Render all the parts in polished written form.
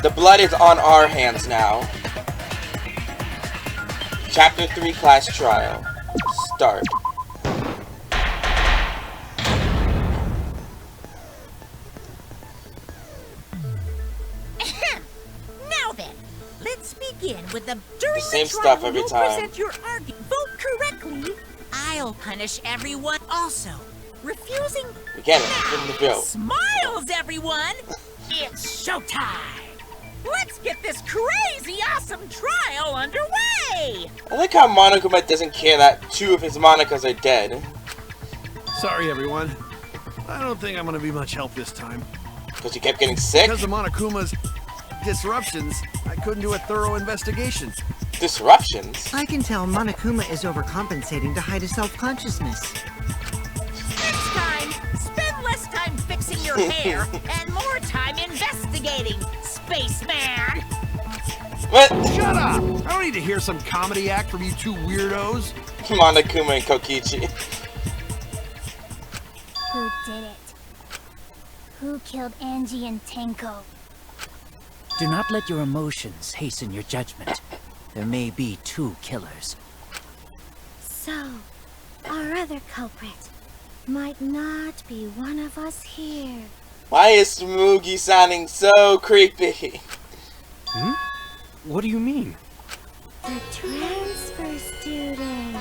The blood is on our hands now. Chapter 3 class trial. Start. Now then, let's begin with the during the same the trial, stuff every you'll time. Present your argument. Vote correctly. I'll punish everyone also. Refusing. Again, in the bill. Smiles, everyone. It's showtime. Let's get this crazy awesome trial underway! I like how Monokuma doesn't care that 2 of his Monakas are dead. Sorry, everyone. I don't think I'm gonna be much help this time. Because you kept getting sick? Because of Monokuma's disruptions, I couldn't do a thorough investigation. Disruptions? I can tell Monokuma is overcompensating to hide his self-consciousness. Next time, spend less time fixing your hair and more time investigating, spaceman! What? Shut up! I don't need to hear some comedy act from you 2 weirdos. Monokuma and Kokichi. Who did it? Who killed Angie and Tenko? Do not let your emotions hasten your judgment. There may be 2 killers. So, our other culprit might not be one of us here. Why is Smoogie sounding so creepy? Hmm? What do you mean? The transfer student.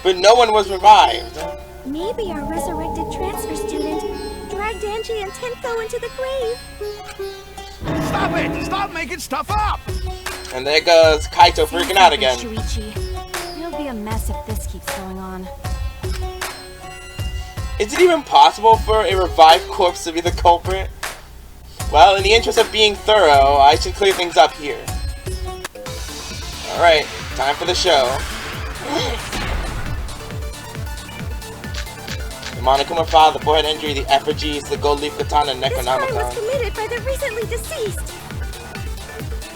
But no one was revived. Maybe our resurrected transfer student dragged Angie and Tenko into the grave. Stop it! Stop making stuff up! And there goes Kaito freaking out again. Shuichi. It'll be a mess if this keeps going on. Is it even possible for a revived corpse to be the culprit? Well, in the interest of being thorough, I should clear things up here. Alright, time for the show. The Monokuma file, the forehead injury, the effigies, the gold leaf katana, and This crime was Necronomicon. committed by the recently deceased.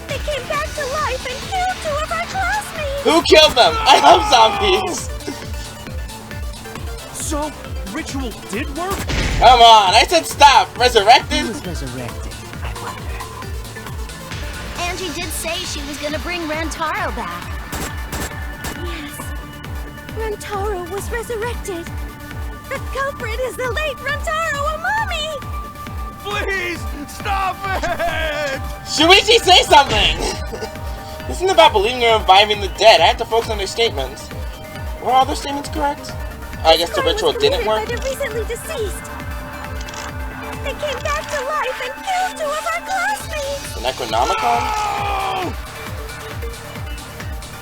They came back to life and killed 2 of our classmates. Who killed them? I love zombies! So, ritual did work? Come on, I said stop! Who Resurrected? was resurrected, I wonder? Angie did say she was gonna bring Rantaro back. Yes. Rantaro was resurrected. The culprit is the late Rantaro Amami! Please, stop it! Shuichi, say something! This isn't about believing or reviving the dead. I have to focus on their statements. Were all their statements correct? I guess the ritual didn't work. By the recently deceased. They came back to life and killed 2 of our classmates. The Necronomicon? Oh!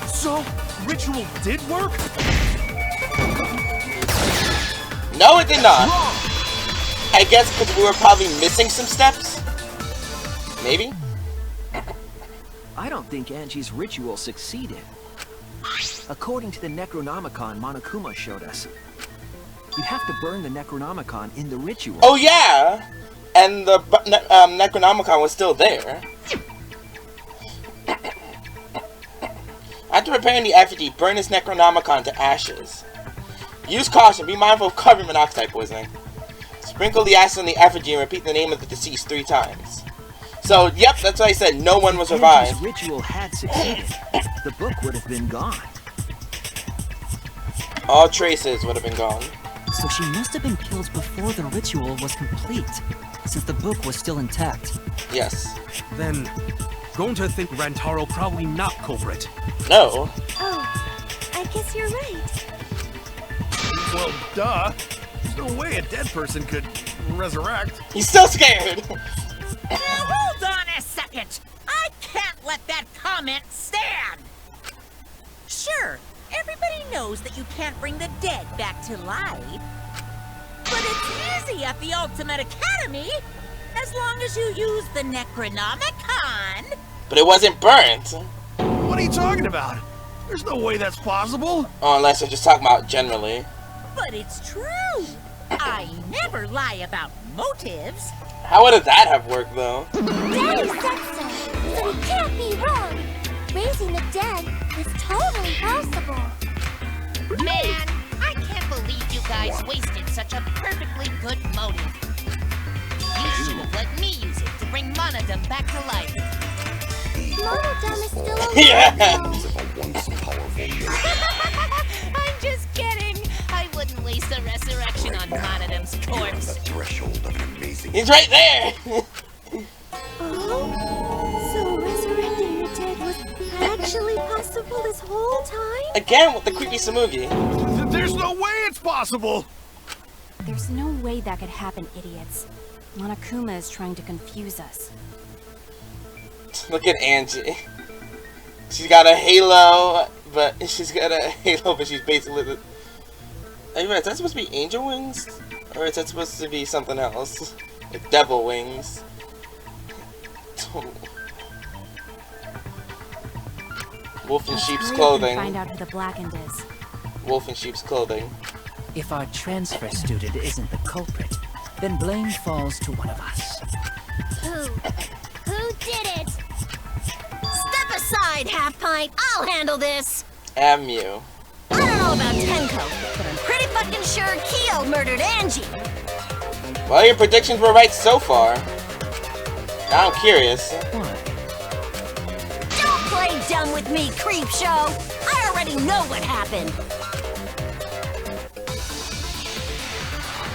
So, ritual did work? No, it did not. I guess because we were probably missing some steps? Maybe? I don't think Angie's ritual succeeded. According to the Necronomicon Monokuma showed us, you have to burn the Necronomicon in the ritual. Oh yeah! And the Necronomicon was still there. After preparing the effigy, burn this Necronomicon to ashes. Use caution, be mindful of carbon monoxide poisoning. Sprinkle the ashes on the effigy and repeat the name of the deceased 3 times. So, yep, that's what I said, no one was revived. If Angie's ritual had succeeded, the book would have been gone. All traces would have been gone. So she must have been killed before the ritual was complete, since the book was still intact. Yes. Then, going to think Rantaro probably not culprit. No. Oh, I guess you're right. Well, duh. There's no way a dead person could resurrect. He's still scared! Now hold on a second! I can't let that comment stand! Sure, everybody knows that you can't bring the dead back to life. But it's easy at the Ultimate Academy, as long as you use the Necronomicon. But it wasn't burnt. What are you talking about? There's no way that's possible. Oh, unless you're just talking about generally. But it's true. I never lie about motives. How would that have worked, though? Daddy said so, so he can't be wrong. Raising the dead is totally possible. Man, I can't believe you guys wasted such a perfectly good motive. You should have let me use it to bring Monodum back to life. Yeah. I'm just kidding. I wouldn't waste a resurrection on Monodam's corpse. He's right there. Oh? So resurrecting the dead was actually possible this whole time? Again with the creepy Tsumugi. There's no way it's possible! There's no way that could happen, idiots. Monokuma is trying to confuse us. Look at Angie. She's got a halo, but she's basically the... Hey, is that supposed to be angel wings? Or is that supposed to be something else? Like devil wings? Wolf in sheep's clothing. Find out who the blackened is. Wolf in sheep's clothing. If our transfer student isn't the culprit, then blame falls to one of us. Who did it? Step aside, Half Pint. I'll handle this. Amu. I don't know about Tenko, but I'm pretty fucking sure Kyo murdered Angie. Well, your predictions were right so far. Now I'm curious. Why? Don't play dumb with me, creep show. I already know what happened.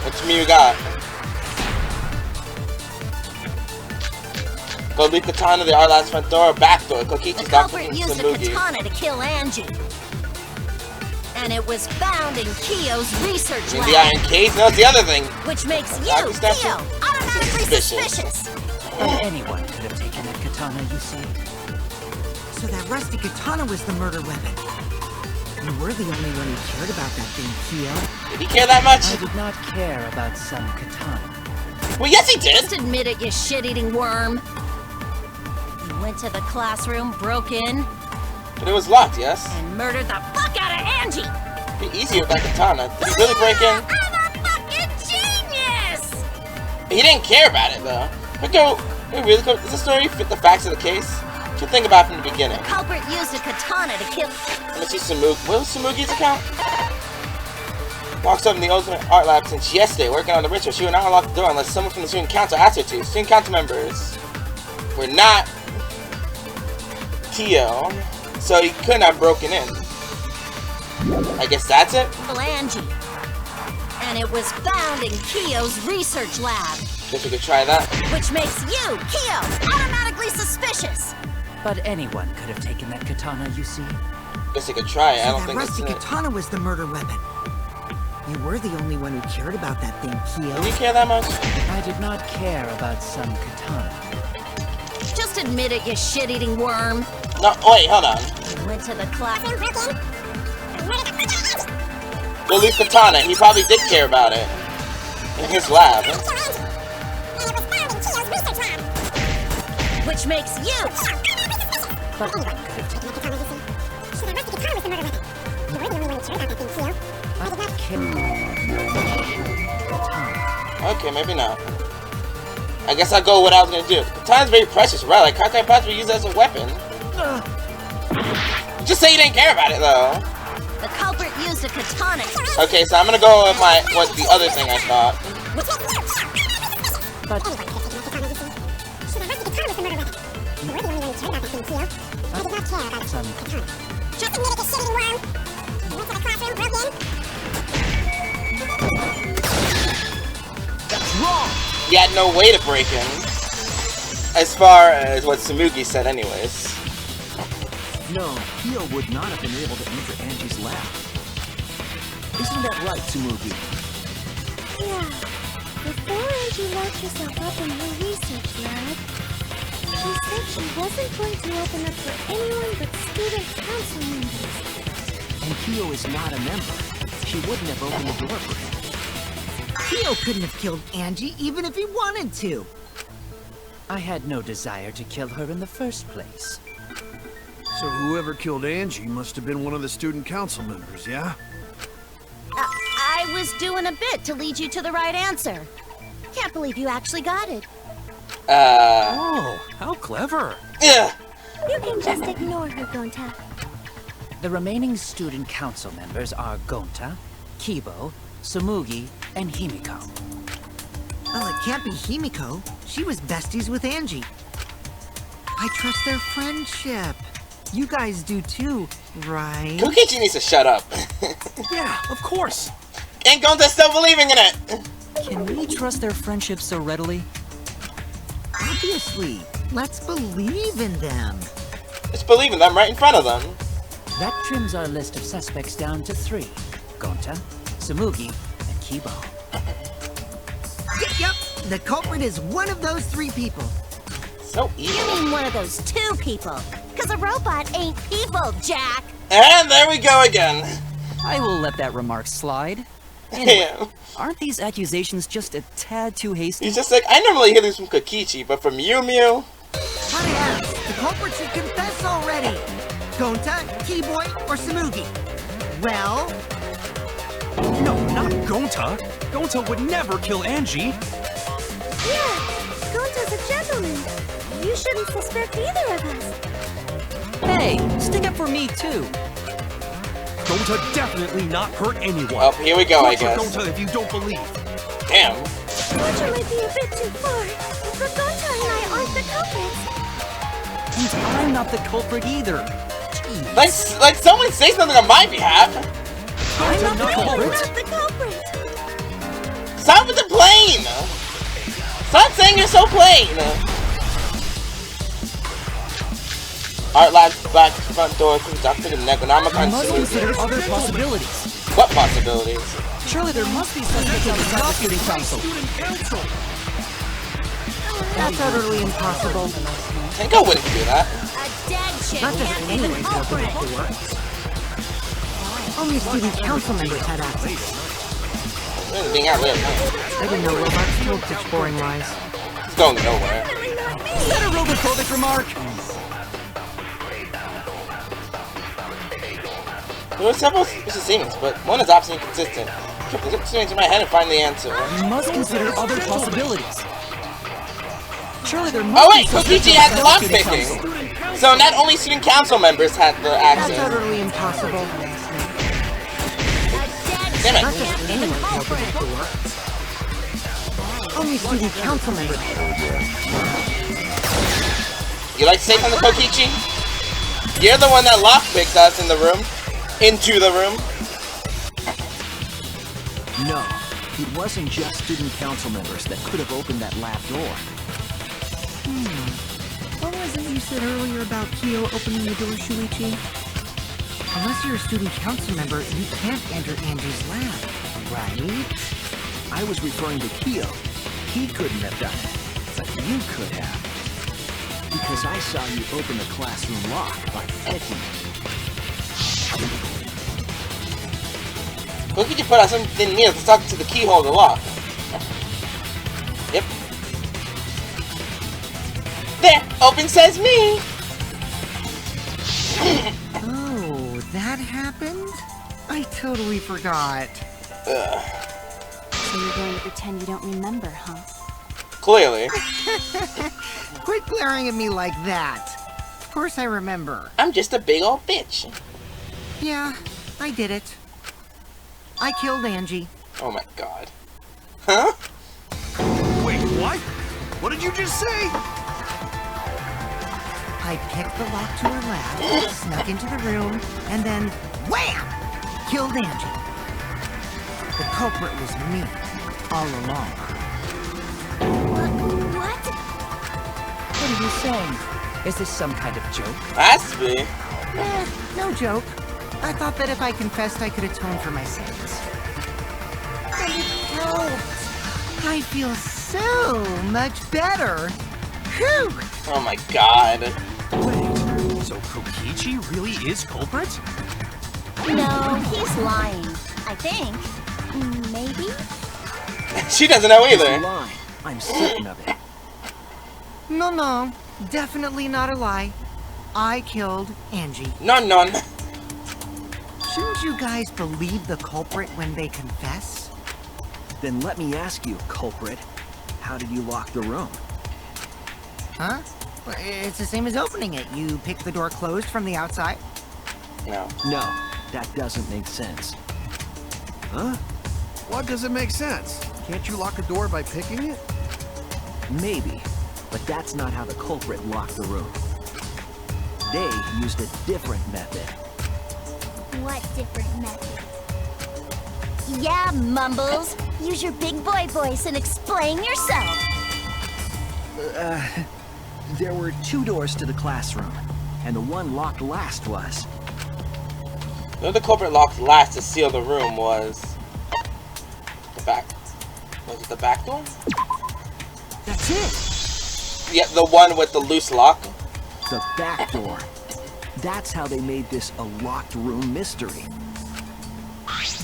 What you got? Go leave Katana the art lab's front door or back door. Kokichi's The not culprit looking used a Tsumugi. katana to kill Angie. And it was found in Kyo's research In lab. the iron cage? No, it's the other thing. Which makes you, Artist Angie? Kyo, automatically Suspicious. suspicious. But anyone could have taken that katana, you see. So that rusty katana was the murder weapon. You were the only one who cared about that thing, Kyo. Did he care that much? I did not care about some katana. Well, yes, he did. Just admit it, you shit-eating worm. You went to the classroom, broke in, But it was locked, yes. and murdered the fuck out of Angie. Be easier with that katana. Did he really break in? I'm a fucking genius! He didn't care about it, though. But go, really, does the story fit the facts of the case? Should think about it from the beginning. The culprit used a katana to kill... Let me see Tsumugi. What was Tsumugi's account? Walks up in the ultimate art lab since yesterday, working on the ritual. She will not unlock the door unless someone from the student council asks her to. Student council members were not Kyo, so he couldn't have broken in. I guess that's it? Angie. And it was found in Kyo's research lab. Guess we could try that. Which makes you, Kyo, automatically suspicious. But anyone could have taken that katana, you see. Guess we could try it. I So don't that think rusty that's it. katana was the murder weapon. You were the only one who cared about that thing, Kyo. Do you care that much? I did not care about some katana. Just admit it, you shit-eating worm. No, wait, hold on. You went to the classroom, broke in, and murdered the fuck out of Angie. Go leave Katana. He probably did care about it. In his lab. Which makes you... But could have taken Okay, maybe not. I guess I'll go with what I was gonna do. Katana's very precious, right? Like, how can I possibly use it as a weapon? Just say you didn't care about it, though. The culprit used a katana. Okay, so I'm gonna go with what the other thing I thought. But some Just admit it, you shitty worm. You went to the classroom, broke in. That's wrong! He had no way to break in. As far as what Tsumugi said anyways. No, Kyo would not have been able to enter Angie's lab. Isn't that right, Tsumugi? Yeah. Before Angie locked herself up in her research lab, she said she wasn't going to open up for anyone but student council members. And Kyo is not a member. She wouldn't have opened the door for him. Kyo couldn't have killed Angie even if he wanted to. I had no desire to kill her in the first place. So whoever killed Angie must have been one of the student council members, yeah? I was doing a bit to lead you to the right answer. Can't believe you actually got it. Oh, how clever. Yeah. You can just ignore her, Gonta. The remaining student council members are Gonta, Kibo, Tsumugi, and Himiko. Well, it can't be Himiko. She was besties with Angie. I trust their friendship. You guys do too, right? Kokichi needs to shut up. Yeah, of course. And Gonta's still believing in it. Can we trust their friendship so readily? Obviously. Let's believe in them. Just believe in them right in front of them. That trims our list of suspects down to 3. Gonta, Tsumugi, and Kibo. Yep, the culprit is one of those 3 people. So easy. You mean one of those 2 people? Because a robot ain't people, Jack! And there we go again. I will let that remark slide. Anyway, Yeah. aren't these accusations just a tad too hasty? He's just like, I normally hear this from Kokichi, but from Mew Mew. Hurry, the culprit should confess already. Gonta, Keyboy, or Tsumugi? Well, No, not Gonta. Gonta would never kill Angie. Yeah, Gonta's a gentleman. You shouldn't suspect either of us. Hey, stick up for me too. Gonta definitely not hurt anyone. Well, here we go, I Torture guess. Gonta if you don't believe. Damn. Torture might be a bit too far, but Gonta and I aren't the culprits. And I'm not the culprit either. Jeez. Like someone say something on my behalf. I'm not the We're culprit. not the culprit. Stop with the plane. Stop saying you're so plain. Art Lab's back front door conducted in Necronomicon Must consider other possibilities. What possibilities? Surely there must be suspects on the prosecuting council. that's utterly impossible. Tenko wouldn't do that. A dead chick Not just can't be the anyone can open culprit. the door. Only student council members had access. Really being outlived. Huh? I didn't know robots told such boring lies. It's going nowhere. Is that a robophobic remark? There were several suspicions, but one is absolutely inconsistent. I kept the experience in my head and find the answer. You must consider other possibilities. Surely there must Oh be wait, suspects Kokichi on has the lock prosecuting picking. council. So not only student council members had the That's access. utterly impossible. A dead Damn chick it. Not just can't be the anyone can open culprit. the door. Only student council members. You like to say something, Kokichi? You're the one that lockpicked us in the room. Into the room. No, it wasn't just student council members that could have opened that lab door. What was it you said earlier about Kyo opening the door, Shuichi? Unless you're a student council member, you can't enter Angie's lab, right? I was referring to Kyo. He couldn't have done it, but you could have. Because I saw you open the classroom lock by picking it. Kokichi put out something near to talk to the keyhole of the lock. Yep. There! Open says me! Oh, that happened? I totally forgot. Ugh. So you're going to pretend you don't remember, huh? Clearly. Quit glaring at me like that. Of course I remember. I'm just a big old bitch. Yeah, I did it. I killed Angie. Oh my god. Huh? Wait, what? What did you just say? I picked the lock to her lab, snuck into the room, and then wham! Killed Angie. The culprit was me, all along. What? What are you saying? Is this some kind of joke? Has to be. No joke. I thought that if I confessed, I could atone for my sins. And it helped. I feel so much better. Whew! Oh my god. Wait, so Kokichi really is culprit? No, he's lying. I think. Maybe? She doesn't know It's a either. lie. I'm certain of it. No, definitely not a lie. I killed Angie. None. Shouldn't you guys believe the culprit when they confess? Then let me ask you, culprit. How did you lock the room? Huh? Well, it's the same as opening it. You pick the door closed from the outside. No. No, that doesn't make sense. Huh? What doesn't make sense? Can't you lock a door by picking it? Maybe, but that's not how the culprit locked the room. they used a different method. What different method? Yeah, Mumbles. Use your big boy voice and explain yourself. There were 2 doors to the classroom, and the one locked last was... The culprit locked last to seal the room was... the back... was it the back door? That's it! Yeah, the one with the loose lock. The back door. That's how they made this a locked room mystery.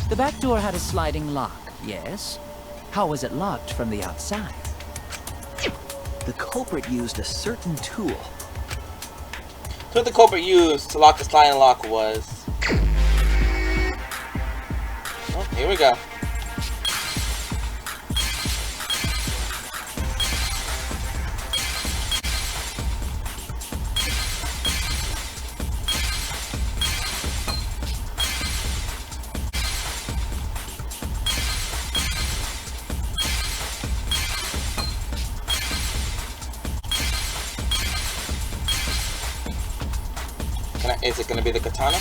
The back door had a sliding lock, yes? How was it locked from the outside? The culprit used a certain tool. So what the culprit used to lock the sliding lock was... oh, here we go. Is it going to be the katana?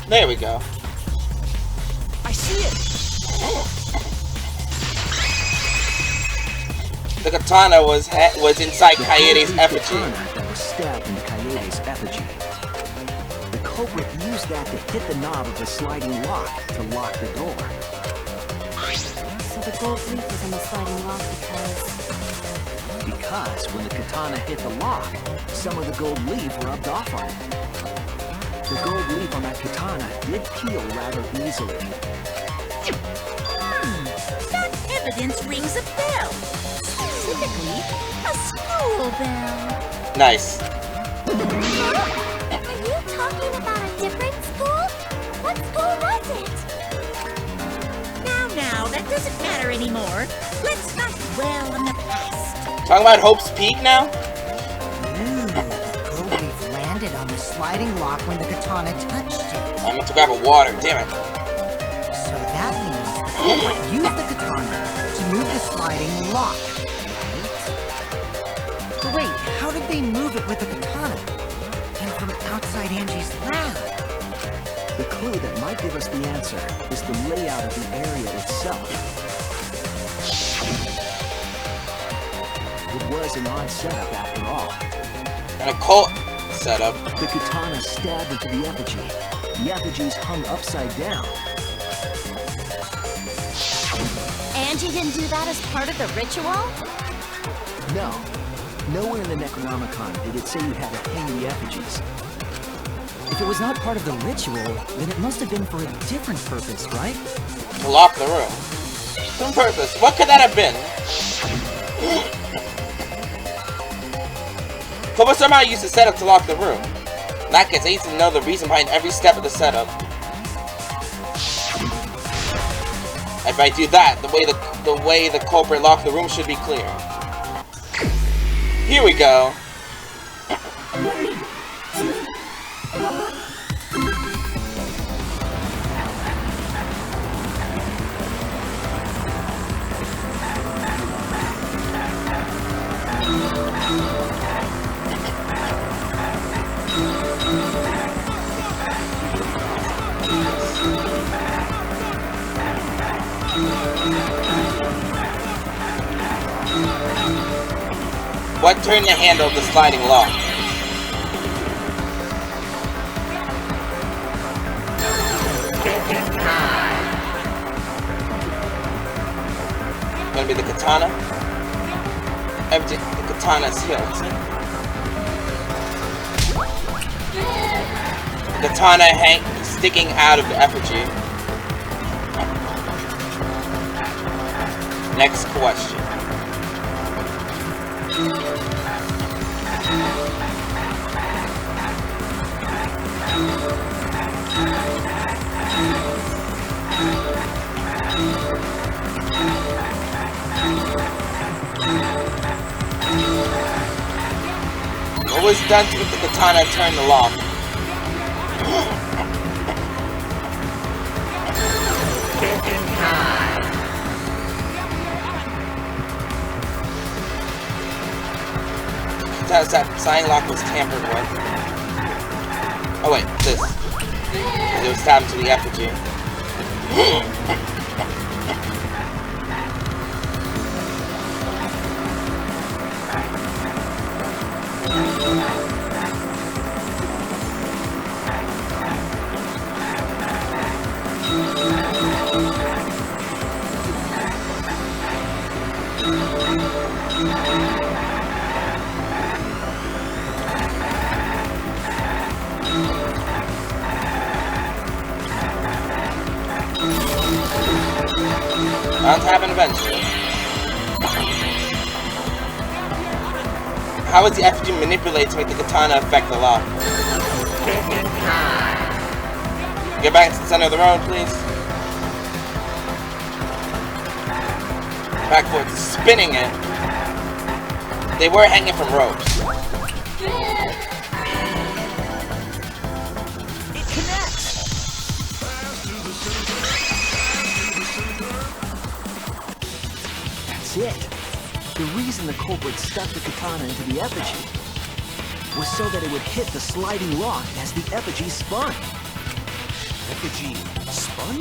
There we go. I see it! The katana was inside Kaede's effigy. Katana that was stabbed into Kaede's effigy. The culprit used that to hit the knob of the sliding lock to lock the door. So the gold leaf was on the sliding lock Because when the katana hit the lock, some of the gold leaf rubbed off on it. The gold leaf on that katana did peel rather easily. That evidence rings a bell. Specifically, a school bell. Nice. Are you talking about a different school? What school was it? Now, that doesn't matter anymore. Let's not dwell on the past. Talking about Hope's Peak now? Ooh, the gold leaf landed on the sliding lock when the katana touched it. I meant to grab a water, damn it. So that means the culprit used the katana to move the sliding lock, right? But wait, how did they move it with the katana? And from outside Angie's lab? The clue that might give us the answer is the layout of the area itself. It was an odd setup after all. And a cult setup. The katana stabbed into the effigy. The effigies hung upside down. Angie didn't do that as part of the ritual? No. Nowhere in the Necronomicon did it say you had to hang the effigies. If it was not part of the ritual, then it must have been for a different purpose, right? To lock the room. Some purpose. What could that have been? But somehow used the setup to lock the room. In that case, I need to know the reason behind every step of the setup. If I do that, the way the culprit locked the room should be clear. Here we go. What turned the handle of the sliding lock? Gonna be the katana? Empty the katana's hilt. The katana sticking out of the effigy. Next question. What was done to the katana turn the lock? That sign lock was tampered with. Oh wait, this. It was stabbed to the effigy. Bound to happen eventually. How is the effigy manipulated to make the katana affect the lock? Get back to the center of the road, please. Back forward, spinning it. They were hanging from ropes. It connects! That's it. The reason the culprit stuck the katana into the effigy was so that it would hit the sliding lock as the effigy spun. Effigy spun?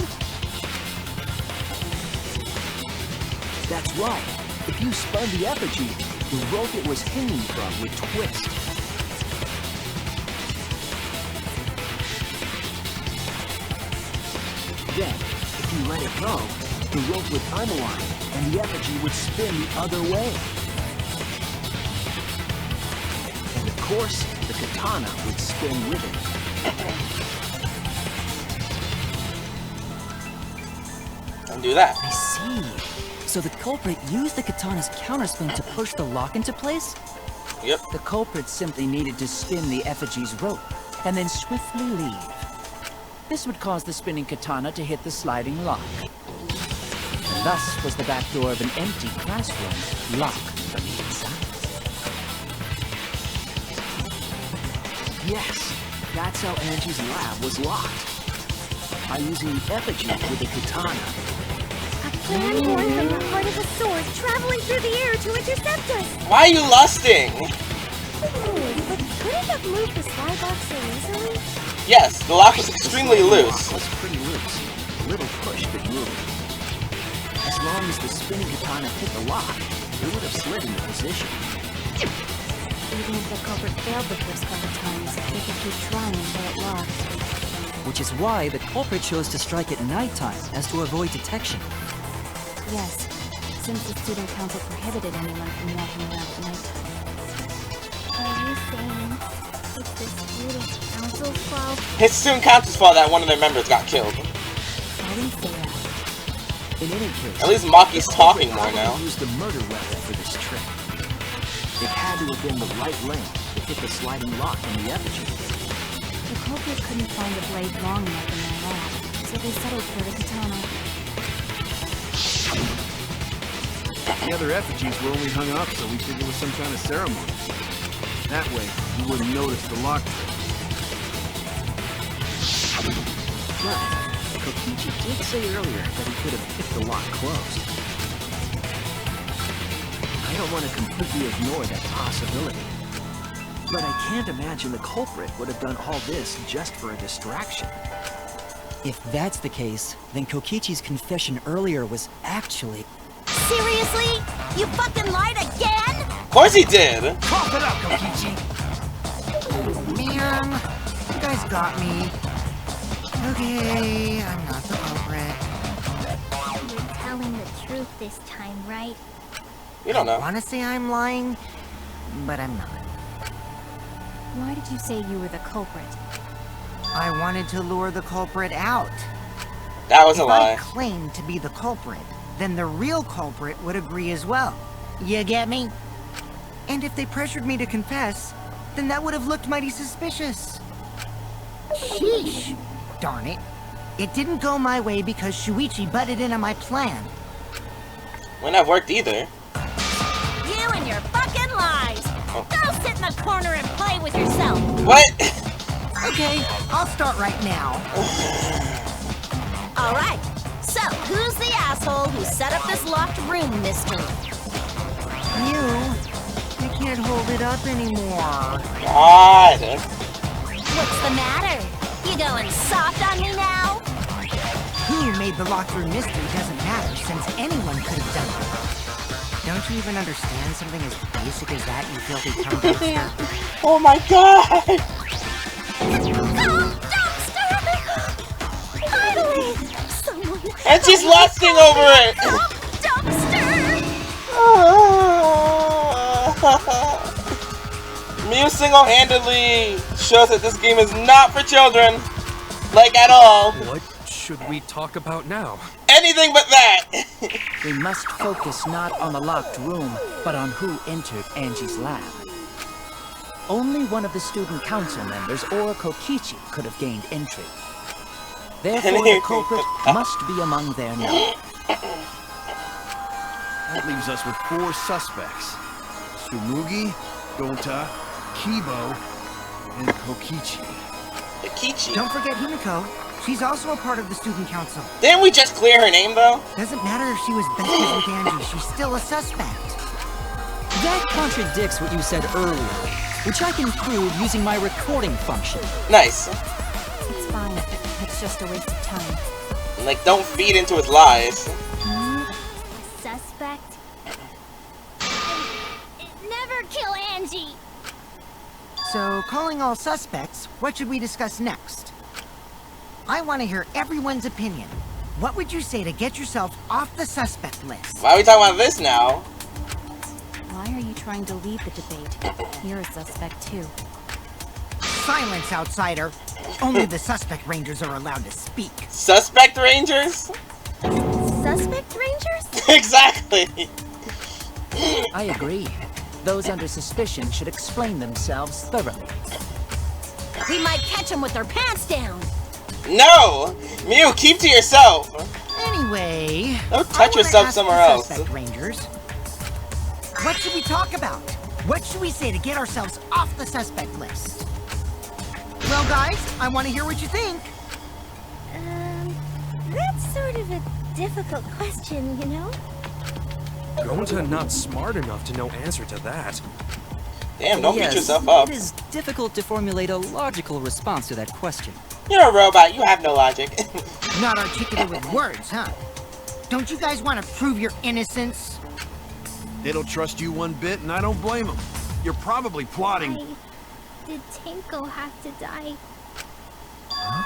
That's right. If you spun the effigy, the rope it was hanging from would twist. Then, if you let it go, the rope would unwind and the effigy would spin the other way. And of course, the katana would spin with it. Undo that. I see. So the culprit used the katana's counterspin to push the lock into place? Yep. The culprit simply needed to spin the effigy's rope, and then swiftly leave. This would cause the spinning katana to hit the sliding lock. And thus was the back door of an empty classroom locked from the inside. Yes, that's how Angie's lab was locked. By using the effigy with the katana. A plan born from the heart of a sword traveling through the air to intercept us! Why are you lusting? But could it have moved the skybox so easily? Yes, the lock was extremely The loose. lock was pretty loose. A little push could move it. As long as the spinning katana hit the lock, it would have slid into position. Even if the culprit failed the first couple times, they could keep trying until it locked. Which is why the culprit chose to strike at nighttime, as to avoid detection. Yes, since the student council prohibited anyone from walking around at nighttime. Are you saying it's the student council's fault? It's student council's fault that one of their members got killed. I didn't say that. In any case, At least Maki's talking more probably now. used a murder weapon for this trick. It had to have been the right length to hit the sliding lock in the effigy. The culprit couldn't find a blade long enough in their lab, so they settled for the katana. The other effigies were only hung up so we figured it was some kind of ceremony. That way, you wouldn't notice the lock trick. But Kokichi did say earlier that he could have kept the lock closed. I don't want to completely ignore that possibility. But I can't imagine the culprit would have done all this just for a distraction. If that's the case, then Kokichi's confession earlier was actually... Seriously? You fucking lied again? Of course he did! Cough it up, Kokichi! Man, you guys got me. Okay, I'm not the culprit. You're telling the truth this time, right? You don't I know. want to say I'm lying, but I'm not. Why did you say you were the culprit? I wanted to lure the culprit out. That was a If I lie. claimed to be the culprit, then the real culprit would agree as well. You get me? And if they pressured me to confess, then that would have looked mighty suspicious. Sheesh. Darn it. It didn't go my way because Shuichi butted in on my plan. Wouldn't have worked either. You and your fucking lies! Oh. Go sit in the corner and play with yourself! What? Okay, I'll start right now. All right. So, who's the asshole who set up this locked room mystery? You, I can't hold it up anymore. God. What's the matter? You going soft on me now? Who made the locked room mystery doesn't matter, since anyone could have done it. Don't you even understand something as basic as that, you filthy cum dumpster? Oh my God. Finally! Someone... And she's lusting over it. Dumpster! Mew single-handedly shows that this game is not for children. Like, at all. What should we talk about now? Anything but that. We must focus not on the locked room, but on who entered Angie's lab. Only one of the student council members or Kokichi could have gained entry. Therefore, the culprit must be among their number. That leaves us with 4 suspects. Tsumugi, Gonta, Kibo, and Kokichi. Kokichi. Don't forget Himiko. She's also a part of the student council. Didn't we just clear her name, though? Doesn't matter if she was besties with Angie, she's still a suspect. That contradicts what you said earlier, which I can prove using my recording function. Nice. It's fine. It's just a waste of time. Like, don't feed into his lies. Suspect? Never kill Angie! So, calling all suspects, what should we discuss next? I want to hear everyone's opinion. What would you say to get yourself off the suspect list? Why are we talking about this now? Why are you trying to lead the debate? You're a suspect too. Silence, outsider. Only the suspect rangers are allowed to speak. Suspect Rangers? Suspect Rangers? Exactly. I agree. Those under suspicion should explain themselves thoroughly. We might catch them with their pants down! No! Mew, keep to yourself. Anyway, Don't touch yourself somewhere else. Suspect Rangers, what should we talk about? What should we say to get ourselves off the suspect list? Well, guys, I want to hear what you think. That's sort of a difficult question, you know? Gonta not smart enough to know answer to that. Damn, don't Yes, beat yourself up. It is difficult to formulate a logical response to that question. You're a robot. You have no logic. Not articulate with words, huh? Don't you guys want to prove your innocence? They don't trust you one bit, and I don't blame them. You're probably plotting. Did Tenko have to die? Huh?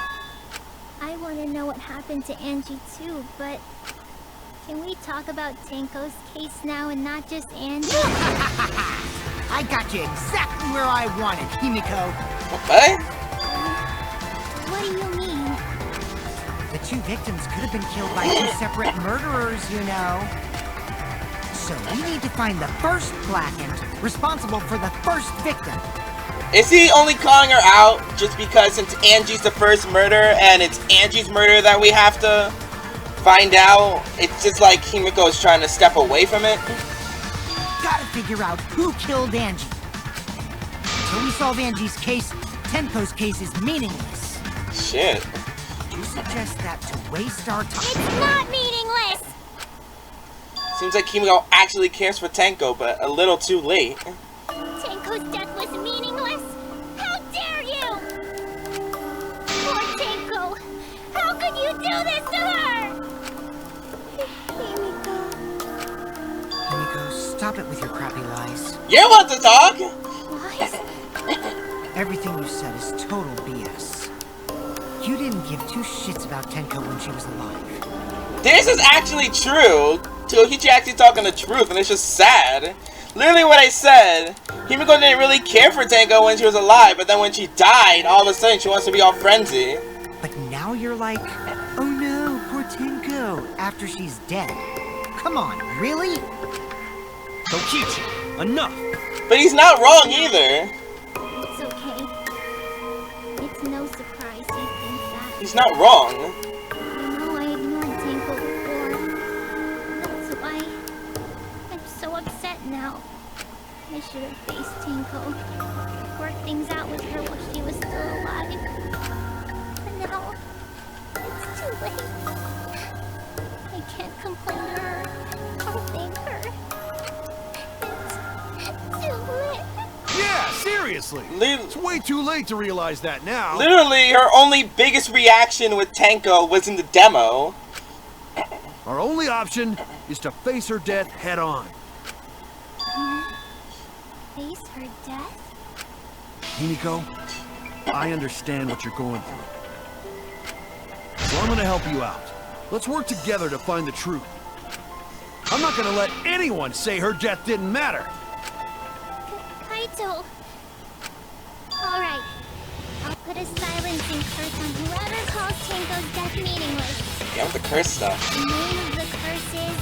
I want to know what happened to Angie too, but... Can we talk about Tenko's case now and not just Angie? I got you exactly where I wanted, Himiko. Okay. What do you mean? The 2 victims could have been killed by 2 separate murderers, you know. So we need to find the first Blackened responsible for the first victim. Is he only calling her out just because since Angie's the first murder and it's Angie's murder that we have to find out? It's just like Himiko is trying to step away from it. Gotta figure out who killed Angie. Until we solve Angie's case, Tenko's case is meaningless. Shit. You suggest that to waste our time? It's not meaningless! Seems like Himiko actually cares for Tenko, but a little too late. Tenko's death was meaningless? How dare you! Poor Tenko! How could you do this to her? Himiko, stop it with your crappy lies. You want to talk? Lies? Everything you said is total BS. You didn't give 2 shits about Tenko when she was alive. This is actually true. Tokichi actually talking the truth, and it's just sad. Literally what I said. Himiko didn't really care for Tenko when she was alive, but then when she died, all of a sudden she wants to be all frenzy. But now you're like, oh no, poor Tenko, after she's dead. Come on, really? Kokichi, enough! But he's not wrong either. It's okay. It's no surprise you think that. He's not wrong. I know I ignored Tenko before. That's why I'm so upset now. I should have faced Tenko. Worked things out with her while she was still alive. But now, it's too late. I can't complain to her or thank her. It's too late. Yeah, seriously. It's way too late to realize that now. Literally, her only biggest reaction with Tenko was in the demo. Our only option is to face her death head on. Face her death? Himiko, I understand what you're going through. So I'm gonna help you out. Let's work together to find the truth. I'm not gonna let anyone say her death didn't matter. Kaito. Alright. I'll put a silencing curse on whoever calls Tenko's death meaningless. Yeah, with the curse stuff. The name of the curse is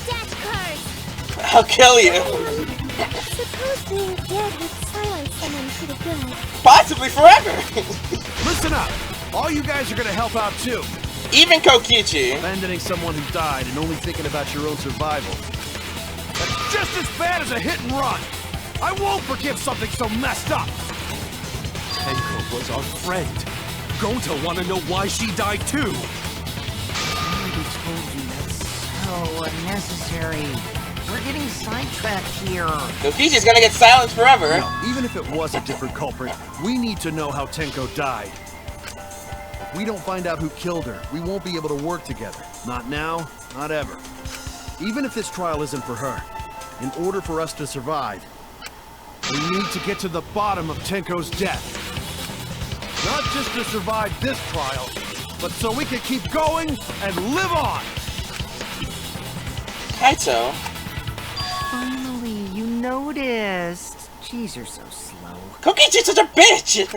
Death Curse. I'll kill you. Suppose being dead would silence someone pretty good. Possibly forever. Listen up. All you guys are gonna help out too. Even Kokichi. Abandoning someone who died and only thinking about your own survival. That's just as bad as a hit and run. I won't forgive something so messed up. Tenko was our friend. Gonta wanna know why she died too. I already told you that's so unnecessary. We're getting sidetracked here. Kokichi's gonna get silenced forever. No, even if it was a different culprit, we need to know how Tenko died. If we don't find out who killed her, we won't be able to work together. Not now, not ever. Even if this trial isn't for her, in order for us to survive, we need to get to the bottom of Tenko's death. Not just to survive this trial, but so we can keep going and live on! Kaito. Finally, you noticed. Jeez, you're so slow. Kokichi's such a bitch!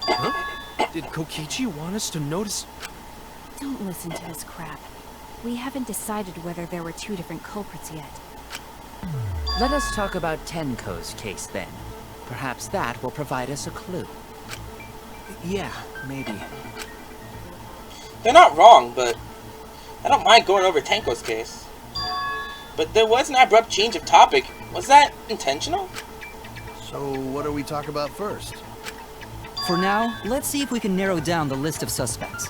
Huh? Did Kokichi want us to notice? Don't listen to his crap. We haven't decided whether there were two different culprits yet. Let us talk about Tenko's case then. Perhaps that will provide us a clue. Yeah, maybe. They're not wrong, but I don't mind going over Tenko's case. But there was an abrupt change of topic. Was that intentional? So, what do we talk about first? For now, let's see if we can narrow down the list of suspects.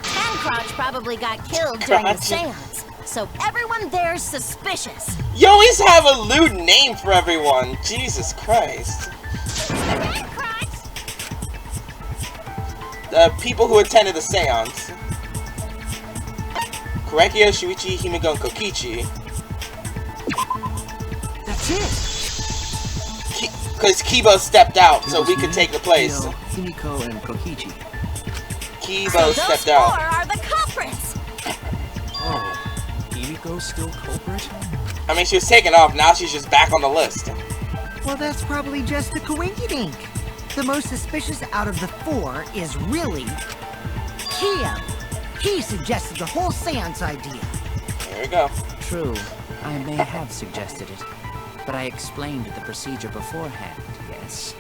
Tancrouch probably got killed during the Crotch. séance, so everyone there's suspicious. You always have a lewd name for everyone. Jesus Christ. The people who attended the séance. Korekio, Shuichi, Himiko, and Kokichi. That's it! Because Kibo stepped out, so we could take the place. Himiko and Kokichi. Kibo So those stepped four out. are the culprits. Oh, Himiko's still culprit? I mean, she was taken off, now she's just back on the list. Well, that's probably just a coinkydink. The most suspicious out of the four is really Kia. He suggested the whole seance idea. There we go. True, I may have suggested it, but I explained the procedure beforehand, yes?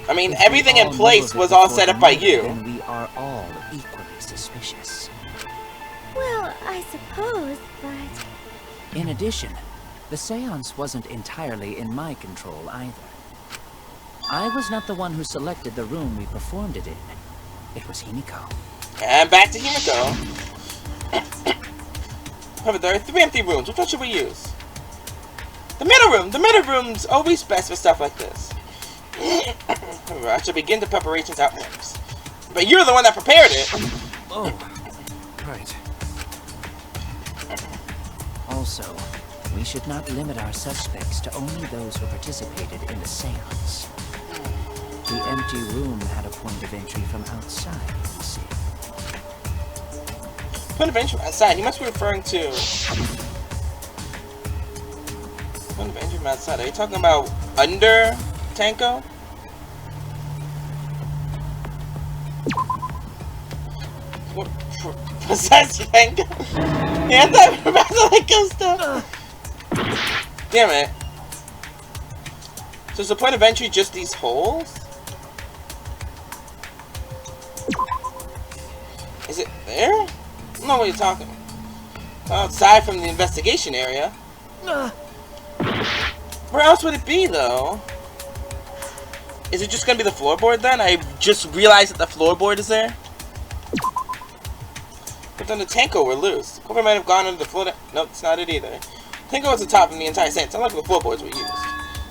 I mean, If we everything in all place knew of was it all before set the up by murder, you. then we are all equally suspicious. Well, I suppose, but... In addition, the seance wasn't entirely in my control either. I was not the one who selected the room we performed it in. It was Himiko. And back to Himiko. However, there are 3 empty rooms. Which one should we use? The middle room! The middle room's always best for stuff like this. However, I should begin the preparations outwards. But you're the one that prepared it! Oh, right. Also, we should not limit our suspects to only those who participated in the seance. The empty room had a point of entry from outside, you see. Point of entry from outside? You must be referring to... Point of entry from outside. Are you talking about under Tenko? What? Possessed Tenko? Yeah, I thought we were about to let go stuff. Damn it. So is the point of entry just these holes? Is it there? I don't know what you're talking about. Outside from the investigation area. Where else would it be, though? Is it just gonna be the floorboard then? I just realized that the floorboard is there. But then the Tenko were loose. The culprit might have gone under the floor. Nope, it's not it either. Tenko was the top in the entire set. It's not like the floorboards were used.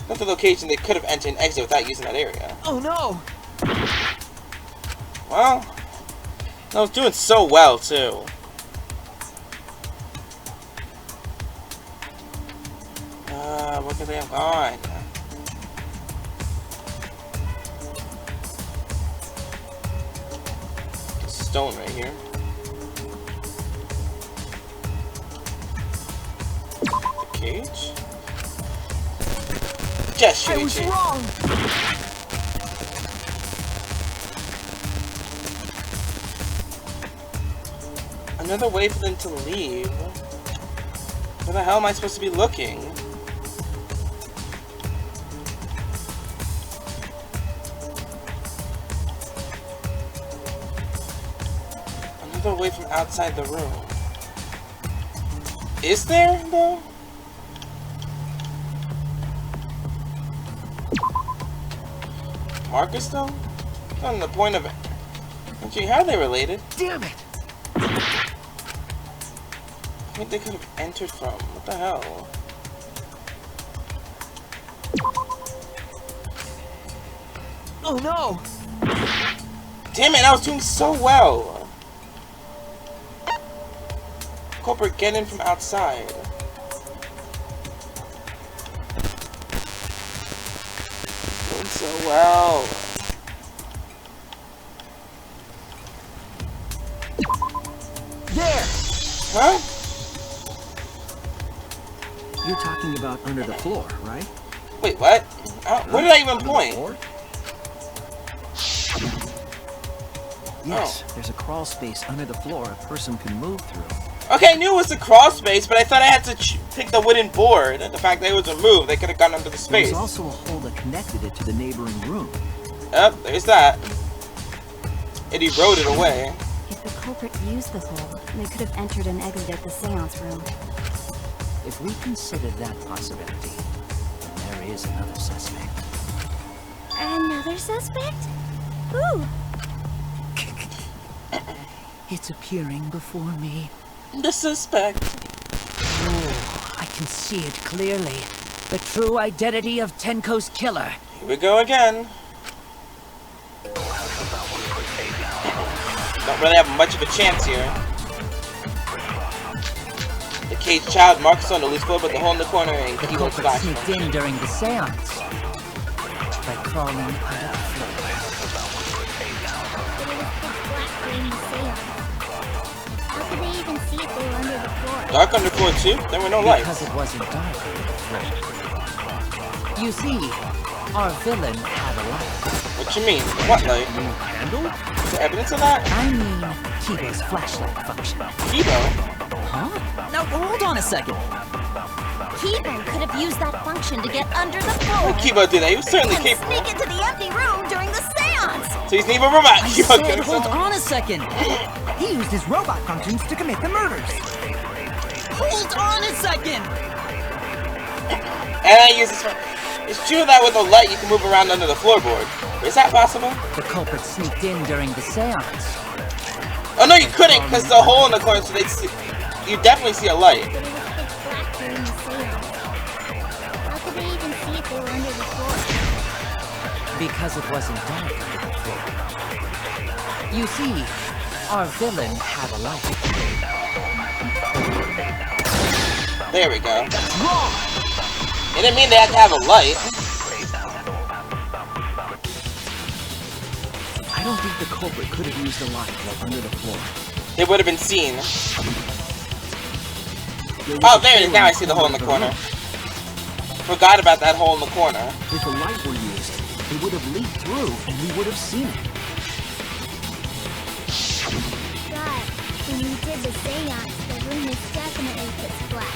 Not the location they could have entered and exited without using that area. Oh no! Well, I was doing so well too. Where could they have gone? Stone right here. The cage. Just I was wrong! Another way for them to leave. Where the hell am I supposed to be looking? Another way from outside the room. Is there, though? Marcus, though? On the point of it. Actually, how are they related? Damn it! I think they could have entered from. What the hell? Oh no! Damn it, I was doing so well! Culprit, get in from outside. Doing so well. There! Huh? You're talking about under the floor, right? Wait, what? Where did I even point? Yes, there's a crawl space under the floor a person can move through. Okay, I knew it was a crawl space, but I thought I had to pick the wooden board. And the fact that it was removed, they could have gone under the space. There's also a hole that connected it to the neighboring room. Yep, there's that. It eroded away. If the culprit used the hole, they could have entered and exited the séance room. If we consider that possibility, then there is another suspect. Another suspect? Who? It's appearing before me. The suspect. Oh, I can see it clearly. The true identity of Tenko's killer. Here we go again. Don't really have much of a chance here. The caged child marks on the loose floor, but the hole in the corner and The keyboard culprit flash. sneaked in during the séance by crawling under the floor. How could they even see if they were under the floor? Dark underfloor too? There were no lights. Because it wasn't dark under the floor. You see, our villain had a light. What you mean? What light? Handle? Is there evidence of that? I mean, Kibo's flashlight function. Kibo? Huh? Now, hold on a second. Kibo could have used that function to get under the floor. What Kibo did that? He was certainly and capable. sneak into the empty room during the séance. So he's neither robot. I Kibo said, couldn't hold say- on a second. He used his robot functions to commit the murders. Hold on a second. And I use this one. It's true that with a light you can move around under the floorboard. Is that possible? The culprit sneaked in during the séance. Oh no, you couldn't, because the hole in the corner, so they see, you definitely see a light. But it was pitch black during the séance. How could they even see if they were under the floor? Because it wasn't dark under the floor. You see, our villain had a light. There we go. It didn't mean they had to have a light. I don't think the culprit could have used a light while under the floor. They would have been seen. There was Oh, a there it is. hole Now I see the hole in the corner. Forgot about that hole in the corner. If a light were used, it would have leaked through and we would have seen it. But when we did the séance, the room was definitely pitch black.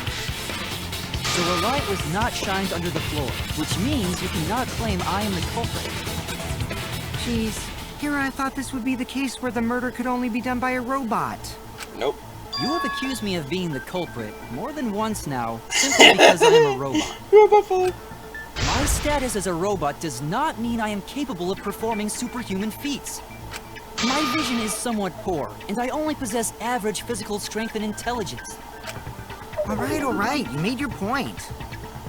So a light was not shined under the floor, which means you cannot claim I am the culprit. Jeez, here I thought this would be the case where the murder could only be done by a robot. Nope. You have accused me of being the culprit more than once now, simply because I am a robot. Robot phone. My My status as a robot does not mean I am capable of performing superhuman feats. My vision is somewhat poor, and I only possess average physical strength and intelligence. All right, you made your point.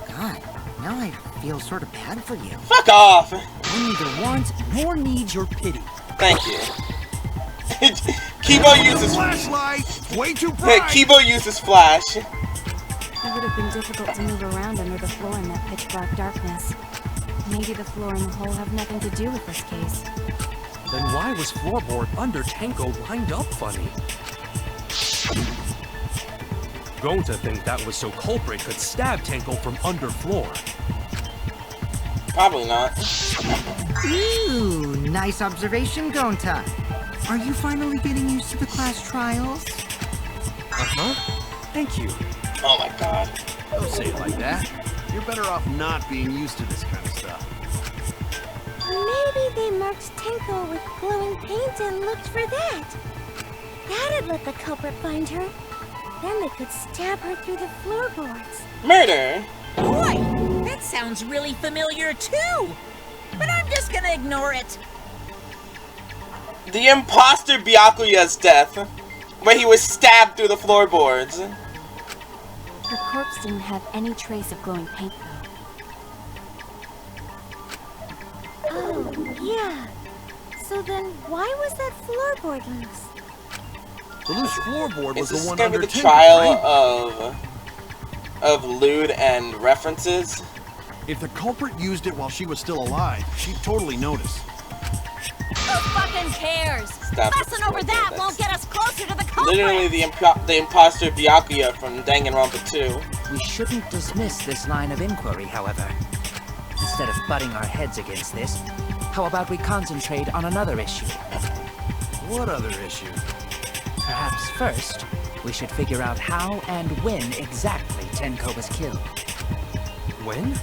God, now I feel sort of bad for you. Fuck off! I neither want nor need your pity. Thank you. Kibo uses flashlight. Way too bright. bright. Kibo uses flash. It would have been difficult to move around under the floor in that pitch-black darkness. Maybe the floor and the hole have nothing to do with this case. Then why was floorboard under Tenko lined up funny? Going to think that was so culprit could stab Tenko from underfloor. Probably not. Ooh, nice observation, Gonta. Are you finally getting used to the class trials? Uh-huh. Thank you. Oh my god. Don't say it like that. You're better off not being used to this kind of stuff. Maybe they marked Tenko with glowing paint and looked for that. That'd let the culprit find her. Then they could stab her through the floorboards. Murder? Boy, that sounds really familiar too. But I'm just gonna ignore it. The imposter Byakuya's death, where he was stabbed through the floorboards. Her corpse didn't have any trace of glowing paint, though. Oh, yeah. So then why was that floorboard loose? The loose floorboard was Is the one this under the Tenko, trial right? of lewd and references? If the culprit used it while she was still alive, she'd totally notice. Who fucking cares? Stop Fussing over that won't get us closer to the culprit. Literally the imposter Byakuya from Danganronpa 2. We shouldn't dismiss this line of inquiry, however. Instead of butting our heads against this, how about we concentrate on another issue? What other issue? Perhaps first, we should figure out how and when exactly Tenko was killed. When?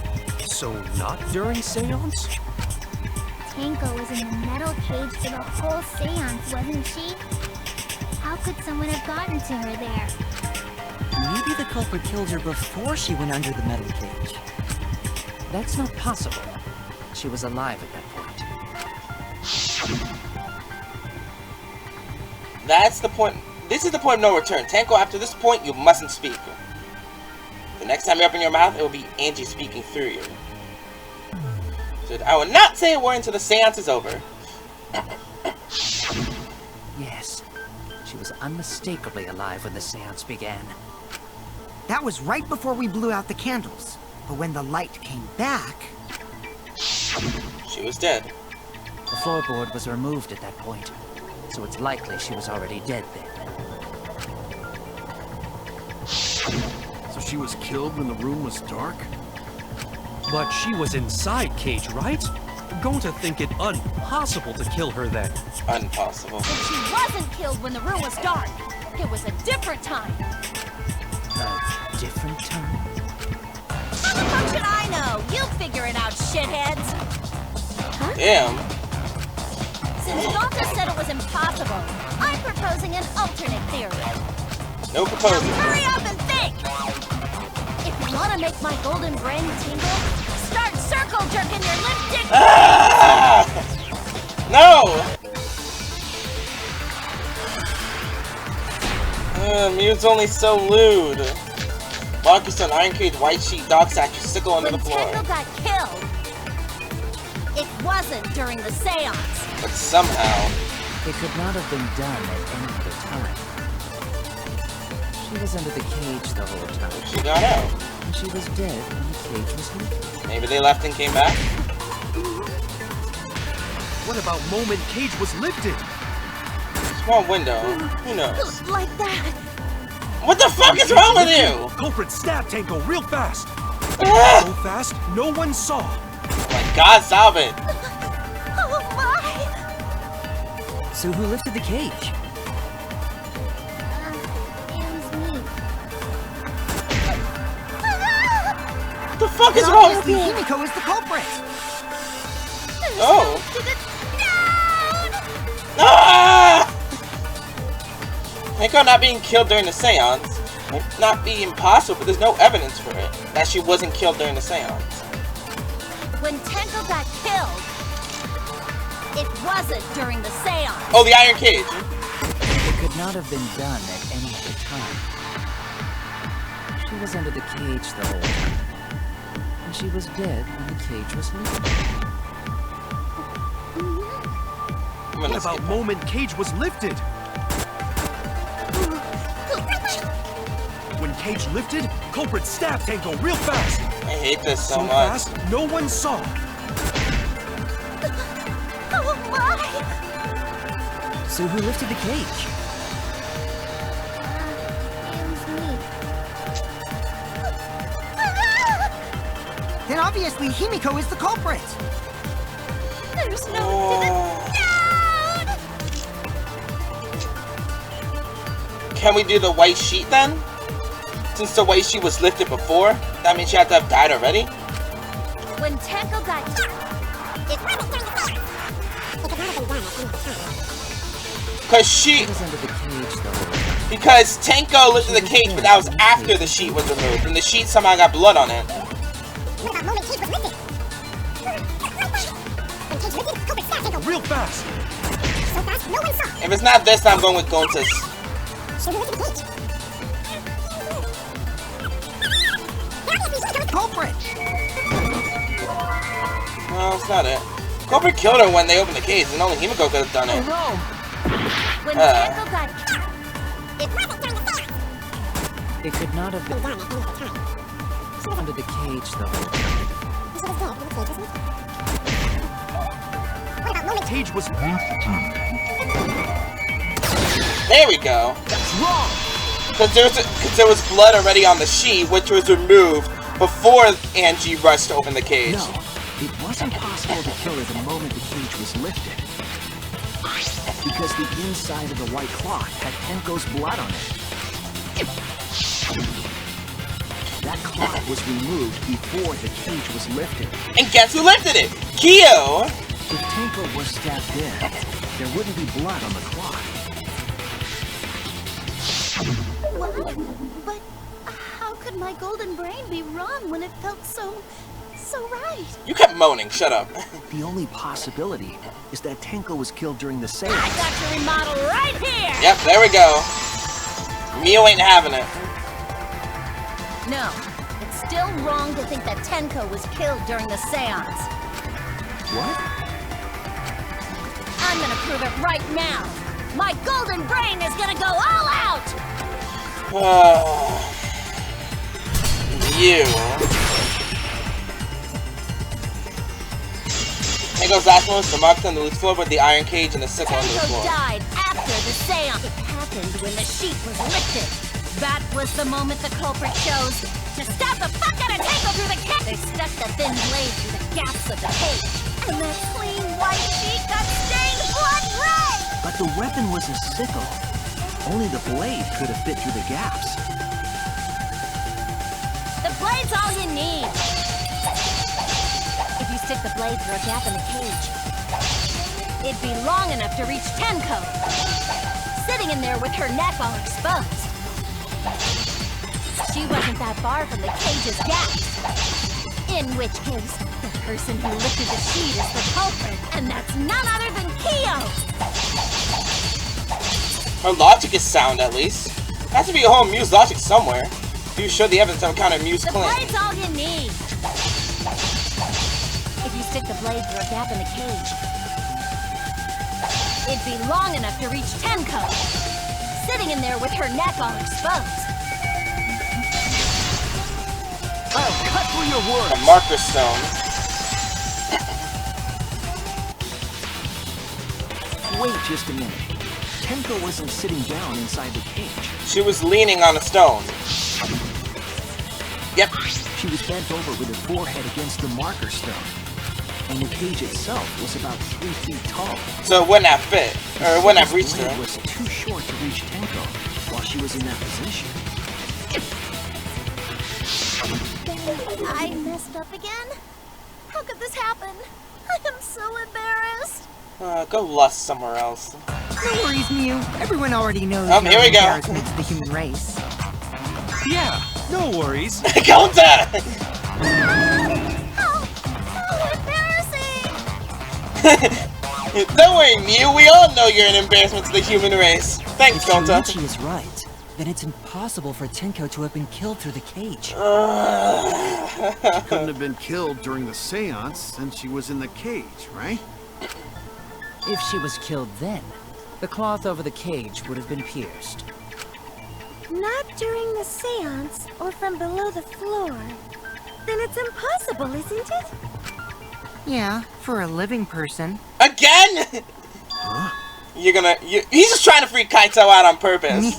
So not during séance? Tenko was in the metal cage for the whole séance, wasn't she? How could someone have gotten to her there? Maybe the culprit killed her before she went under the metal cage. That's not possible. She was alive at that point. That's the point. This is the point of no return. Tenko, after this point, you mustn't speak. The next time you open your mouth, it will be Angie speaking through you. So I will not say a word until the seance is over. Yes, she was unmistakably alive when the seance began. That was right before we blew out the candles. But when the light came back... She was dead. The floorboard was removed at that point, so it's likely she was already dead then. So she was killed when the room was dark? But she was inside cage, right? Going to think it impossible to kill her then. Impossible. But she wasn't killed when the room was dark. It was a different time. A different time? How the fuck should I know? You figure it out, shitheads. Huh? Damn. Since Doctor said it was impossible, I'm proposing an alternate theory. No proposal. Now hurry up and think! If you want to make my golden brain tingle, start circle jerking your lip dick. Ah! No! Mew's only so lewd. Marcus on Iron Cage, White Sheet, Dog Statue, sickle under the floor. When Tenko got killed, it wasn't during the seance. But somehow... It could not have been done at any other time. She was under the cage the whole time. She got out. And she was dead when the cage was lifted. Maybe they left and came back? What about moment cage was lifted? Small window. Who knows? Like that. What the fuck is wrong with you? Culprit stabbed Tenko real fast. Ah! So fast, no one saw. Oh my god, stop it. Oh my! So who lifted the cage? It was me. What the fuck is wrong with Obviously, you? Himiko is the culprit! Oh. To the down! Ah! Tenko not being killed during the seance might not be impossible, but there's no evidence for it that she wasn't killed during the seance. When Tenko got killed, it wasn't during the séance. Oh, the iron cage. It could not have been done at any other time. She was under the cage the whole time. And she was dead when the cage was lifted. What about moment cage was lifted? When cage lifted, culprit stabbed Tenko real fast. I hate this so much. Fast, no one saw. Oh my! So who lifted the cage? Then obviously Himiko is the culprit. There's no doubt! Can we do the white sheet then? Since the white sheet was lifted before, that means she had to have died already? When Tenko got killed, it wasn't during the séance. It could not have been done at any other time. Cause she... She was under the cage the whole time. Because Tenko lifted the cage, but that was after the sheet was removed. And the sheet somehow got blood on it. What about moment cage was lifted? When cage lifted, culprit stabbed Tenko Real fast. so fast, no one saw. If it's not this, then I'm going with Gontas. She lifted the cage. Culprit! No, it's not it. Culprit killed her when they opened the cage, and only Himiko could have done it. When Tenko got killed, it wasn't during the séance. It could not have been Done at any other time. under the cage the whole time. She was dead when the cage was lifted. What about moment Cage was There we go. That's wrong. Because there was blood already on the sheet, which was removed before Angie rushed to open the cage. No, it wasn't possible to kill her the moment the cage was lifted. Because the inside of the white cloth had Tenko's blood on it. That cloth was removed before the cage was lifted. And guess who lifted it? Kyo! If Tenko were stabbed dead, there wouldn't be blood on the cloth. What? But how could my golden brain be wrong when it felt so right? You kept moaning, shut up. The only possibility is that Tenko was killed during the I séance. got your remodel right here! Yep, there we go. Mio ain't having it. No, it's still wrong to think that Tenko was killed during the séance. What? I'm gonna prove it right now. My golden brain is gonna go all out! You. Tenko's last one was marked on the loose floor with the iron cage and the sickle on the Tenko floor. died after the séance. It happened when the sheet was lifted. That was the moment the culprit chose to stab the fuck out of Tenko through the cage. They stuck the thin blade through the gaps of the cage. And that clean white sheet got stained blood red! But the weapon was a sickle. Only the blade could have fit through the gaps. The blade's all you need. If you stick the blade through a gap in the cage, it'd be long enough to reach Tenko, sitting in there with her neck all exposed. She wasn't that far from the cage's gaps. In which case, the person who lifted the sheet is the culprit, and that's none other than Kyo! Her logic is sound, at least. There has to be a whole Muse logic somewhere. You show the evidence of some kind of Muse The claim. blade's all you need. If you stick the blade through a gap in the cage, it'd be long enough to reach Tenko, sitting in there with her neck all exposed. I'll cut through your words. A marker stone. Wait just a minute. Tenko wasn't sitting down inside the cage. She was leaning on a stone. Yep. She was bent over with her forehead against the marker stone. And the cage itself was about 3 feet tall. So it wouldn't have fit. Or it wouldn't have reached Blade her. was too short to reach Tenko while she was in that position. I messed up again? How could this happen? I am so embarrassed. Go lust somewhere else. No worries, Mew. Everyone already knows Here we go. embarrassment's the human race. Yeah, no worries. Gonta! How Don't worry, Mew. We all know you're an embarrassment to the human race. Thanks, If Gonta. Shinichi is right, then it's impossible for Tenko to have been killed through the cage. She couldn't have been killed during the séance since she was in the cage, right? If she was killed then, the cloth over the cage would have been pierced. Not during the séance or from below the floor. Then it's impossible, isn't it? Yeah, for a living person. Again? Huh? He's just trying to freak Kaito out on purpose.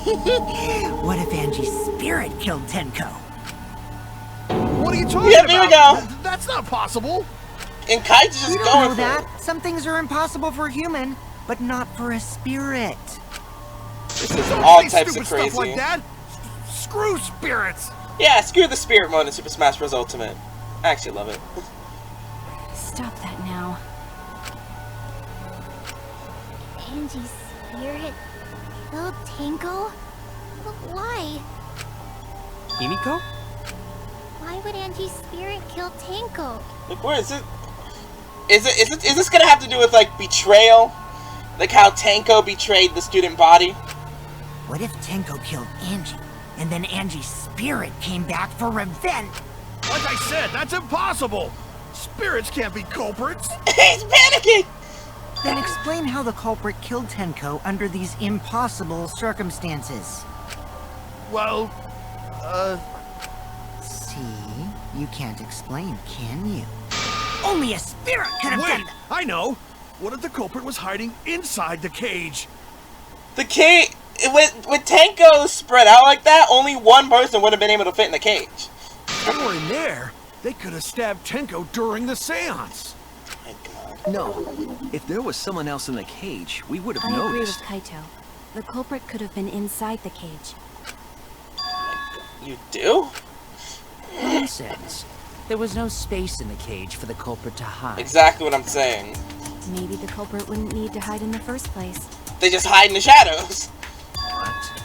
What if Angie's spirit killed Tenko? What are you talking Yep, about? here we go. That's not possible. And Kaito's just You don't going know for that. it. Some things are impossible for a human, but not for a spirit. This is Don't all say types of stupid crazy. stuff like that. Screw spirits. Yeah, screw the spirit mode in Super Smash Bros. Ultimate. I actually love it. Stop that now. Angie's spirit killed Tenko? But why? Himiko? Why would Angie's spirit kill Tenko? Like, where is it? Is this gonna have to do with like betrayal? Like how Tenko betrayed the student body? What if Tenko killed Angie, and then Angie's spirit came back for revenge? Like I said, that's impossible. Spirits can't be culprits. He's panicking! Then explain how the culprit killed Tenko under these impossible circumstances. Well, See? You can't explain, can you? Only a spirit could have done wait, that! I know. What if the culprit was hiding inside the cage? The cage with Tenko spread out like that, only one person would have been able to fit in the cage. If they were in there, they could have stabbed Tenko during the séance. My God. No. If there was someone else in the cage, we would have I agree with noticed. Kaito. The culprit could have been inside the cage. You do? Nonsense. There was no space in the cage for the culprit to hide. Exactly what I'm saying. Maybe the culprit wouldn't need to hide in the first place. They just hide in the shadows. What?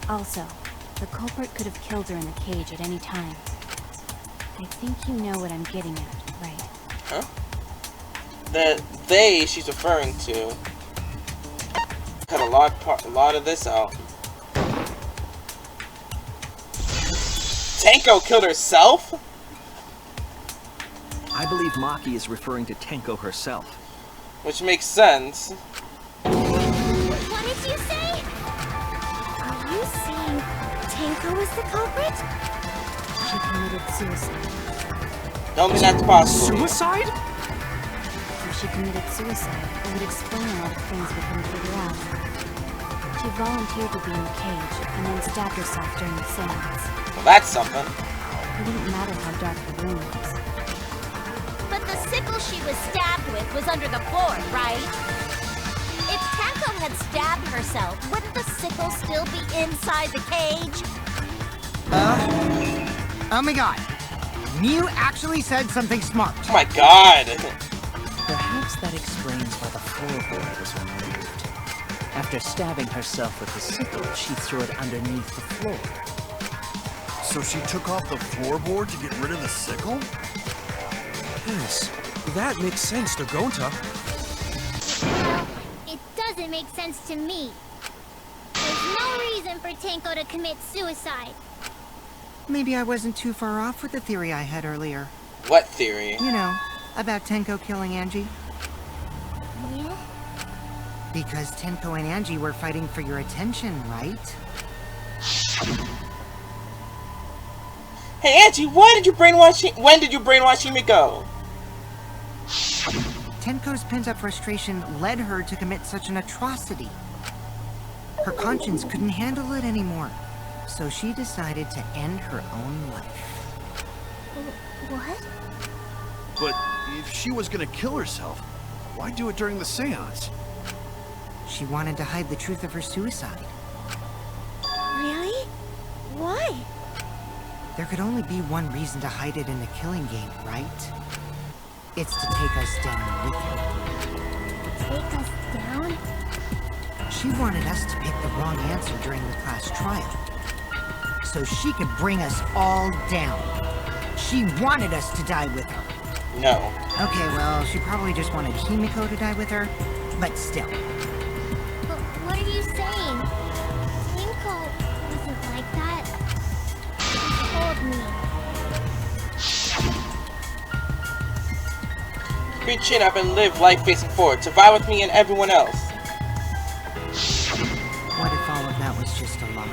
Also, the culprit could have killed her in the cage at any time. I think you know what I'm getting at, right? Huh? The they she's referring to cut a lot of this out. Tenko killed herself? I believe Maki is referring to Tenko herself. Which makes sense. What did you say? Are you saying Tenko was the culprit? She committed suicide. Don't think that's possible. Suicide? If she committed suicide, it would explain a lot of things we couldn't figure out. She volunteered to be in the cage, and then stabbed herself during the séance. Well, that's something. It didn't matter how dark the room was. But the sickle she was stabbed with was under the floor, right? If Tenko had stabbed herself, wouldn't the sickle still be inside the cage? Oh my god. Mew actually said something smart. Oh my God. Perhaps that explains why the floorboard was removed. After stabbing herself with the sickle, she threw it underneath the floor. So she took off the floorboard to get rid of the sickle? Yes, that makes sense to Gonta. It doesn't make sense to me. There's no reason for Tenko to commit suicide. Maybe I wasn't too far off with the theory I had earlier. What theory? You know, about Tenko killing Angie. Yeah? Because Tenko and Angie were fighting for your attention, right? Hey Angie, when did you brainwash Himiko? Tenko's pent-up frustration led her to commit such an atrocity. Her conscience couldn't handle it anymore, so she decided to end her own life. What? But if she was gonna kill herself, why do it during the séance? She wanted to hide the truth of her suicide. Really? Why? There could only be one reason to hide it in a killing game, right? It's to take us down with her. Take us down? She wanted us to pick the wrong answer during the class trial, so she could bring us all down. She wanted us to die with her. No. Okay, well, she probably just wanted Himiko to die with her, but still. But what are you saying? Tenko wasn't like that. He told me. Reach chin up and live life facing forward. Survive with me and everyone else. What if all of that was just a lie?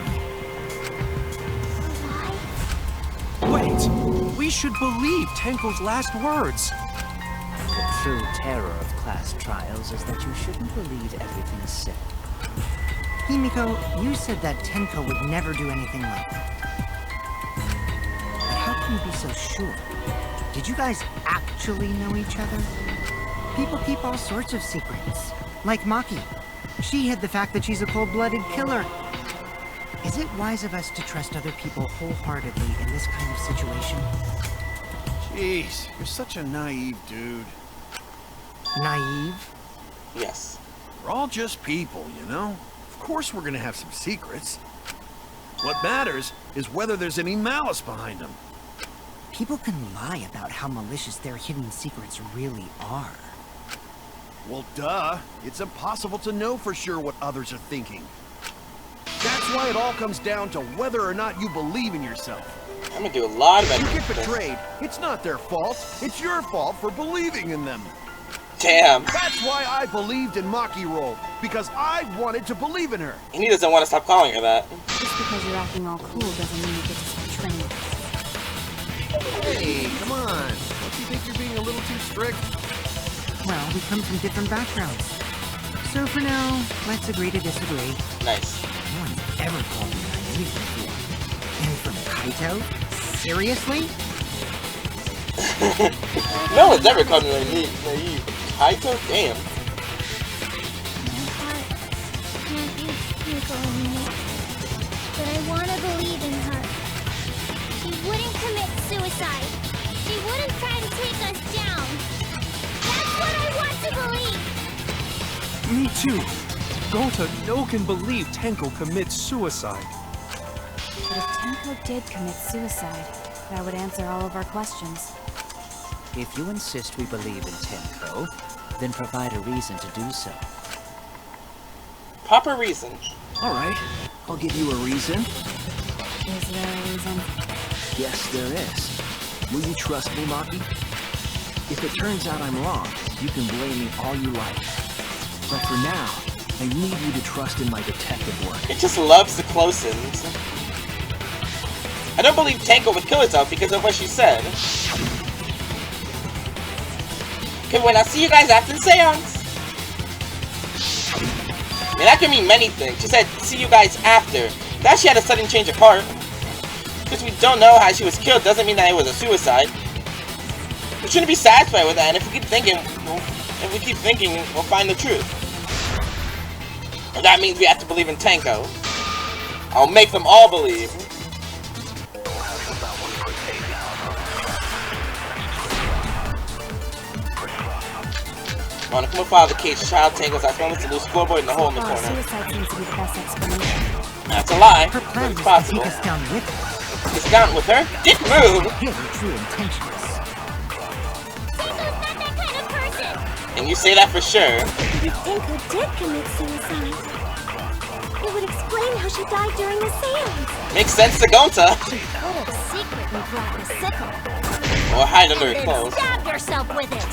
Wait! We should believe Tenko's last words! The true terror of class trials is that you shouldn't believe everything said. Himiko, you said that Tenko would never do anything like that. But how can you be so sure? Did you guys actually know each other? People keep all sorts of secrets. Like Maki. She hid the fact that she's a cold-blooded killer. Is it wise of us to trust other people wholeheartedly in this kind of situation? Jeez, you're such a naive dude. Naive? Yes. We're all just people, you know? Of course we're gonna have some secrets. What matters is whether there's any malice behind them. People can lie about how malicious their hidden secrets really are. Well, duh. It's impossible to know for sure what others are thinking. That's why it all comes down to whether or not you believe in yourself. I'm gonna do a lot of If you editing. get betrayed, it's not their fault. It's your fault for believing in them. Damn. That's why I believed in Maki Roll, because I wanted to believe in her. And he doesn't want to stop calling her that. Just because you're acting all cool doesn't mean you get to start training. Hey, come on. Don't you think you're being a little too strict? Well, we come from different backgrounds. So for now, let's agree to disagree. Nice. No one's ever called me naive before. And from Kaito? Seriously? No one's ever called me naive. Kaito? Damn. My heart can't use Himiko anymore. But I want to believe in her. She wouldn't commit suicide. She wouldn't try to take us down. That's what I want to believe. Me too! Gota no can believe Tenko commits suicide. But if Tenko did commit suicide, that would answer all of our questions. If you insist we believe in Tenko, then provide a reason to do so. Proper reason. Alright, I'll give you a reason. Is there a reason? Yes, there is. Will you trust me, Maki? If it turns out I'm wrong, you can blame me all you like. But for now, I need you to trust in my detective work. It just loves the close-ins. I don't believe Tenko would kill herself because of what she said. Okay, when I see you guys after the séance. I mean, that could mean many things. She said, see you guys after. That she had a sudden change of heart. Because we don't know how she was killed doesn't mean that it was a suicide. We shouldn't be satisfied with that, and if we keep thinking, we'll find the truth. And that means we have to believe in Tenko. I'll make them all believe. Monokuma filed the case. Child Tenko's last moments to lose scoreboard in the hole in the corner. Suicide seems to be the best explanation. That's a lie. Her But plan it's was to possible. take us down with her. It's down with her? Dick move! His true intentions. Tenko's not that kind of person. And you say that for sure. If Tenko did commit suicide, it would explain how she died during the séance. Makes sense to Gonta. She could have secretly brought the sickle. Or hide under her And clothes. stabbed herself with it.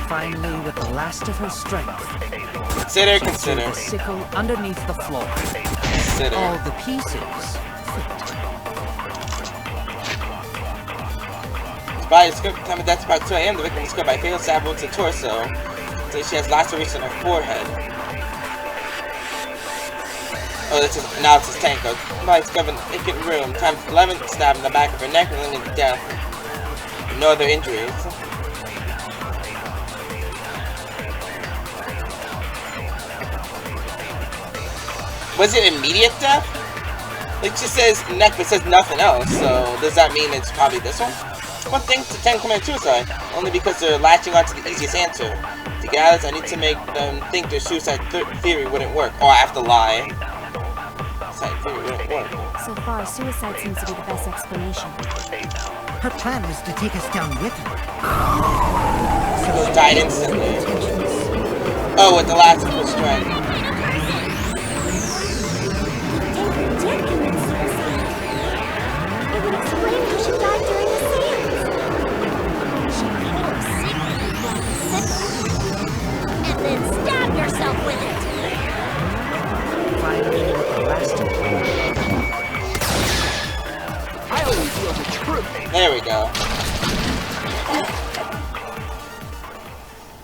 Finally, with the last of her strength, Consider, she threw consider. the sickle underneath the floor. Consider. All the pieces fit. By the script, time of death is about 2 a.m. The victim was killed by fatal stab wounds to torso. So she has lacerations on her forehead. Oh, this is analysis Tenko. By discovered in the vacant room. Time 11 stab in the back of her neck and leading to death. No other injuries. Was it immediate death? It just says neck, but says nothing else. So does that mean it's probably this one? One thing to Tenko commit suicide, only because they're latching onto the easiest answer. To get out of this, I need to make them think their suicide theory wouldn't work. Or I have to lie. Suicide theory wouldn't work. So far, suicide seems to be the best explanation. Her plan was to take us down with her. Who died instantly. Oh, with the last push strike. Tenko did commit suicide. It would explain how she died during the séance. She could have secretly brought the sickle and then stabbed herself with it. Finally, the last of I only feel the truth. There we go.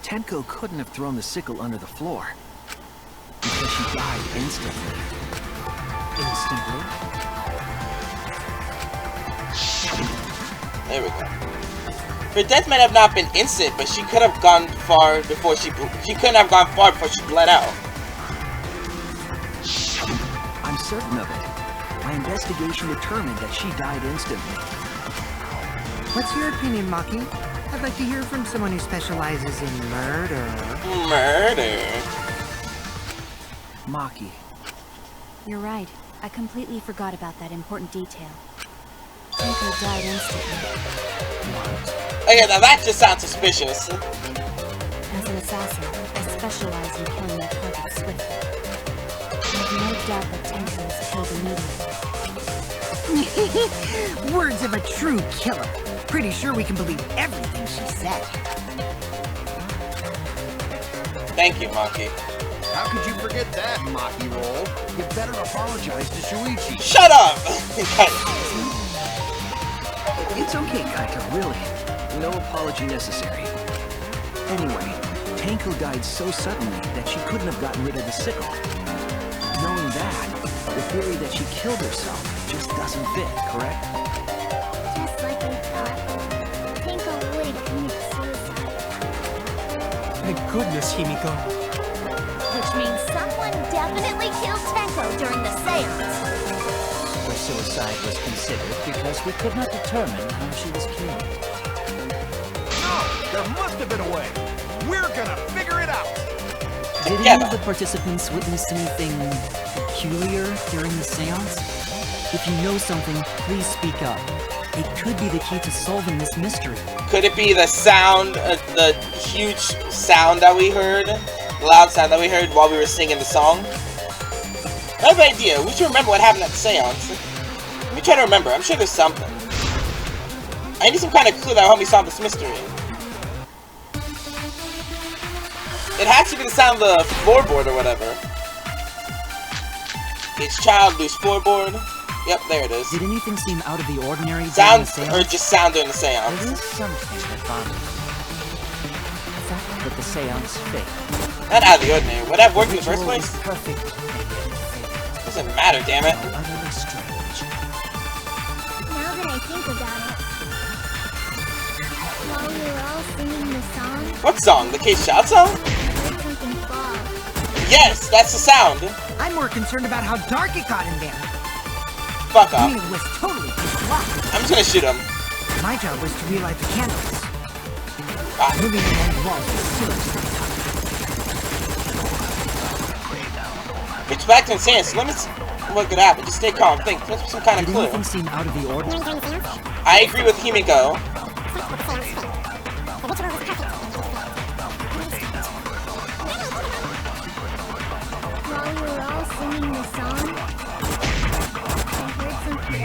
Tenko couldn't have thrown the sickle under the floor because she died instantly. Instantly? There we go. Her death might have not been instant, but she could have gone far before she couldn't have gone far before she bled out. I'm certain of it. My investigation determined that she died instantly. What's your opinion, Maki? I'd like to hear from someone who specializes in murder. Murder? Maki. You're right. I completely forgot about that important detail. Tenko died instantly. Okay, now that just sounds suspicious. As an assassin, I specialize in killing my targets swiftly. I have no doubt that Tenko is killed immediately. Words of a true killer. Pretty sure we can believe everything she said. Thank you, Maki. How could you forget that, Maki roll? You better apologize to Shuichi. Shut up! It's okay, Kaito, really. No apology necessary. Anyway, Tenko died so suddenly that she couldn't have gotten rid of the sickle. Knowing that, the theory that she killed herself just doesn't fit, correct? Just like I thought, Tenko would commit suicide. Thank goodness, Himiko. Which means someone definitely killed Tenko during the séance. Her suicide was considered because we could not determine how she was killed. No, there must have been a way. We're gonna figure it out. Did any of the participants witness anything peculiar during the séance? If you know something, please speak up. It could be the key to solving this mystery. Could it be the sound, the huge sound that we heard? The loud sound that we heard while we were singing the song? I have an idea. We should remember what happened at the séance. Let me try to remember. I'm sure there's something. I need some kind of clue that will help me solve this mystery. It has to be the sound of the floorboard or whatever. Each child, loose floorboard. Yep, there it is. Did anything seem out of the ordinary during Sound, the séance? or just sound during the There séance. is something that bothers me. The fact that the seance failed. Not out of the ordinary. Would that have worked in the first Ritual place? was perfect. Doesn't matter, damn it. Utterly strange. Now that I think about it, while we were all singing the song, What song? The Case Child song? I heard something fall. Yes, that's the sound. I'm more concerned about how dark it got in there. Fuck I off. mean, it was totally pitch black. I'm just gonna shoot him. My job was to relight the candles. Ah. Moving along the walls was silly. Reach back to insanity. Let me what could happen. Just stay calm. Think. There's some kind of Did clue. anything seem out of the ordinary? I agree with Himiko. While we were all singing the song, I heard something.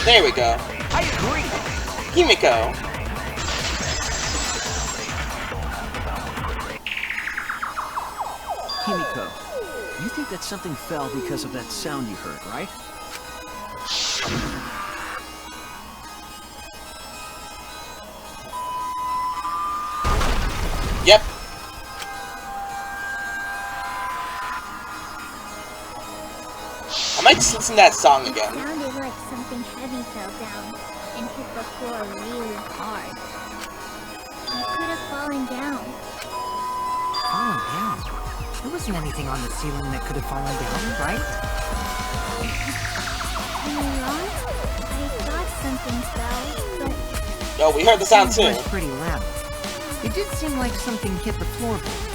There we go. I agree. Himiko. Himiko, you think that something fell because of that sound you heard, right? Yep. I might just listen to that song again. It sounded like something heavy fell down and hit the floor really hard. It could have fallen down. Fallen down? There wasn't anything on the ceiling that could have fallen down, right? Am I wrong? I thought something fell, but Oh, we heard the sound too. It was pretty loud. It did seem like something hit the floorboards.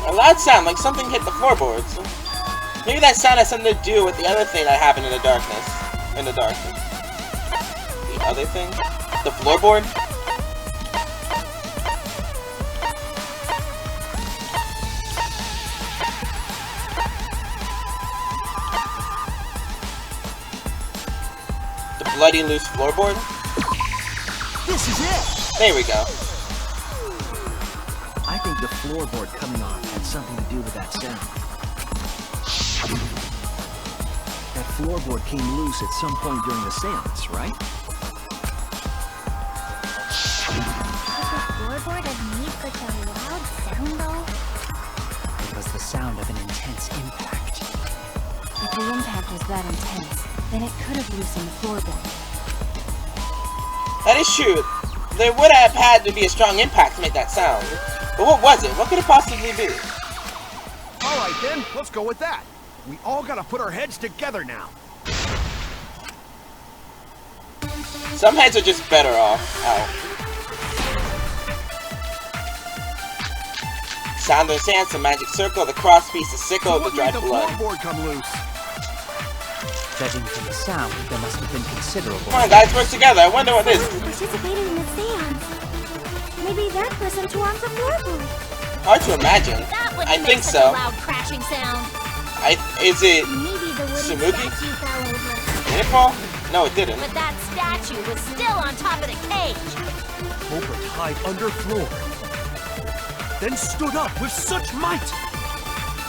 A loud sound, like something hit the floorboards. Maybe that sound has something to do with the other thing that happened in the darkness. in the dark. The other thing? The floorboard? The bloody loose floorboard? This is it! There we go. I think the floorboard coming off had something to do with that sound. That floorboard came loose at some point during the séance, right? Does the floorboard have made such a loud sound, though? It was the sound of an intense impact. If the impact was that intense, then it could have loosened the floorboard. That is true. There would have had to be a strong impact to make that sound. But what was it? What could it possibly be? Alright then, let's go with that. We all gotta put our heads together now. Some heads are just better off out. Sound of the séance, the magic circle, the crosspiece, the sickle, the dried blood. Floorboard come loose. Judging from the sound, there must have been considerable. Come on, guys, work together. I wonder what this is. Someone participated in the séance. Maybe that person tore off the floorboard. Hard to imagine. That would I make think such so. a loud crashing sound. Is it Maybe the wooden Tsumugi? statue fell over. Did it fall? No, it didn't. But that statue was still on top of the cage. Culprit hid under floor. Then stood up with such might.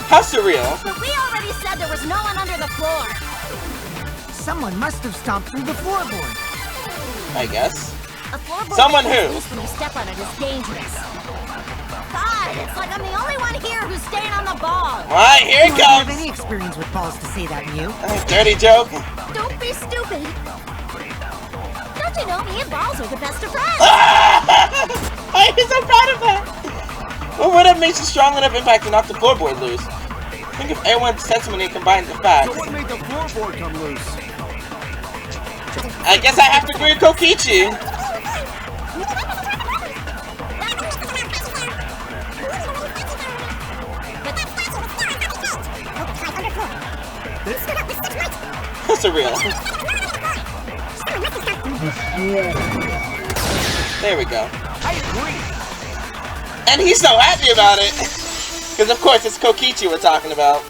How surreal. But we already said there was no one under the floor. Someone must have stomped through the floorboard. I guess. A floorboard Someone that who? loose when you step on it is dangerous. God, it's like I'm the only one here who's staying on the ball. Alright, here You it don't have comes. any experience with balls to say that, Mew. Dirty joke. Don't be stupid. Don't you know me and Balls are the best of friends? I'm so proud of that. What would have made a strong enough impact to knock the floorboard loose? Think if everyone's testimony combined the facts. So what made the floorboard come loose? I guess I have to agree with Kokichi. That's surreal. There we go. I agree. And he's so happy about it. Because of course it's Kokichi we're talking about.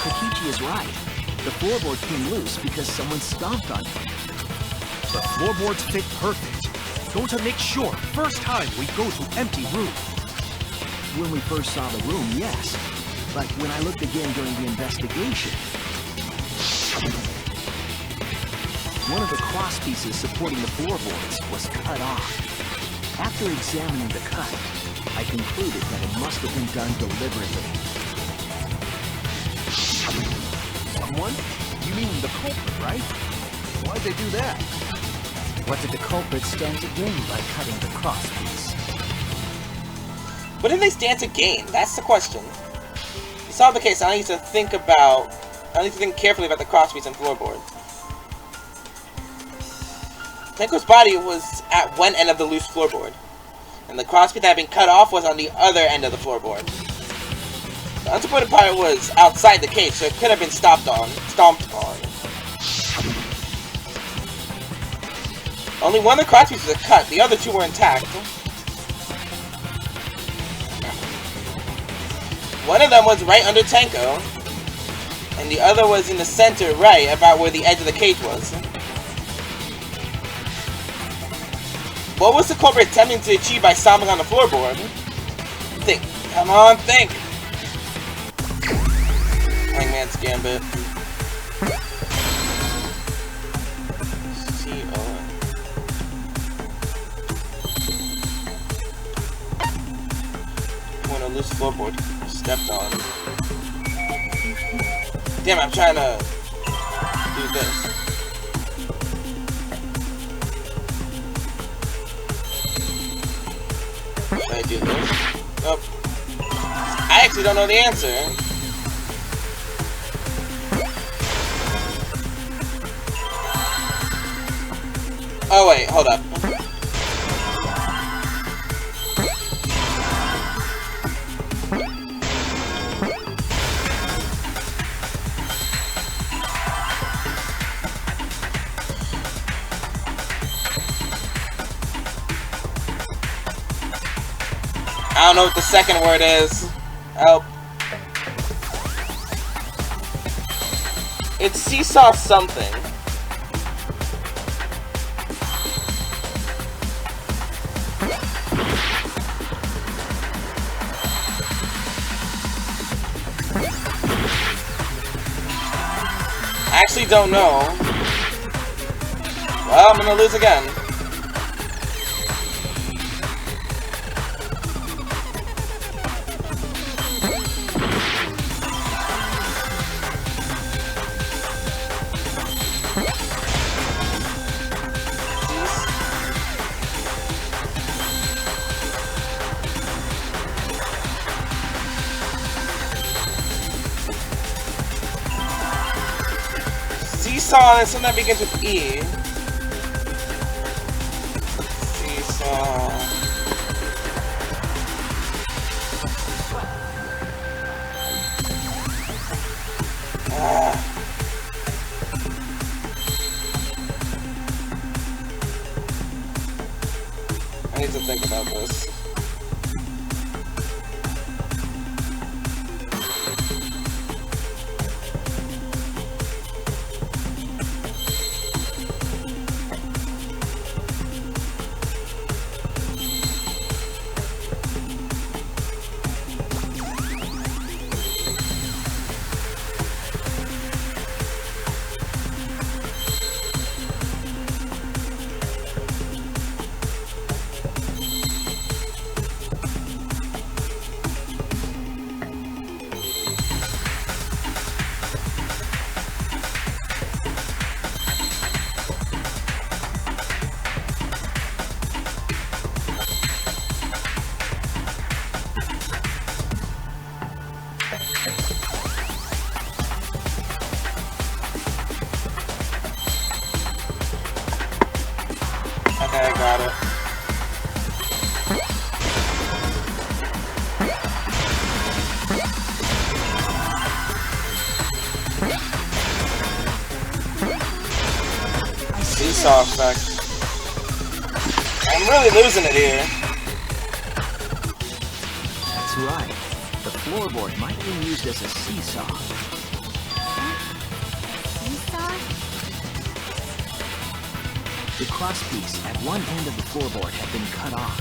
Kokichi is right. The floorboard came loose because someone stomped on it. The floorboards fit perfect. Going to make sure first time we go to empty room. When we first saw the room, yes. But when I looked again during the investigation, one of the cross pieces supporting the floorboards was cut off. After examining the cut, I concluded that it must have been done deliberately. Someone? You mean the culprit, right? Why'd they do that? What did the culprit stand to gain by cutting the cross piece? What did they stand to gain? That's the question. To solve the case, I need to think carefully about the crosspiece and floorboard. Tenko's body was at one end of the loose floorboard, and the crosspiece that had been cut off was on the other end of the floorboard. The unsupported part was outside the cage, so it could have been stomped on. Only one of the crosspieces was cut, the other two were intact. One of them was right under Tenko, and the other was in the center right, about where the edge of the cage was. What was the culprit attempting to achieve by stomping on the floorboard? Think. Come on, think! Hangman's Gambit. C-O-N. When a loose floorboard stepped on. Damn, I'm trying to do this. Should I do this? Nope. I actually don't know the answer. Oh wait, hold up. I don't know what the second word is. Help. It's seesaw something. I actually don't know. Well, I'm gonna lose again. Seesaw and something that begins with E. Seesaw. I need to think about this. Okay, I got it. Seesaw effect. I'm really losing it here. That's right. The floorboard might have been used as a seesaw. Seesaw? The crosspiece at one end of the floorboard had been cut off.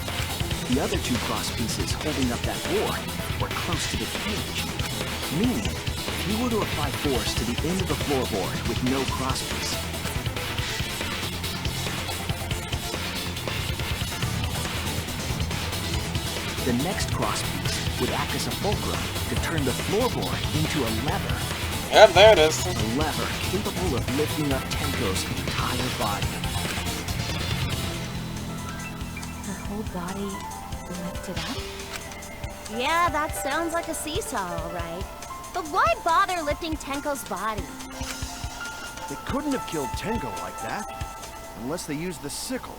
The other two crosspieces holding up that board were close to the cage. Meaning, if you were to apply force to the end of the floorboard with no crosspiece, the next crosspiece would act as a fulcrum to turn the floorboard into a lever. Yep, there it is. A lever capable of lifting up Tenko's entire body. Her whole body lifted up? Yeah, that sounds like a seesaw, all right. But why bother lifting Tenko's body? They couldn't have killed Tenko like that, unless they used the sickle.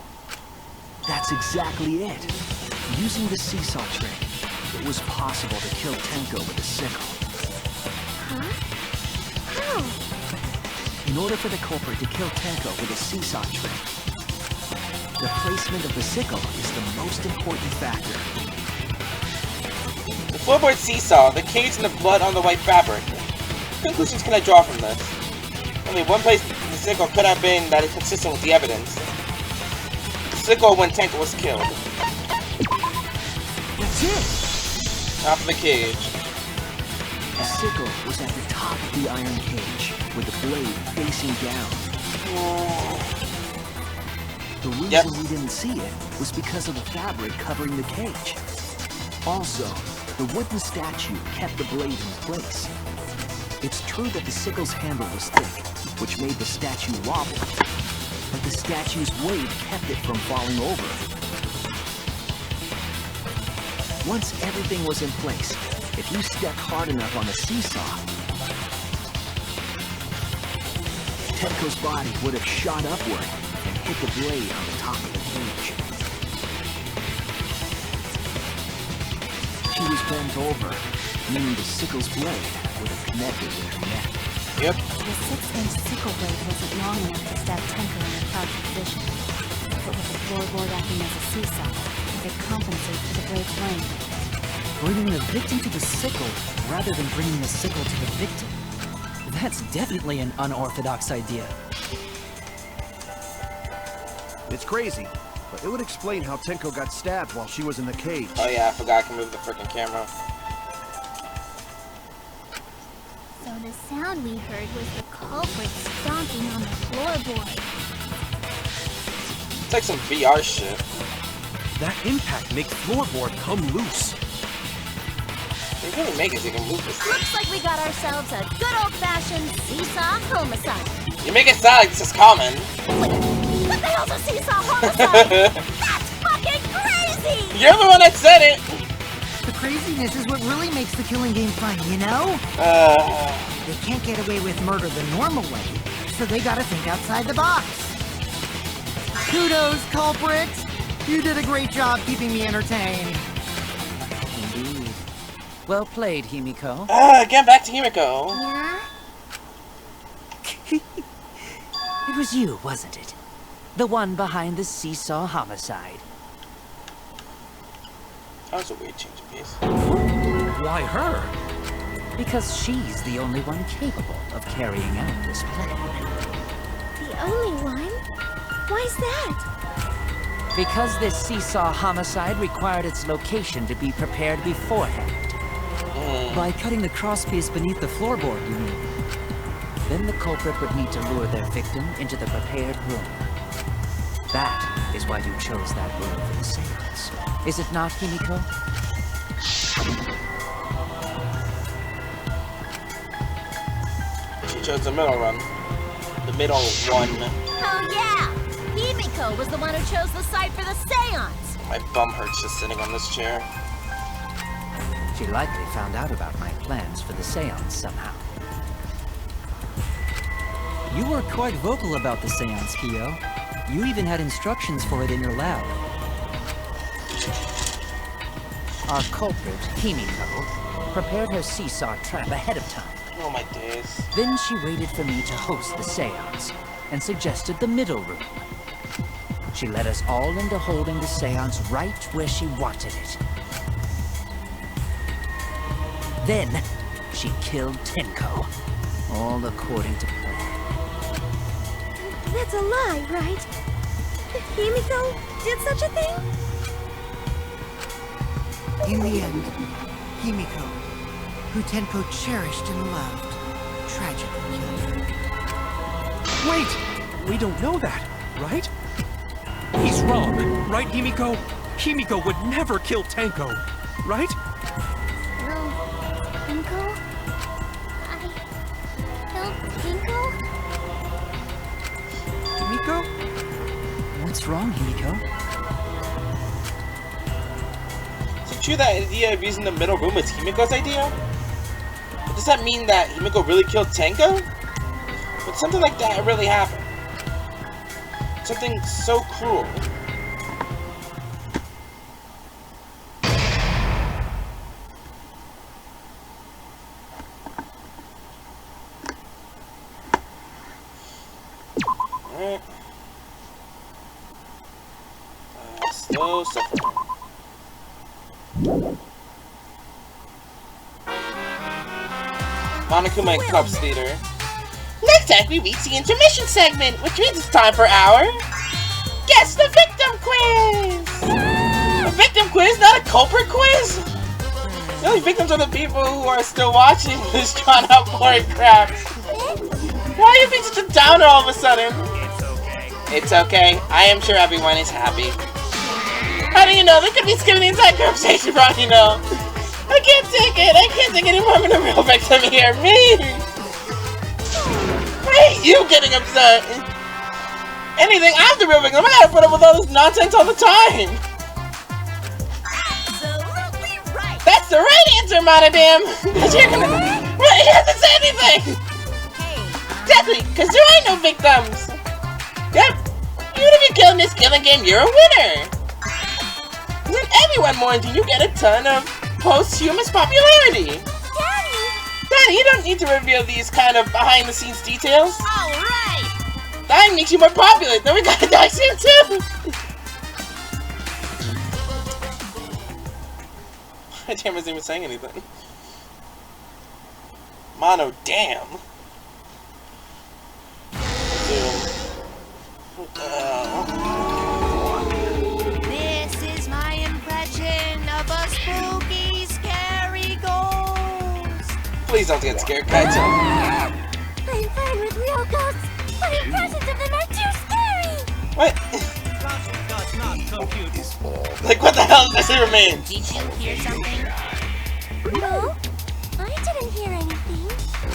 That's exactly it. Using the seesaw trick, it was possible to kill Tenko with a sickle. Huh? How? In order for the culprit to kill Tenko with a seesaw trick, the placement of the sickle is the most important factor. The floorboard seesaw, the cage and the blood on the white fabric. What conclusions can I draw from this? Only one place the sickle could have been that is consistent with the evidence. The sickle when Tenko was killed. That's it! Top of the cage. The sickle was at the top of the iron cage, with the blade facing down. The reason we didn't see it was because of the fabric covering the cage. Also, the wooden statue kept the blade in place. It's true that the sickle's handle was thick, which made the statue wobble, but the statue's weight kept it from falling over. Once everything was in place, if you stepped hard enough on the seesaw, Tenko's body would have shot upward and hit the blade on the top of the cage. She was bent over, meaning the sickle's blade would have connected with her neck. Yep. The 6-inch sickle blade wasn't long enough to stab Tenko in a crouched position. But with the floorboard acting as a seesaw, it could compensate for the blade's length. Bringing the victim to the sickle, rather than bringing the sickle to the victim. That's definitely an unorthodox idea. It's crazy, but it would explain how Tenko got stabbed while she was in the cage. Oh yeah, I forgot I can move the freaking camera. So the sound we heard was the culprit stomping on the floorboard. It's like some VR shit. That impact makes floorboard come loose. They really make it so you can move this thing. Looks like we got ourselves a good old-fashioned seesaw homicide. You make it sound like this is common. Wait, what the hell's a seesaw homicide? That's fucking crazy! You're the one that said it! The craziness is what really makes the killing game fun, you know? They can't get away with murder the normal way, so they gotta think outside the box. Kudos, culprit! You did a great job keeping me entertained. Indeed. Well played, Himiko. Again, back to Himiko. Yeah? It was you, wasn't it? The one behind the seesaw homicide. That was a weird change of pace. Why her? Because she's the only one capable of carrying out this plan. The only one? Why's that? Because this seesaw homicide required its location to be prepared beforehand. By cutting the crosspiece beneath the floorboard, you mean? Then the culprit would need to lure their victim into the prepared room. That is why you chose that room for the seance. Is it not, Himiko? She chose the middle run. The middle one. Oh yeah! Himiko was the one who chose the site for the seance! My bum hurts just sitting on this chair. She likely found out about my plans for the seance somehow. You were quite vocal about the seance, Kyo. You even had instructions for it in your lab. Our culprit, Himiko, prepared her seesaw trap ahead of time. Oh my days. Then she waited for me to host the seance and suggested the middle room. She led us all into holding the seance right where she wanted it. Then, she killed Tenko, all according to plan. That's a lie, right? Himiko did such a thing? In the end, Himiko, who Tenko cherished and loved, tragically killed her. Wait! We don't know that, right? He's wrong, right, Himiko? Himiko would never kill Tenko, right? No. Tenko? I killed Tenko? Himiko? What's wrong, Himiko? Is it true that idea of using the middle room was Himiko's idea? But does that mean that Himiko really killed Tenko? Would something like that really happen? Something so cruel. Alright. Slow suffering. Monokuma and Cups Theater. Next time we reach the intermission segment, which means it's time for our Guess the Victim Quiz! A victim quiz, not a culprit quiz? The only victims are the people who are still watching this drawn out boring crap. Why are you being such a downer all of a sudden? It's okay. It's okay. I am sure everyone is happy. How do you know? They could be skipping the entire conversation for all you know. I can't take it. I can't take any more of a real victim here. Me! I hate you getting upset. Anything, I'm the real victim. I gotta put up with all this nonsense all the time. Absolutely right. That's the right answer, Monodam. Because you're gonna... Well, you have to say anything. Exactly, because there ain't no victims. Yep. Even if you kill in this killing game, you're a winner. When everyone mourns you, you get a ton of posthumous popularity. Daddy, you don't need to reveal these kind of behind-the-scenes details. All right. That makes you more popular. Then we gotta die soon too. I My camera isn't even saying anything. Mono, damn. What the hell? This is my impression of a spooky, scary ghost. Please don't get scared, Kaito. I'm fine with real ghosts, but impressions of them are too scary! What? Like, what the hell does it remain? Did you hear something? No, I didn't hear anything.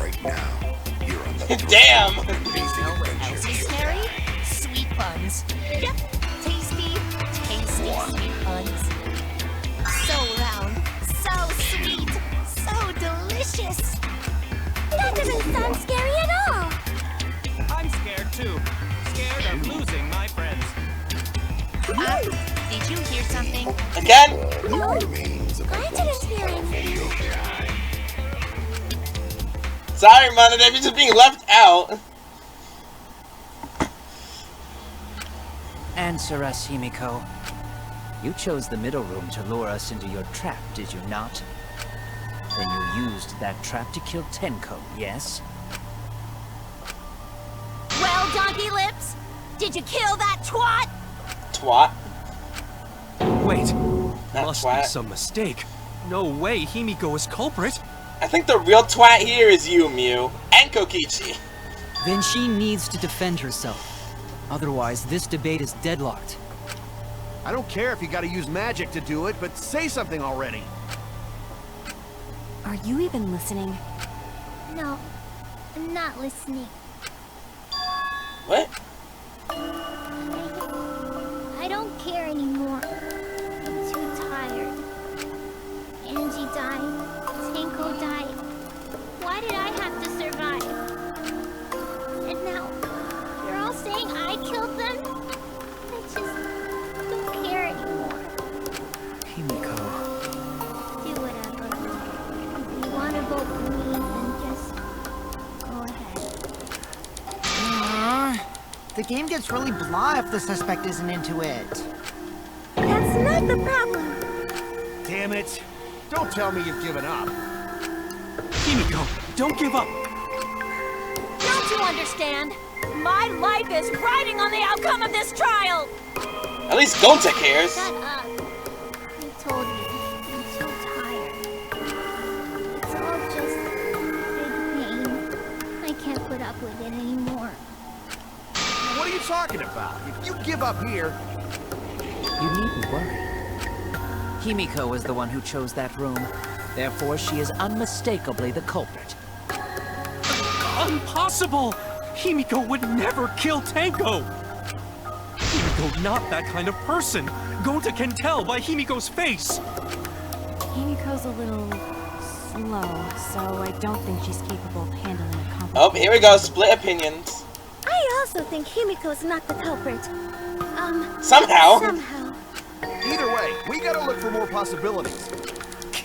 Right now, you're on the Damn! You know what else is scary? Sweet buns. Yep, tasty sweet buns. So round, so sweet, so delicious. That doesn't sound scary at all. I'm scared too. Scared of losing my friends. Did you hear something? Again? No, I didn't hear anything. Sorry, Mono, you're just being left out. Answer us, Himiko. You chose the middle room to lure us into your trap, did you not? Then you used that trap to kill Tenko, yes? Well, Donkey Lips, did you kill that twat? Twat. Wait, That must twat. be some mistake. No way Himiko is culprit. I think the real twat here is you, Mew. And Kokichi. Then she needs to defend herself. Otherwise, this debate is deadlocked. I don't care if you gotta use magic to do it, but say something already. Are you even listening? No, I'm not listening. What? I don't care anymore. I'm too tired. Angie died. Tenko died. Why did I have to survive? And now, you're all saying I killed them? I just don't care anymore. Himiko. Do whatever. If you want to vote for me, then just go ahead. The game gets really blah if the suspect isn't into it. That's not the problem. Damn it. Don't tell me you've given up. Himiko, don't give up. Don't you understand? My life is riding on the outcome of this trial! At least Gonta cares. Shut up. I told you, I'm so tired. It's all just big pain. I can't put up with it anymore. What are you talking about? If you give up here... You needn't worry. Himiko is the one who chose that room. Therefore, she is unmistakably the culprit. Impossible! Himiko would never kill Tenko! Himiko not that kind of person! Gonta can tell by Himiko's face! Himiko's a little slow, so I don't think she's capable of handling a complicated... Oh, here we go. Split opinions. I also think Himiko's not the culprit. Somehow. Somehow. Either way, we gotta look for more possibilities.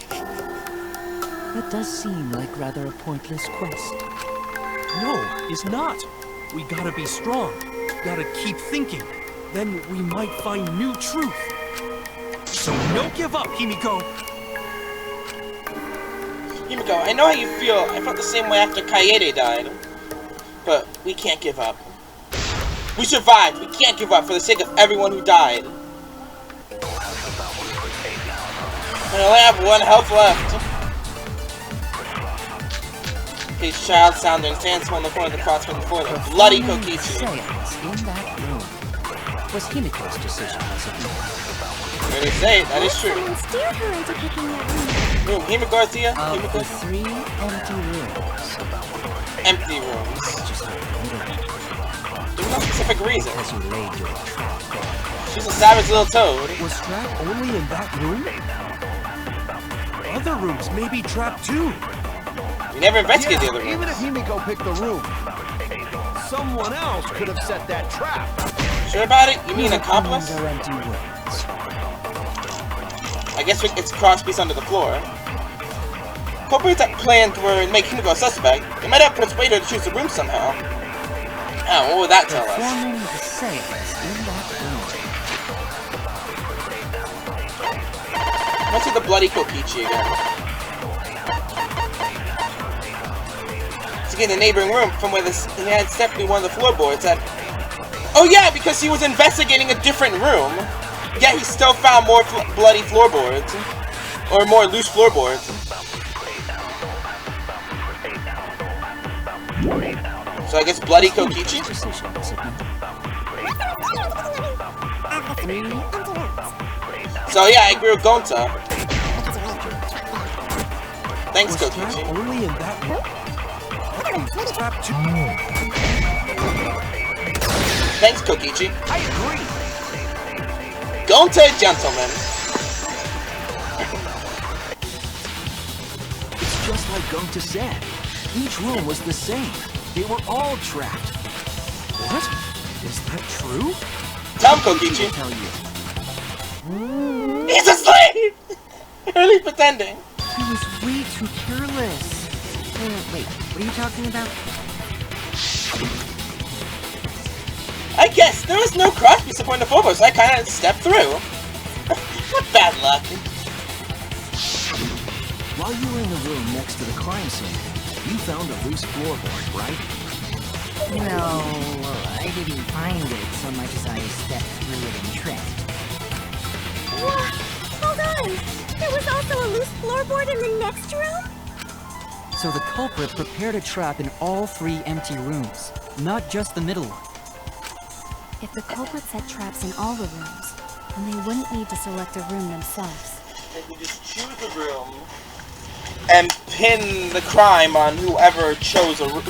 That does seem like rather a pointless quest. No, it's not. We gotta be strong. Gotta keep thinking. Then we might find new truth. So no give up, Himiko! Himiko, I know how you feel. I felt the same way after Kaede died. But we can't give up. We survived. We can't give up for the sake of everyone who died. I only have one health left. His child sounding stands on the corner of the cross from before the bloody Kokichi. Séance in that room was Himiko's decision, was it not? When you say it, that is true. Someone steered her into picking that room. Himiko Garcia? Of Himiko? the 3 empty rooms. Empty rooms. Just like the middle one, There's no specific reason. as you laid your trap there. She's a savage little toad. Was Trap only in that room? Other rooms may be trapped too. We never investigated the other Even if rooms. Himiko picked the room, someone else could have set that trap. Sure about it? You mean accomplice? There are empty rooms. I guess it's a cross piece under the floor. Culprits that planned were to make Himiko a suspect. They might have persuaded her to choose the room somehow. Oh, what would that tell us? Performing the séance in that room. Let's see the bloody Kokichi again. To get in the neighboring room from where he had stepped through one of the floorboards and... Oh yeah, because he was investigating a different room. Yeah, he still found more bloody floorboards. Or more loose floorboards. So I guess bloody Kokichi? So yeah, I grew Gonta. Thanks, Kokichi. Only in that Thanks, Kokichi. I agree. Gonta, gentlemen. It's just like Gonta said. Each room was the same. They were all trapped. What? Is that true? Tell him, Kokichi. I'll tell you. He's asleep! Really pretending. He was way too careless. Wait, what are you talking about? I guess there was no crosspiece supporting the floorboard, so I kind of stepped through. What bad luck. While you were in the room next to the crime scene, you found a loose floorboard, right? No, I didn't find it so much as I stepped through it and tripped. What? Hold on! There was also a loose floorboard in the next room? So the culprit prepared a trap in all 3 empty rooms, not just the middle one. If the culprit set traps in all the rooms, then they wouldn't need to select a room themselves. They could just choose a room and pin the crime on whoever chose the room.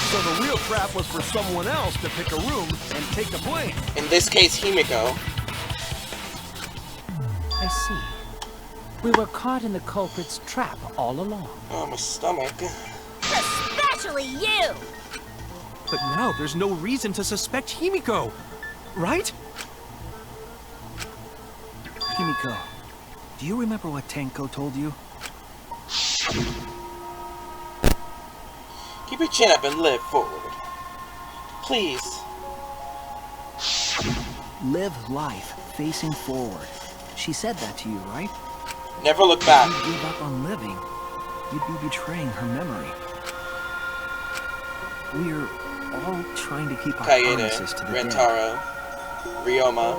So the real trap was for someone else to pick a room and take the blame. In this case, Himiko. I see. We were caught in the culprit's trap all along. Oh, my stomach. Especially you! But now there's no reason to suspect Himiko, right? Himiko, do you remember what Tenko told you? Keep your chin up and live forward. Please. Live life facing forward. She said that to you, right? Never look back. If you give up on living, you'd be betraying her memory. We're all trying to keep our Kaede, promises to the Rentaro, Ryoma,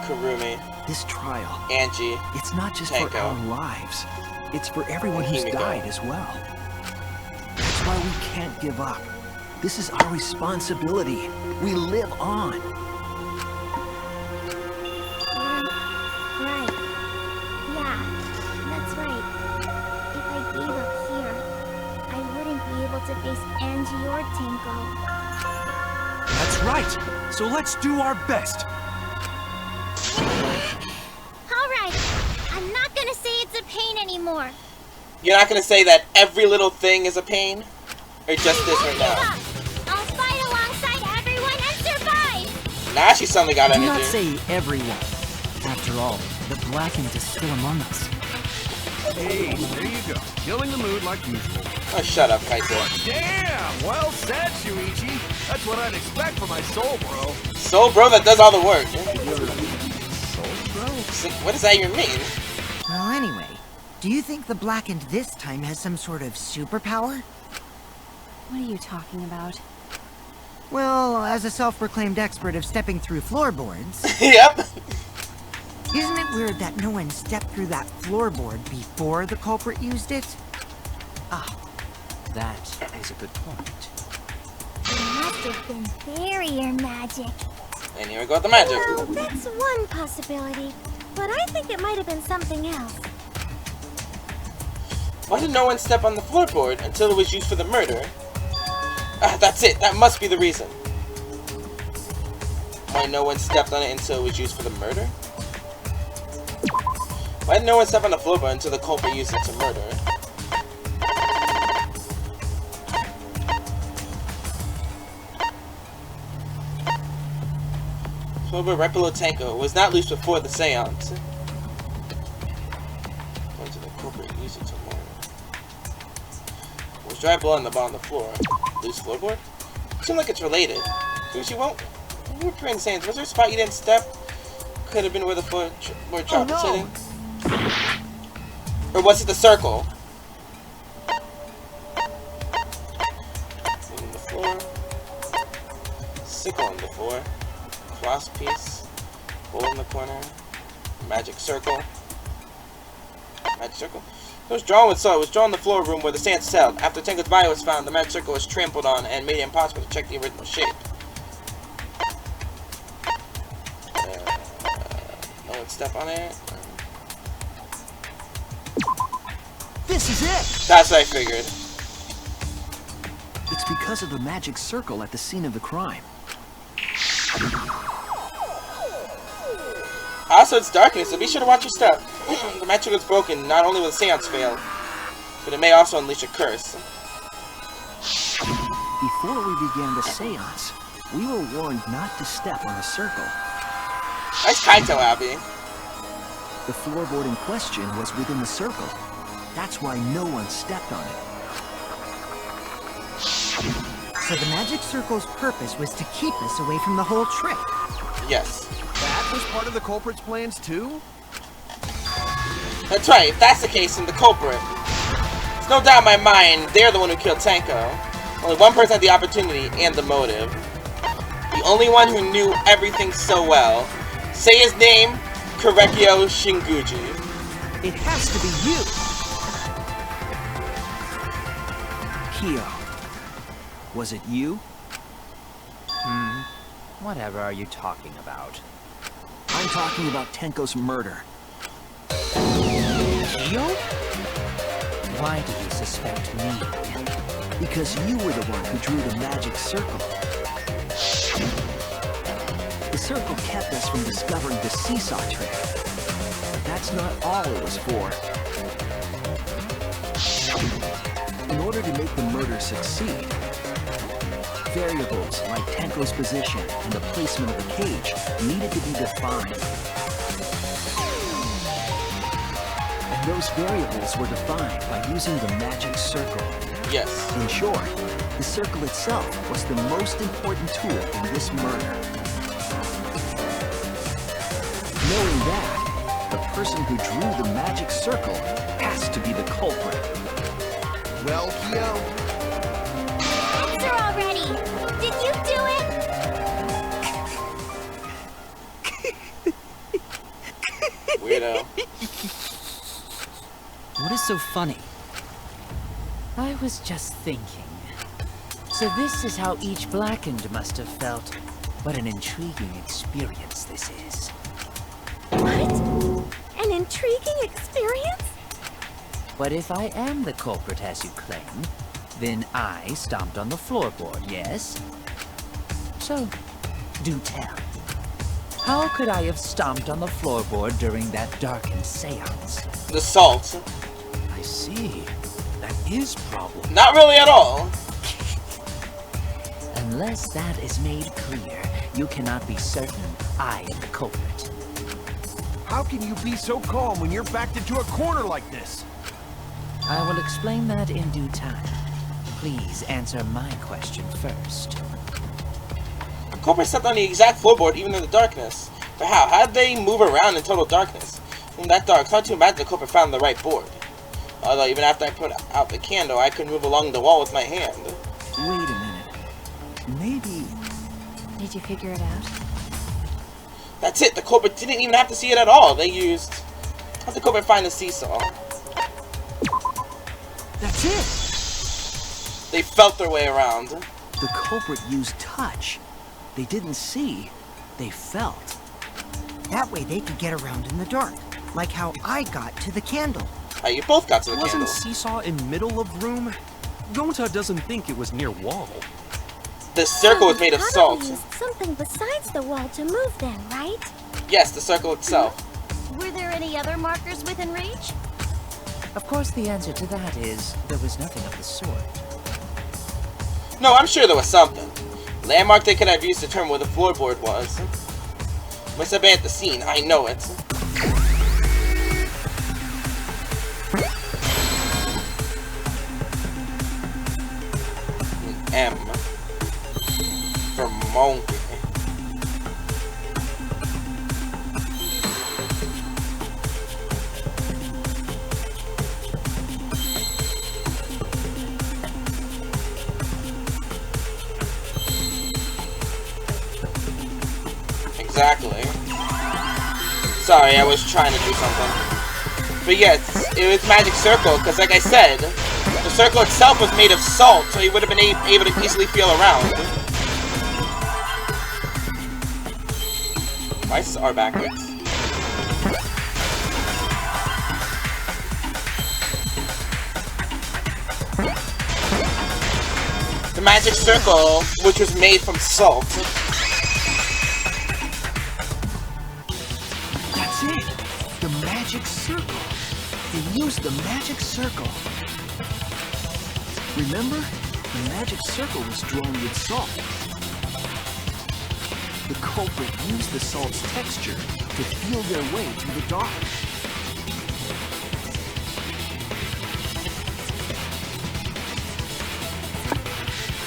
Kurumi, This trial, Angie, it's not just Tenko, for our lives. It's for everyone who's Himiko. died as well. That's why we can't give up. This is our responsibility. We live on. Right. Yeah, that's right. If I gave up here, I wouldn't be able to face Angie or Tenko. That's right. So let's do our best. Alright, I'm not gonna say it's a pain anymore. You're not gonna say that every little thing is a pain? Or just this right now? I'll fight alongside everyone and survive! Now she suddenly got Do energy. not say everyone. After all, the Blackened is still among us. Hey, there you go. Killing the mood like usual. Oh, shut up, Kaito. Damn! Well said, Shuichi. That's what I'd expect from my soul, bro. Soul bro that does all the work. Soul, bro? What does that even mean? Well, anyway, do you think the Blackened this time has some sort of superpower? What are you talking about? Well, as a self-proclaimed expert of stepping through floorboards... Yep. Isn't it weird that no one stepped through that floorboard before the culprit used it? Ah, that is a good point. It must have been barrier magic. And here we go with the magic. Well, that's one possibility. But I think it might have been something else. Why did no one step on the floorboard until it was used for the murder? Ah, that's it. That must be the reason. Why no one stepped on it until it was used for the murder? Why did no one step on the floorboard until the culprit used it to murder? Floorboard right below Tenko was not loose before the séance. Until the culprit used it to murder. It was right below on the bottom of the floor. Loose floorboard? It seems like it's related. Sushi won't. You were pretty insane. Was there a spot you didn't step? could have been where the floorboard trap was sitting. Or was it the circle? On the floor. Sickle on the floor. Cross piece. Hole in the corner. Magic circle. Magic circle? It was drawn with soil. It was drawn in the floor room where the seance is held. After Tenko's body was found, the magic circle was trampled on and made it impossible to check the original shape. No one step on it. This is it! That's what I figured. It's because of the magic circle at the scene of the crime. Also, it's darkness, so be sure to watch your step. The magic circle is broken. Not only will the seance fail, but it may also unleash a curse. Before we began the seance, we were warned not to step on the circle. Nice Kaito, Abby. The floorboard in question was within the circle. That's why no one stepped on it. So the magic circle's purpose was to keep us away from the whole trick. Yes. That was part of the culprit's plans too? That's right. If that's the case, then the culprit. There's no doubt in my mind they're the one who killed Tenko. Only one person had the opportunity and the motive. The only one who knew everything so well. Say his name, Korekyo Shinguji. It has to be you! Kyo. Was it you? Whatever are you talking about? I'm talking about Tenko's murder. Kyo? Why do you suspect me? Because you were the one who drew the magic circle. The circle kept us from discovering the seesaw trick. But that's not all it was for. In order to make the murder succeed, variables like Tenko's position and the placement of the cage needed to be defined. And those variables were defined by using the magic circle. Yes. In short, the circle itself was the most important tool in this murder. Knowing that, the person who drew the magic circle has to be the culprit. Well, Kyo, Answer already! Did you do it? Weirdo. What is so funny? I was just thinking. So this is how each blackened must have felt. What an intriguing experience this is. What? An intriguing experience? But if I am the culprit as you claim, then I stomped on the floorboard, yes? So, do tell. How could I have stomped on the floorboard during that darkened seance? The salt. I see. That is problem. Not really at all. Unless that is made clear, you cannot be certain I am the culprit. how can you be so calm when you're backed into a corner like this? I will explain that in due time. Please answer my question first. The culprit stepped on the exact floorboard even in the darkness. But how? How did they move around in total darkness? In that dark, it's hard to imagine the culprit found the right board. Although even after I put out the candle, I could move along the wall with my hand. Wait a minute. Maybe... Did you figure it out? That's it. The culprit didn't even have to see it at all. They used... How'd the culprit find the seesaw? That's it! They felt their way around. The culprit used touch. They didn't see, they felt. That way they could get around in the dark, like how I got to the candle. You both got to the Wasn't candle. seesaw in middle of room? Gonta doesn't think it was near wall. The circle was made of salt. Used something besides the wall to move then, right? Yes, the circle itself. Were there any other markers within reach? Of course, the answer to that is there was nothing of the sort. No, I'm sure there was something. Landmark they could have used to determine where the floorboard was. Must have been at the scene, I know it. M. For monkey. Sorry, I was trying to do something. But yes, it was magic circle, because like I said, the circle itself was made of salt, so he would have been able to easily feel around. Mice are backwards. The magic circle, which was made from salt. That's it! The magic circle. They used the magic circle. Remember? The magic circle was drawn with salt. The culprit used the salt's texture to feel their way through the dark.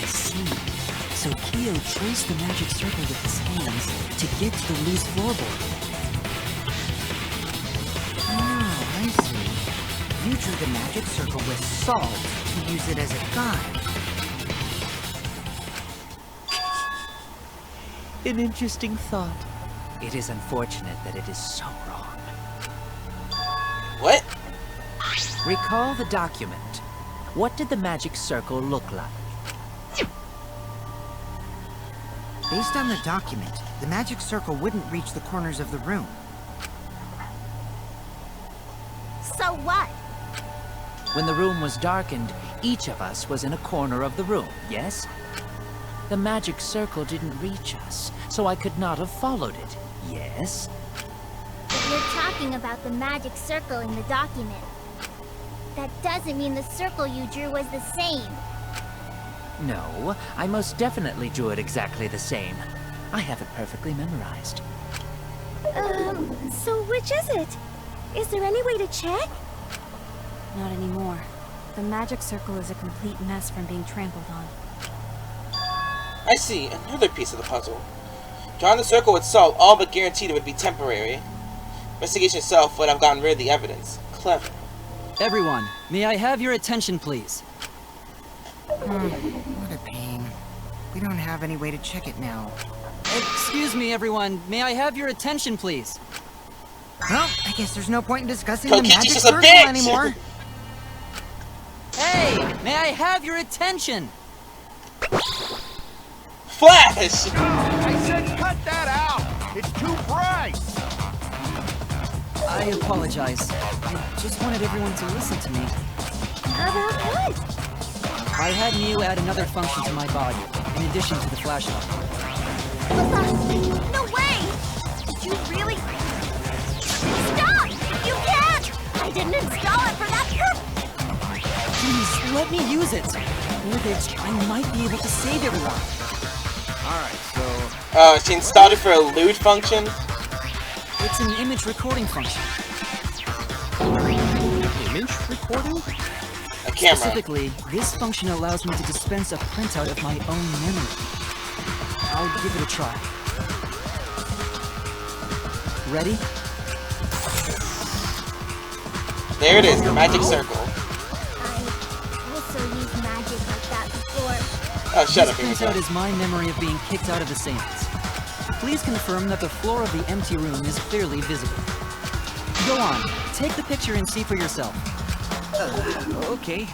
I see. So Kyo traced the magic circle with his hands to get to the loose floorboard. Oh, I see. You drew the magic circle with salt to use it as a guide. An interesting thought. It is unfortunate that it is so wrong. What? Recall the document. What did the magic circle look like? Based on the document, the magic circle wouldn't reach the corners of the room. So what? When the room was darkened, each of us was in a corner of the room, yes? The magic circle didn't reach us, so I could not have followed it, yes? But you're talking about the magic circle in the document. That doesn't mean the circle you drew was the same. No, I most definitely drew it exactly the same. I have it perfectly memorized. So which is it? Is there any way to check? Not anymore. The magic circle is a complete mess from being trampled on. I see, another piece of the puzzle. Drawing the circle with salt all but guaranteed it would be temporary. Investigation itself would have gotten rid of the evidence. Clever. Everyone, may I have your attention, please? What a pain. We don't have any way to check it now. Excuse me, everyone. May I have your attention, please? Well, I guess there's no point in discussing Tokichi's the magic just a circle bitch! anymore. Hey, may I have your attention? Flash! I said cut that out! It's too bright! I apologize. I just wanted everyone to listen to me. About what? I had Miu add another function to my body, in addition to the flashlight. No way! Did you really? Stop! You can't! I didn't install it for that purpose! Please, let me use it. With it, I might be able to save everyone. Alright, so... Oh, she installed it for a lewd function? It's an image recording function. Image recording? A camera. Specifically, this function allows me to dispense a printout of my own memory. I'll give it a try. Ready? There it is, the magic circle. I also used magic like that before. Oh, shut up, This printout Himiko. is my memory of being kicked out of the séance. Please confirm that the floor of the empty room is clearly visible. Go on, take the picture and see for yourself. Okay,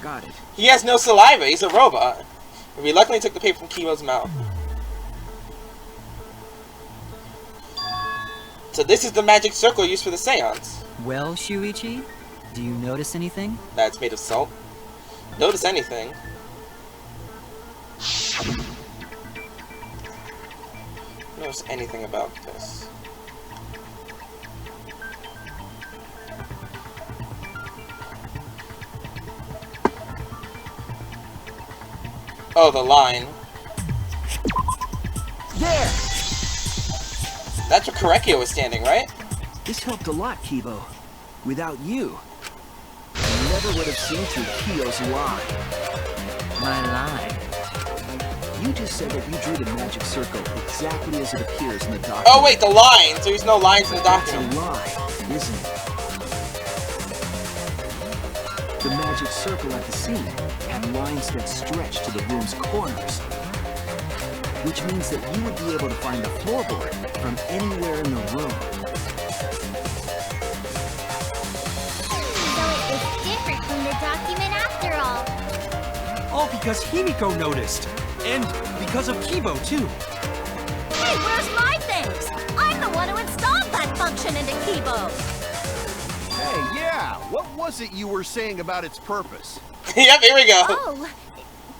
got it. He has no saliva, he's a robot. He reluctantly took the paper from Kimo's mouth. So this is the magic circle used for the séance. Well, Shuichi, do you notice anything? That's made of salt. Notice anything. Notice anything about this. Oh, the line. There! That's where Korekio was standing, right? This helped a lot, Kibo. Without you, I never would have seen through Kyo's lie. My lie. You just said that you drew the magic circle exactly as it appears in the document. Oh wait, the lines! There's no lines in the That's a document. lie, isn't it? The magic circle at the scene had lines that stretched to the room's corners. Which means that you would be able to find the floorboard from anywhere in the room. All because Himiko noticed. And because of Kibo, too. Hey, where's my thanks? I'm the one who installed that function into Kibo. Hey, yeah, what was it you were saying about its purpose? Yep, here we go. Oh,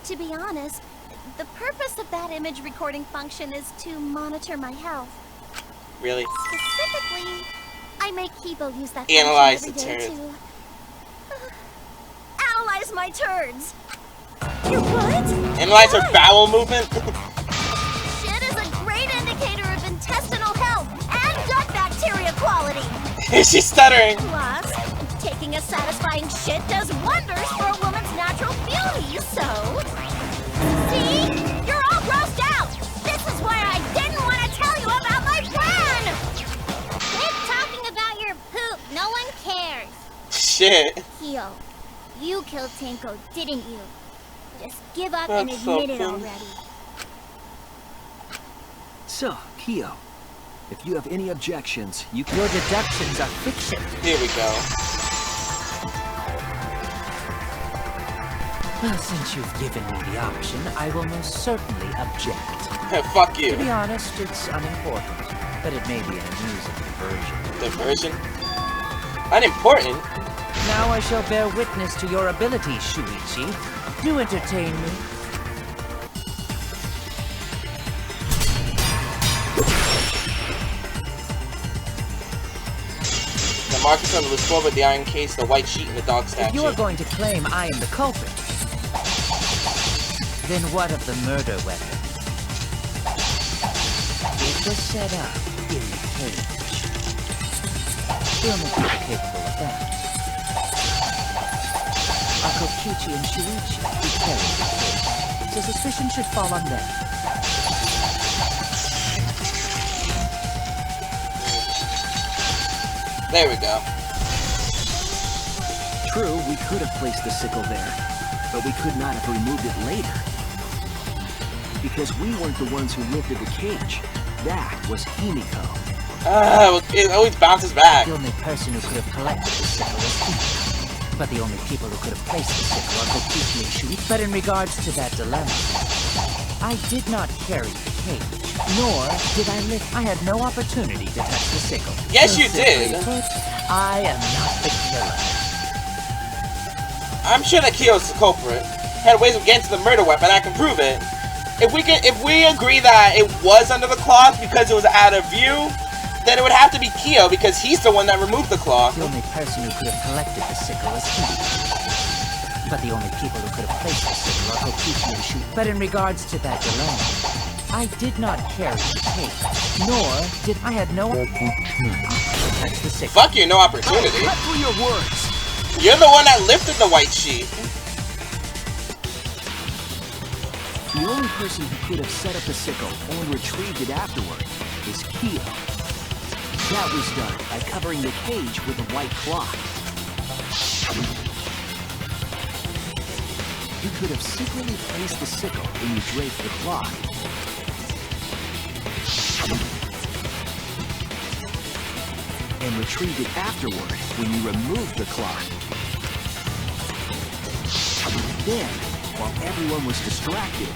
to be honest, the purpose of that image recording function is to monitor my health. Really? Specifically, I make Kibo use that Analyze the function every day turds. to analyze my turds. You what? Analyze her bowel movement? Shit is a great indicator of intestinal health and gut bacteria quality. She's stuttering. Plus, taking a satisfying shit does wonders for a woman's natural beauty, so... See? You're all grossed out! This is why I didn't want to tell you about my plan! Quit talking about your poop. No one cares. Shit. Kyo, you killed Tenko, didn't you? Just give up That's and admit it something. already. So, Kyo, if you have any objections, you can... Your deductions are fiction. Here we go. Well, since you've given me the option, I will most certainly object. Fuck you. To be honest, it's unimportant, but it may be an amusing diversion. Diversion? Unimportant? Now I shall bear witness to your abilities, Shuichi. Do entertain me. The markers on the restored with the iron case, the white sheet, and the dog statue. If you are going to claim I am the culprit, then what of the murder weapon? It was set up in the cage. Still not capable of that. Akokichi and Shuichi who carried the cage, so suspicion should fall on them. There we go. True, we could have placed the sickle there, but we could not have removed it later. Because we weren't the ones who lifted the cage. That was Himiko. It always bounces back. The only person who could have collected the sickle was Himiko. But the only people who could have placed the sickle are Kokichi and Shuichi. But in regards to that dilemma, I did not carry the cage, nor did I lift. I had no opportunity to touch the sickle. Yes, you did. Put, I am not the killer. I'm sure that Kyo's the culprit. Had ways of getting to the murder weapon. I can prove it. If we agree that it was under the cloth because it was out of view, then it would have to be Kyo because he's the one that removed the cloth. The only person who could have collected the sickle was Himiko. But the only people who could have placed the sickle are Kokichi and Shuichi. But in regards to that dilemma, I did not carry the cage, nor did I had no opportunity to touch the sickle. Fuck you, no opportunity. Cut through your words. You're the one that lifted the white sheet. The only person who could have set up the sickle and retrieved it afterward is Kyo. That was done by covering the cage with a white cloth. You could have secretly placed the sickle when you draped the cloth. And retrieved it afterward when you removed the cloth. Then, while everyone was distracted,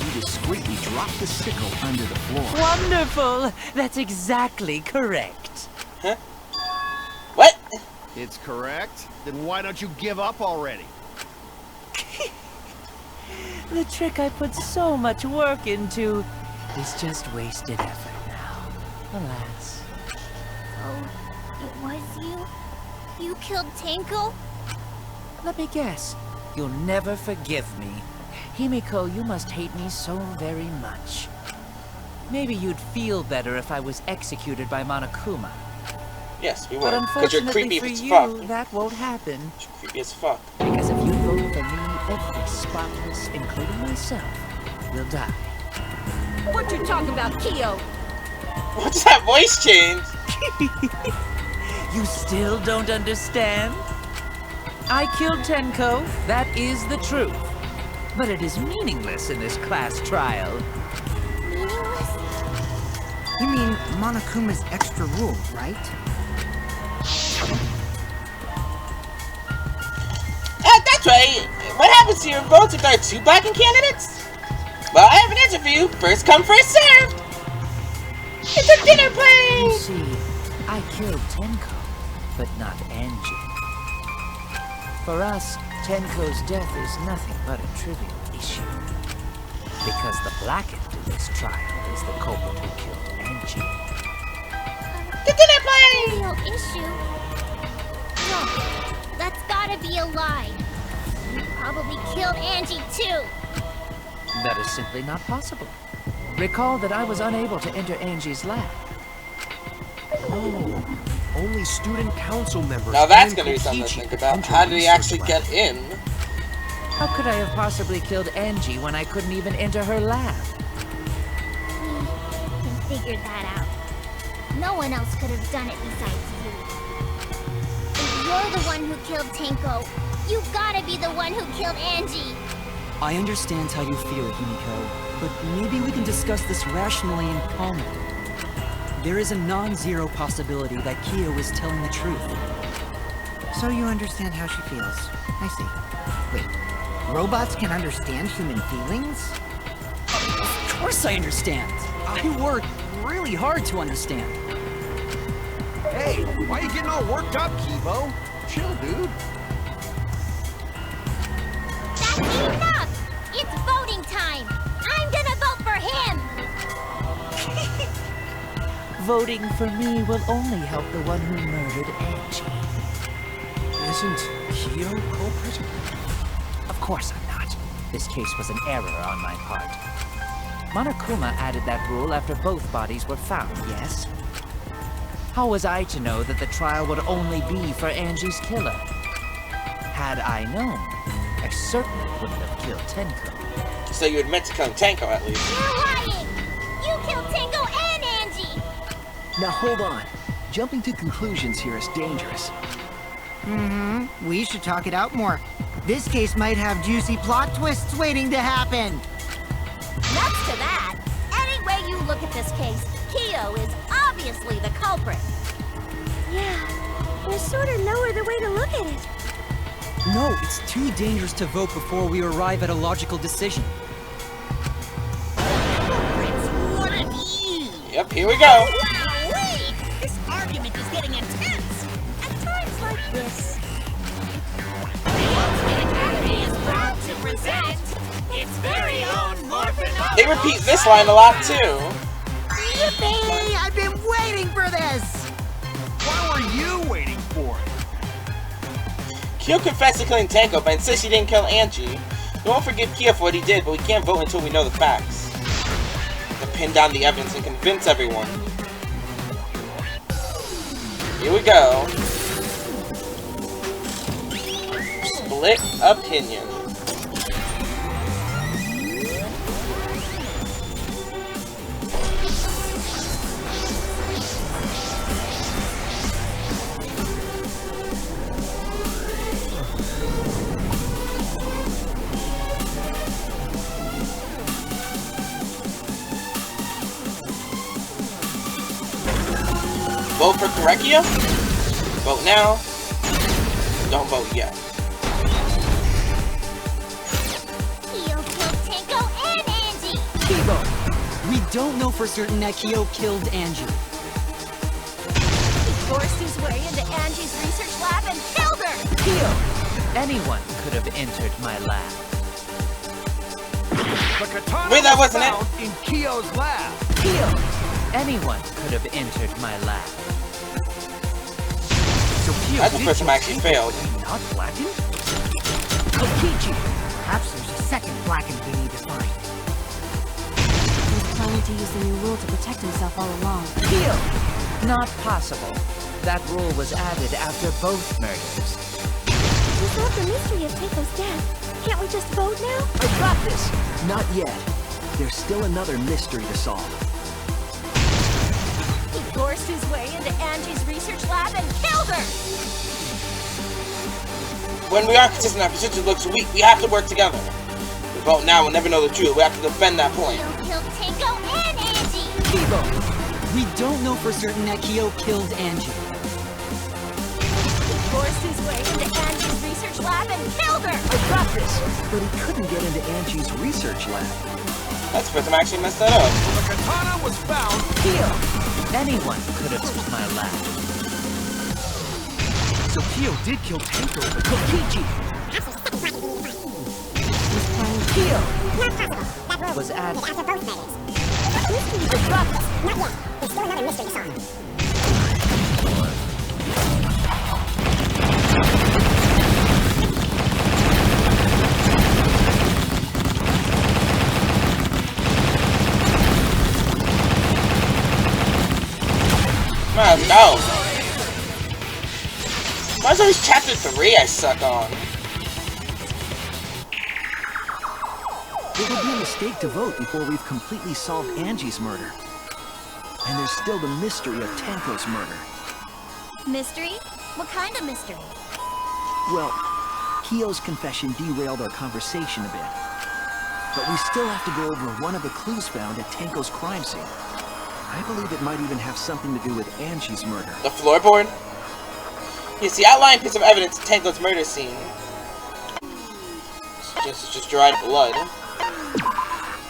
you discreetly dropped the sickle under the floor. Wonderful! That's exactly correct. Huh? What? It's correct? Then why don't you give up already? The trick I put so much work into is just wasted effort now. Alas. Oh, it was you? You killed Tenko? Let me guess. You'll never forgive me. Himiko, you must hate me so very much. Maybe you'd feel better if I was executed by Monokuma. Yes, we But will. Because you're unfortunately creepy for as you, fuck. that won't happen. You're creepy as fuck. Because if you vote for me, every spotless, including myself, will die. What you talking about, Kyo? What's that voice change? You still don't understand? I killed Tenko, that is the truth. But it is meaningless in this class trial. Meaningless? You mean Monokuma's extra rules, right? That's That's right. What happens to your votes if there are 2 blackened candidates? Well, I have an answer for you. First come, first served. It's a dinner You plane. see, I killed Tenko, but not Angie. For us, Tenko's death is nothing but a trivial issue. Because the blackened in this trial is the culprit who killed Angie. The dinner plane. Real issue? No, that's gotta be a lie. You probably killed Angie too. That is simply not possible. Recall that I was unable to enter Angie's lab. Oh, only student council members. Now that's and gonna be something to Kokichi think about. enter How did he research actually lab. get in? How could I have possibly killed Angie when I couldn't even enter her lab? We can figure that out. No one else could have done it besides you. If you're the one who killed Tenko, you gotta be the one who killed Angie. I understand how you feel, Himiko, but maybe we can discuss this rationally and calmly. There is a non-zero possibility that Kyo is telling the truth. So you understand how she feels. I see. Wait, robots can understand human feelings? Of course I understand. I work really hard to understand. Hey, why are you getting all worked up, Kibo? Chill, dude. That's enough! It's voting time! I'm gonna vote for him! Voting for me will only help the one who murdered Angie. Isn't Kyo culprit? Of course I'm not. This case was an error on my part. Monokuma added that rule after both bodies were found, yes? How was I to know that the trial would only be for Angie's killer? Had I known, I certainly wouldn't have killed Tenko. So you admit to killing Tenko at least. You're lying! You killed Tenko and Angie! Now hold on. Jumping to conclusions here is dangerous. We should talk it out more. This case might have juicy plot twists waiting to happen. Nuts to that! Any way you look at this case, Kyo is obviously the culprit. Yeah, there's sort of no other way to look at it. No, it's too dangerous to vote before we arrive at a logical decision. What of you? Yep, here we go. Wowee! This argument is getting intense. At times like this, the Ultimate Academy is proud to present its very own Morphin'. They repeat this line a lot too. Yippee! I've been waiting for this! Why were you waiting for it? Kyo confessed to killing Tenko, but insists he didn't kill Angie. We won't forgive Kyo for what he did, but we can't vote until we know the facts. To pin down the evidence and convince everyone. Here we go. Split opinion. Vote for Korekio? Vote now. Don't vote yet. Kyo killed Tenko and Angie! Kibo, we don't know for certain that Kyo killed Angie. He forced his way into Angie's research lab and killed her! Kyo! Anyone could have entered my lab. The katana Wait, that was wasn't it? found in Kyo's lab. Kyo! Anyone could have entered my lab. So Kyo That's the did first kill time I actually Tenko, failed. but not blackened? Kokichi! Perhaps there's a second blackened we need to find. He was planning to use the new rule to protect himself all along. Kyo! Not possible. That rule was added after both murders. We solved the mystery of Tenko's death. Can't we just vote now? I got this! Not yet. There's still another mystery to solve. He forced his way into Angie's research lab and killed her! When we are consistent, our position looks weak. We have to work together. If we vote now, we'll never know the truth. We have to defend that point. Kyo killed Tenko and Angie! Kibo, we don't know for certain that Kyo killed Angie. He forced his way into Angie's research lab and killed her! I this, but he couldn't get into Angie's research lab. That's the first time I actually messed that up. The katana was found. Kyo! Anyone could have took my lab. So Kyo did kill Tenko, but Kokichi Kyo was at... Man, no. Why is always chapter 3 I suck on? It would be a mistake to vote before we've completely solved Angie's murder. And there's still the mystery of Tenko's murder. Mystery? What kind of mystery? Well, Kyo's confession derailed our conversation a bit. But we still have to go over one of the clues found at Tenko's crime scene. I believe it might even have something to do with Angie's murder. The floorboard? It's the outlying piece of evidence of Tenko's murder scene. It's just dried blood.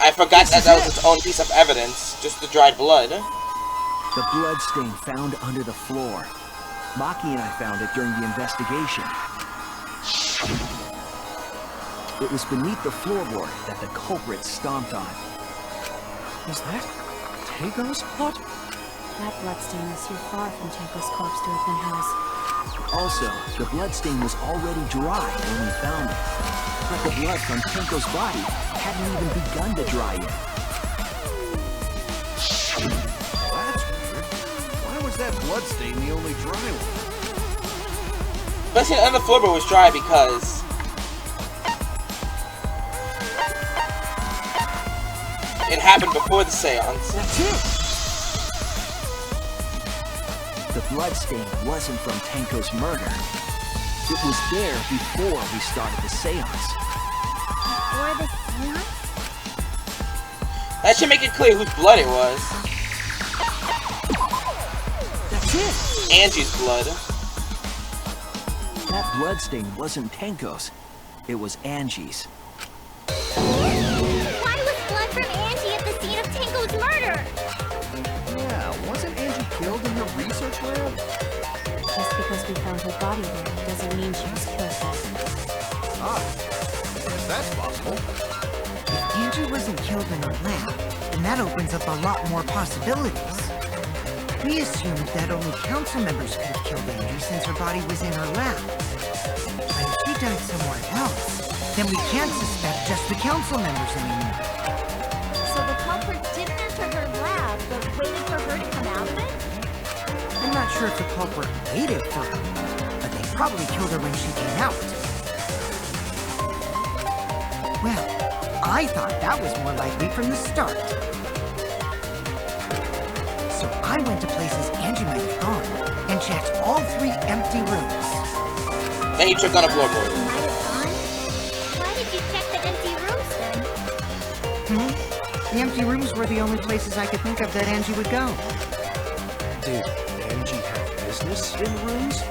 I forgot that was its own piece of evidence. Just the dried blood. The blood stain found under the floor. Maki and I found it during the investigation. It was beneath the floorboard that the culprit stomped on. was that Tenko's blood? That bloodstain was too far from Tenko's corpse to have been hers. Also, the bloodstain was already dry when we found it. But the blood from Tenko's body hadn't even begun to dry yet. That's weird. Why was that bloodstain the only dry one? But see, the floorboard was dry because it happened before the séance. That's it! The bloodstain wasn't from Tenko's murder. It was there before we started the séance. Or the séance? That should make it clear whose blood it was. That's it! Angie's blood. That bloodstain wasn't Tenko's. It was Angie's. Why was blood from Angie at the scene of Tenko's murder? Yeah, wasn't Angie killed in her research lab? Just because we found her body there doesn't mean she was killed there. Ah, I guess that's possible. If Angie wasn't killed in her lab, then that opens up a lot more possibilities. We assumed that only council members could have killed Angie since her body was in her lab. But if she died somewhere else, then we can't suspect just the council members anymore. So the culprit didn't enter her lab, but waited for her to come out of it? I'm not sure if the culprit waited for her, but they probably killed her when she came out. Well, I thought that was more likely from the start. So I went to places Angie might have gone and checked all 3 empty rooms. Then you tripped on a floorboard. Might have gone? Why did you check the empty rooms then? The empty rooms were the only places I could think of that Angie would go. Did Angie have business in the rooms?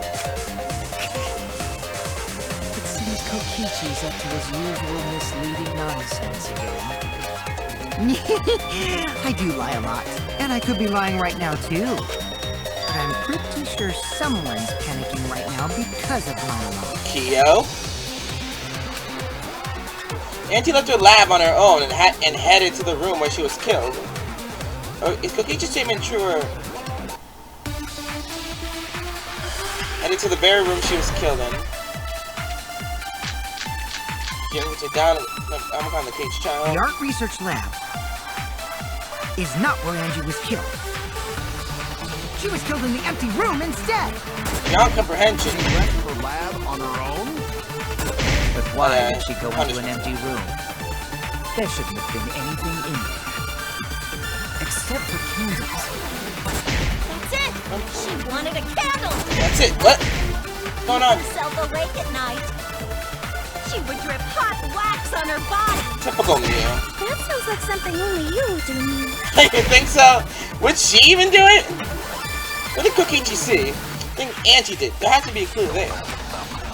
It seems Kokichi's up to his usual misleading nonsense again. I do lie a lot, and I could be lying right now too. But I'm pretty sure someone's panicking right now because of my lie. Kyo? Auntie left her lab on her own and headed to the room where she was killed. Is Kokichi's statement true or... Headed to the very room she was killed in. Down, I'm on the cage child. The art research lab is not where Angie was killed. She was killed in the empty room instead. Beyond comprehension. She left her lab on her own? But why did she go into an empty room? There shouldn't have been anything in there. Except for candles. That's it! She wanted a candle! That's it. What? What's going on? Herself awake at night. She would drip hot wax on her body. Typical Mia. That sounds like something only you would do, Mia. You think so? Would she even do it? What did Kokichi see? I think Angie did. There has to be a clue there.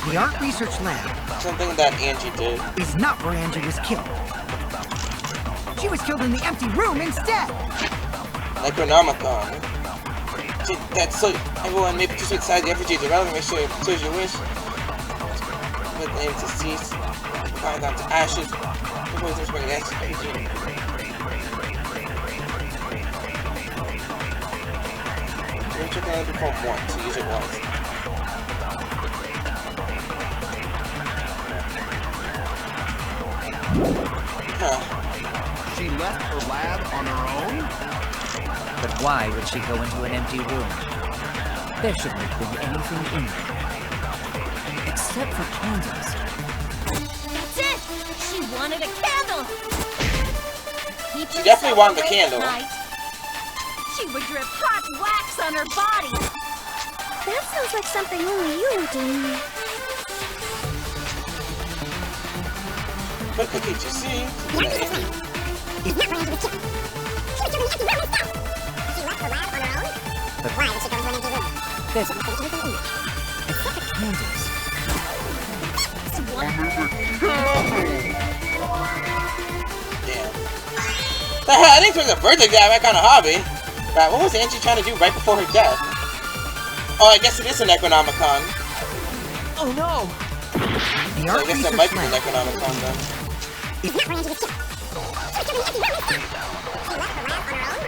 The art research lab. Something that Angie did. Is not where Angie was killed. She was killed in the empty room instead. Necronomicon. That's so everyone may participate inside the effigies irrelevant. Make sure it clears your wish. Put the name to cease. Fire down to ashes. Before this bring the effigy. We're checking out the phone once. So use it once. Huh. She left her lab on her own? But why would she go into an empty room? There shouldn't have been anything in there. Except for candles. That's it! She wanted a candle! She definitely wanted the candle. She would drip hot wax on her body! That sounds like something only you would do. But can't you see? It's not going to be killed. She was doing empty room and stuff! She left her lab on her own? But why would she go into an empty room? There's anything in there. except the candles. Damn. The hell, I didn't think a birthday guy back on a hobby. Right, what was Angie trying to do right before her death? Oh, I guess it is a Necronomicon. Oh no! So I guess that might be the Necronomicon then. It's not where Angie was killed. She was doing empty room and stuff! She left her lab on her own?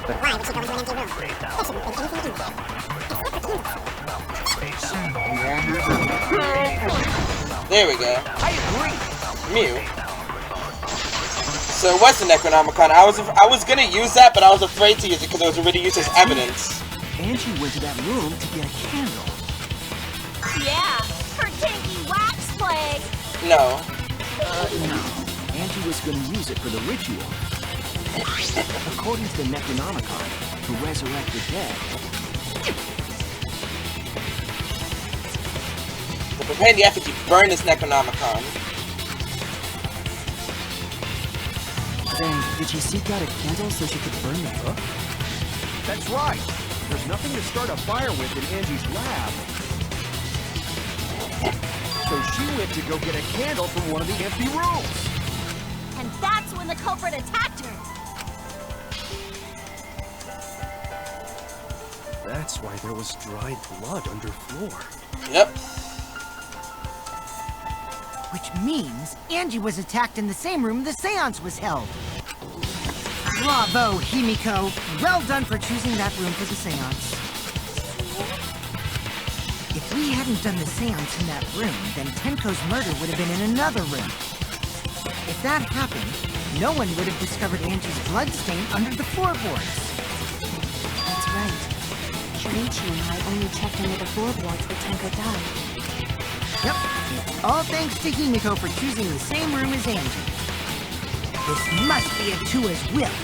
But why would she go into an empty room? There shouldn't have been anything in there. Except for candles. There we go. I agree. Mew. So it was the Necronomicon. I was gonna use that, but I was afraid to use it because it was already used as evidence. Angie went to that room to get a candle. Yeah, her tanky wax play. No. No. Angie was going to use it for the ritual. According to the Necronomicon, to resurrect the dead. To prepare the effigy, burn this Necronomicon. Then, did she seek out a candle so she could burn the book? That's right. There's nothing to start a fire with in Angie's lab. So she went to go get a candle from one of the empty rooms. And that's when the culprit attacked her. That's why there was dried blood underfloor. Yep. Which means Angie was attacked in the same room the séance was held. Bravo, Himiko. Well done for choosing that room for the séance. If we hadn't done the séance in that room, then Tenko's murder would have been in another room. If that happened, no one would have discovered Angie's bloodstain under the floorboards. That's right. Shinichi and I only checked under the floorboards where Tenko died. Yep. All thanks to Himiko for choosing the same room as Angie. This must be Atua's will.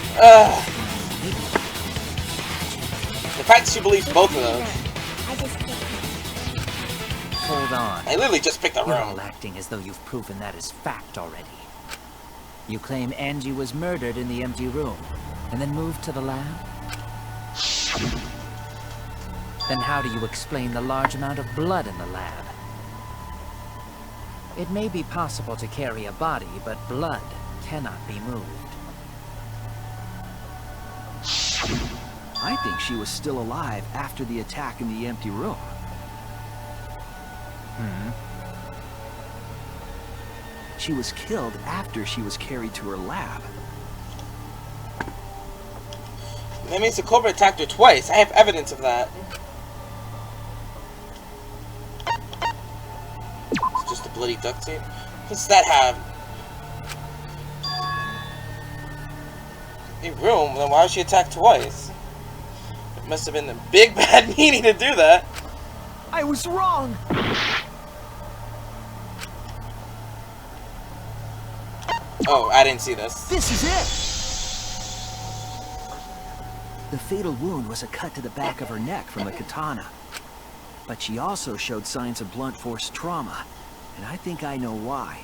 The fact that she believes both of those. I just think... Hold on. I literally just picked a You're room. all acting as though you've proven that is fact already. You claim Angie was murdered in the empty room, and then moved to the lab? Then how do you explain the large amount of blood in the lab? It may be possible to carry a body, but blood cannot be moved. I think she was still alive after the attack in the empty room. She was killed after she was carried to her lab. That means the culprit attacked her twice. I have evidence of that. It's just a bloody duct tape. What does that have? A room? Then why was she attacked twice? It must have been a big bad meaning to do that. I was wrong! Oh, I didn't see this. This is it! The fatal wound was a cut to the back of her neck from the katana. But she also showed signs of blunt force trauma, and I think I know why.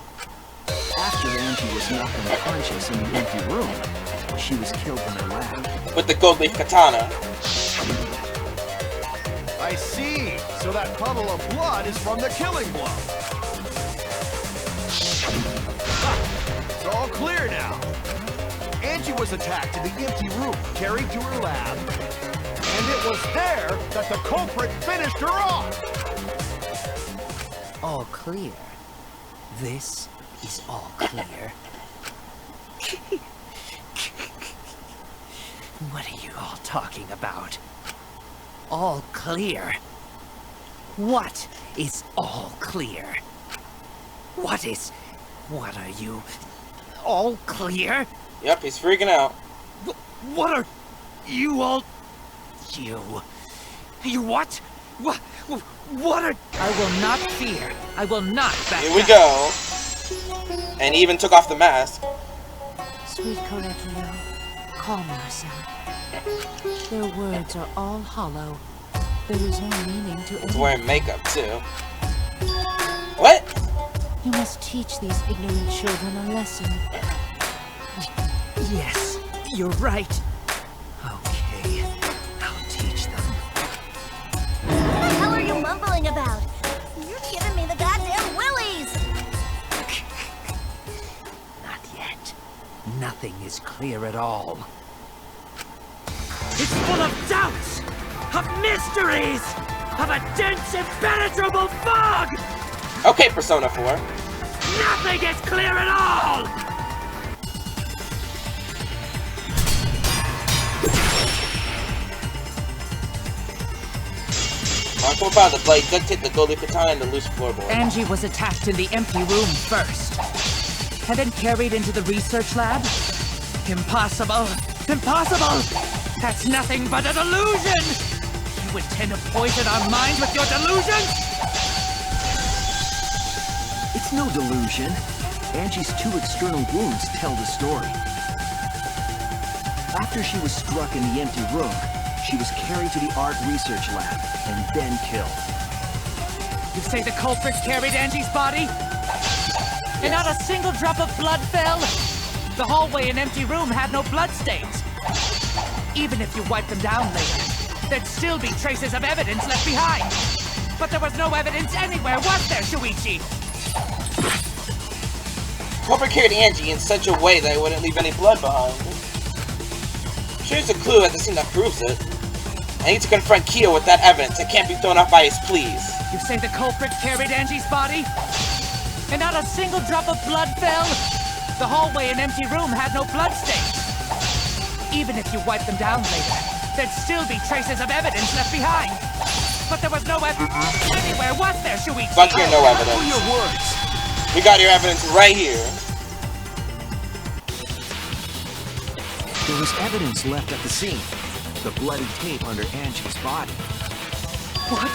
After Angie was knocked unconscious in the empty room, she was killed in her lab. With the gold leaf katana. I see. So that puddle of blood is from the killing blow. It's all clear now. Angie was attacked in the empty room, carried to her lab, and it was there that the culprit finished her off. All clear. This is all clear. What are you all talking about? All clear? What is all clear? What are you? All clear? Yep, he's freaking out. What are you all? You what? What are? I will not fear. I will not back down. Here we go. And he even took off the mask. Sweet Korekio, calm yourself. Their words are all hollow. There is no meaning to He's any. wearing makeup too. What? You must teach these ignorant children a lesson. Yes, you're right. Okay, I'll teach them. What the hell are you mumbling about? You're giving me the goddamn willies! Not yet. Nothing is clear at all. It's full of doubts, of mysteries, of a dense, impenetrable fog! Okay, Persona 4. Nothing is clear at all! Marco found the blade duct hit the golden katana and the loose floorboard. Angie was attacked in the empty room first, and then carried into the research lab? Impossible! Impossible! That's nothing but a delusion! You intend to poison our minds with your delusions? It's no delusion. Angie's 2 external wounds tell the story. After she was struck in the empty room, she was carried to the art research lab and then killed. You say the culprits carried Angie's body? And not a single drop of blood fell? The hallway and empty room had no bloodstains. Even if you wiped them down later, there'd still be traces of evidence left behind. But there was no evidence anywhere, was there, Shuichi? Culprit carried Angie in such a way that it wouldn't leave any blood behind. Here's a clue at the scene that proves it. I need to confront Kyo with that evidence. It can't be thrown off by his pleas. You say the culprit carried Angie's body? And not a single drop of blood fell? The hallway and empty room had no bloodstains. Even if you wiped them down later, there'd still be traces of evidence left behind. But there was no evidence anywhere, was there, Shuichi? Fuck your no evidence. Your words. We got your evidence right here. There was evidence left at the scene. The bloody tape under Angie's body. What?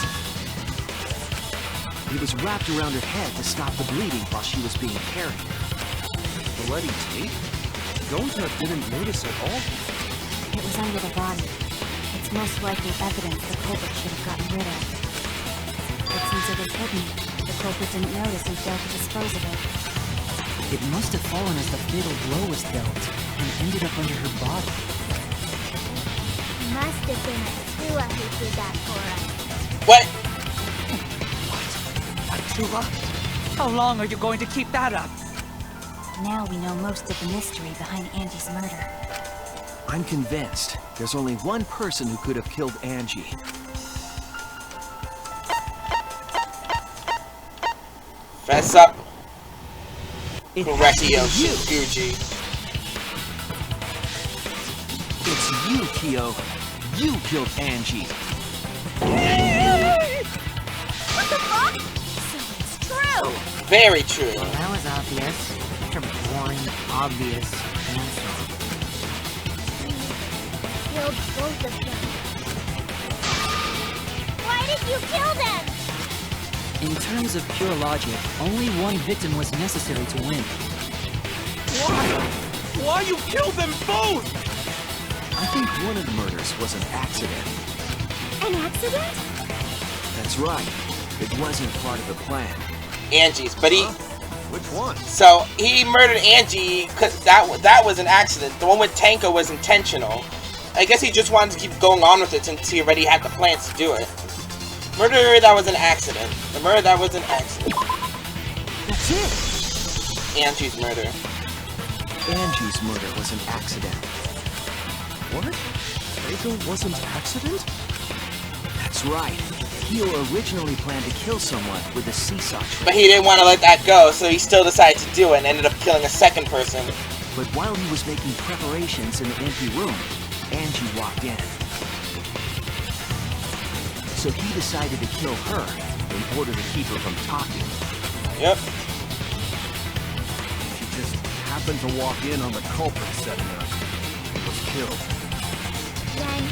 It was wrapped around her head to stop the bleeding while she was being carried. Bloody tape? Gonta didn't notice at all. It was under the body. It's most likely evidence the culprit should have gotten rid of. But since it was hidden, the culprit didn't notice and failed to dispose of it. It must have fallen as the fatal blow was dealt and ended up under her body. Must have been Atua who did that for us. What? Atua? How long are you going to keep that up? Now we know most of the mystery behind Angie's murder. I'm convinced there's only one person who could have killed Angie. Fess up. It Korekio has to be you. Shuguji. It's you, Kyo. You killed Angie. What the fuck? So it's true! Very true. That was obvious. Such a boring, obvious answer. Killed both of them. Why did you kill them? In terms of pure logic, only one victim was necessary to win. Why you killed them both? I think one of the murders was an accident. An accident? That's right. It wasn't part of the plan. Angie's, but he... Which one? So, he murdered Angie because that was an accident. The one with Tenko was intentional. I guess he just wanted to keep going on with it since he already had the plans to do it. Murder that was an accident. The murder that was an accident. That's it! Angie's murder. Angie's murder was an accident. What? Tenko was an accident? That's right. Kyo originally planned to kill someone with a seesaw trick. But he didn't want to let that go, so he still decided to do it and ended up killing a second person. But while he was making preparations in the empty room, Angie walked in. So he decided to kill her in order to keep her from talking. Yep. She just happened to walk in on the culprit setting up. Was killed. Then,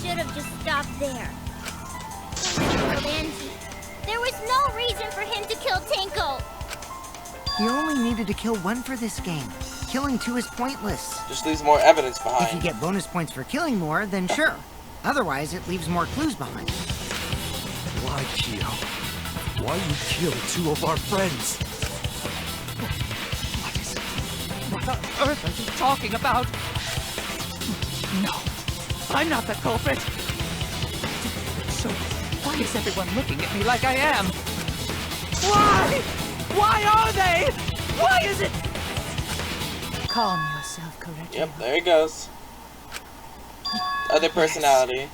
should have just stopped there. He killed Angie. There was no reason for him to kill Tenko. You only needed to kill one for this game. Killing two is pointless. Just leaves more evidence If behind. you get bonus points for killing more, then sure. Otherwise, it leaves more clues behind. Why, Kyo? Why you kill two of our friends? What on earth are you talking about? No, I'm not the culprit. So, why is everyone looking at me like I am? Why? Why are they? Why is it? Calm yourself, correct? Yep, there he goes. Other personality.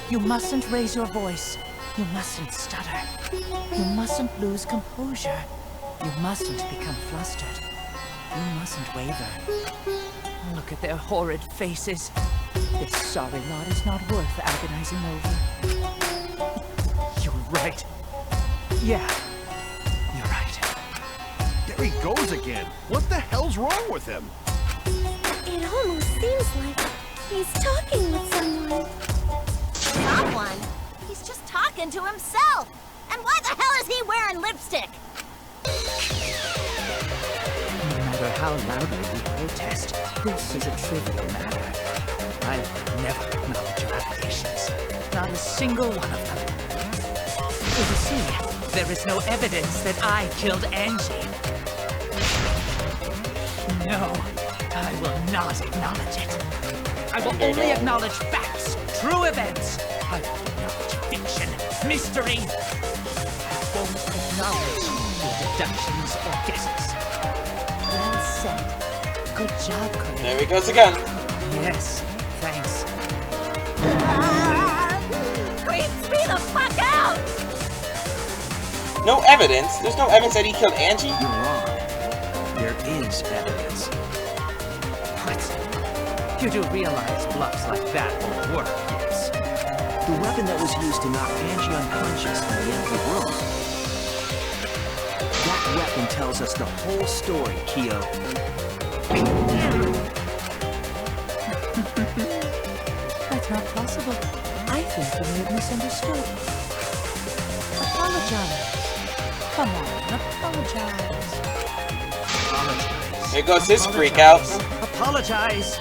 You mustn't raise your voice. You mustn't stutter. You mustn't lose composure. You mustn't become flustered. You mustn't waver. Look at their horrid faces. This sorry lot is not worth agonizing over. You're right. Yeah, you're right. There he goes again. What the hell's wrong with him? It almost seems like he's talking with someone. Someone? He's just talking to himself. And why the hell is he wearing lipstick? No matter how loudly we protest, this is a trivial matter. I've never acknowledged your allegations. Not a single one of them. So you see, there is no evidence that I killed Angie. No, I will not acknowledge it. I will only acknowledge facts, true events. I won't acknowledge fiction, mystery. I won't acknowledge your deductions or guesses. Well said. Good job, Colin. There he goes again. Yes, thanks. Creeps me the fuck out! No evidence? There's no evidence that he killed Angie? You're wrong. There is evidence. What? You do realize bluffs like that won't work, yes? The weapon that was used to knock Angie unconscious in the empty room. That weapon tells us the whole story, Kyo. That's not possible. I think you may have misunderstood. Apologize. Come on, apologize. Apologize. Here goes his freakouts. Apologize.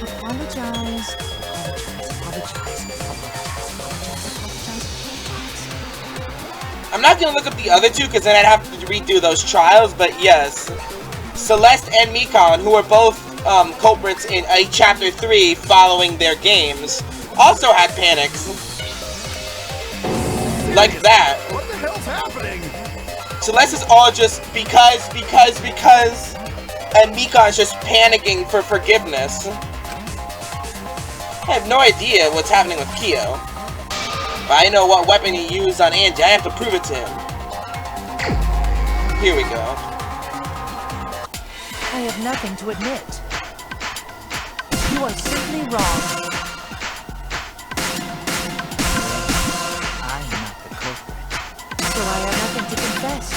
Apologize. I'm not gonna look up the other two because then I'd have to redo those trials, but yes. Celeste and Mikon, who are both culprits in Chapter 3 following their games, also had panics. Like that. What the hell's happening? Celeste is all just because, and Mikon's just panicking for forgiveness. I have no idea what's happening with Kyo. But I know what weapon he used on Angie. I have to prove it to him. Here we go. I have nothing to admit. You are simply wrong. I'm not the culprit, so I have nothing to confess.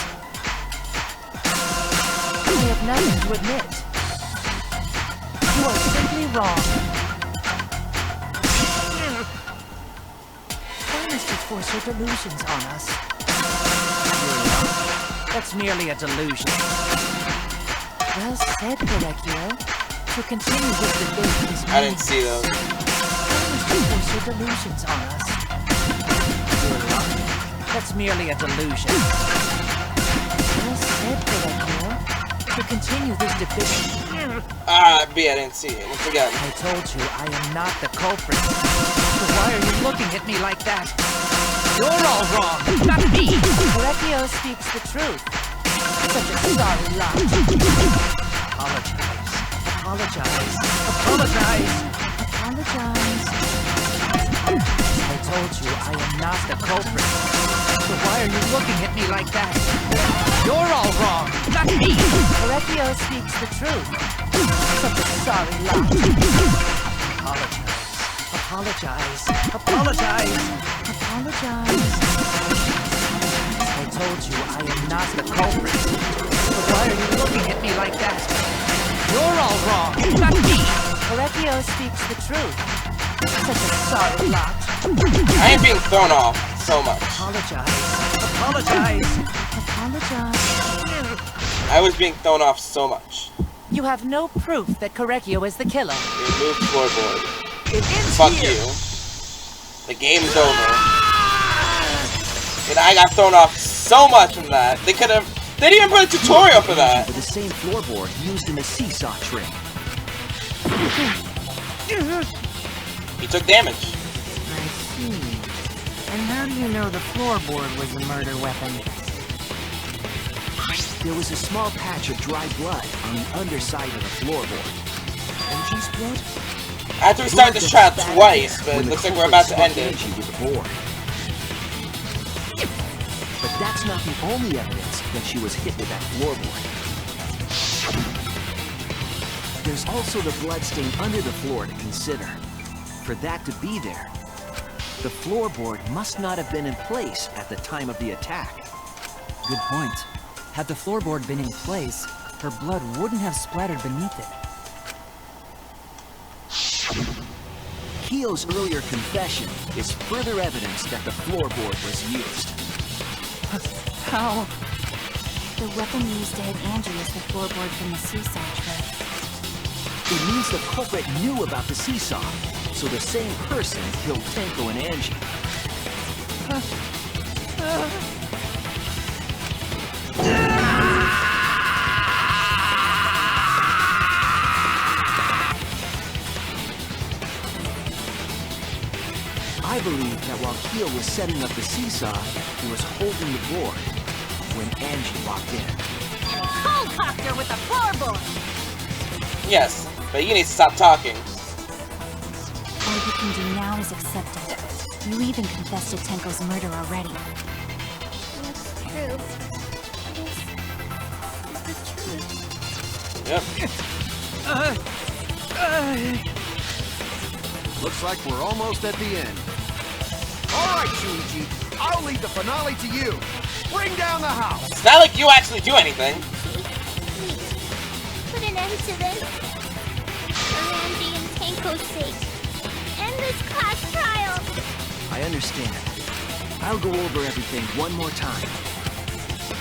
I have nothing to admit. You are simply wrong. Why must you force your delusions on us? That's merely a delusion. Well said, Pinocchio. To continue with the debate is I didn't see those. Why must you force your delusions on us? You're lying. That's merely a delusion. Well said, Pinocchio. To To continue this division. Ah, B, I didn't see it. Once again. I told you I am not the culprit. So why are you looking at me like that? You're all wrong, not me. Korekio speaks the truth. Such a sorry lot. Apologize. Apologize. Apologize. Apologize. I told you I am not the culprit. So why are you looking at me like that? You're all wrong, not me. Korekio speaks the truth. Such a sorry lot. Apologize. Apologize. Apologize. I told you I am not the culprit. So why are you looking at me like that? You're all wrong, not me. Korekio speaks the truth. Such a sorry lot. I am being thrown off so much. Apologize. Apologize. Apologize. I was being thrown off so much. You have no proof that Korekio is the killer. Remove floorboard. It ends Fuck here. you. The game's over. And I got thrown off so much from that. They didn't even put a tutorial for that. With the same floorboard used in the seesaw trick. He took damage. I see. And how do you know the floorboard was the murder weapon? There was a small patch of dry blood on the underside of the floorboard. Angie's blood? I had to restart this trial twice, but it looks like we're about to end it. Angie with the board. But that's not the only evidence that she was hit with that floorboard. There's also the bloodstain under the floor to consider. For that to be there, the floorboard must not have been in place at the time of the attack. Good point. Had the floorboard been in place, her blood wouldn't have splattered beneath it. Keo's earlier confession is further evidence that the floorboard was used. How? The weapon used to hit Angie is the floorboard from the seesaw trick. It means the culprit knew about the seesaw, so the same person killed Tenko and Angie. I believe that while Keo was setting up the seesaw, he was holding the board when Angie walked in. And cold cocked with the floorboard. Yes, but you need to stop talking. All you can do now is accept it. You even confessed to Tenko's murder already. That's true. This is the truth. Yep. Looks like we're almost at the end. All right, Shuichi, I'll leave the finale to you. Bring down the house. It's not like you actually do anything. Please, put an end to this. For Angie and Tenko's sake. End this class trial. I understand. I'll go over everything one more time.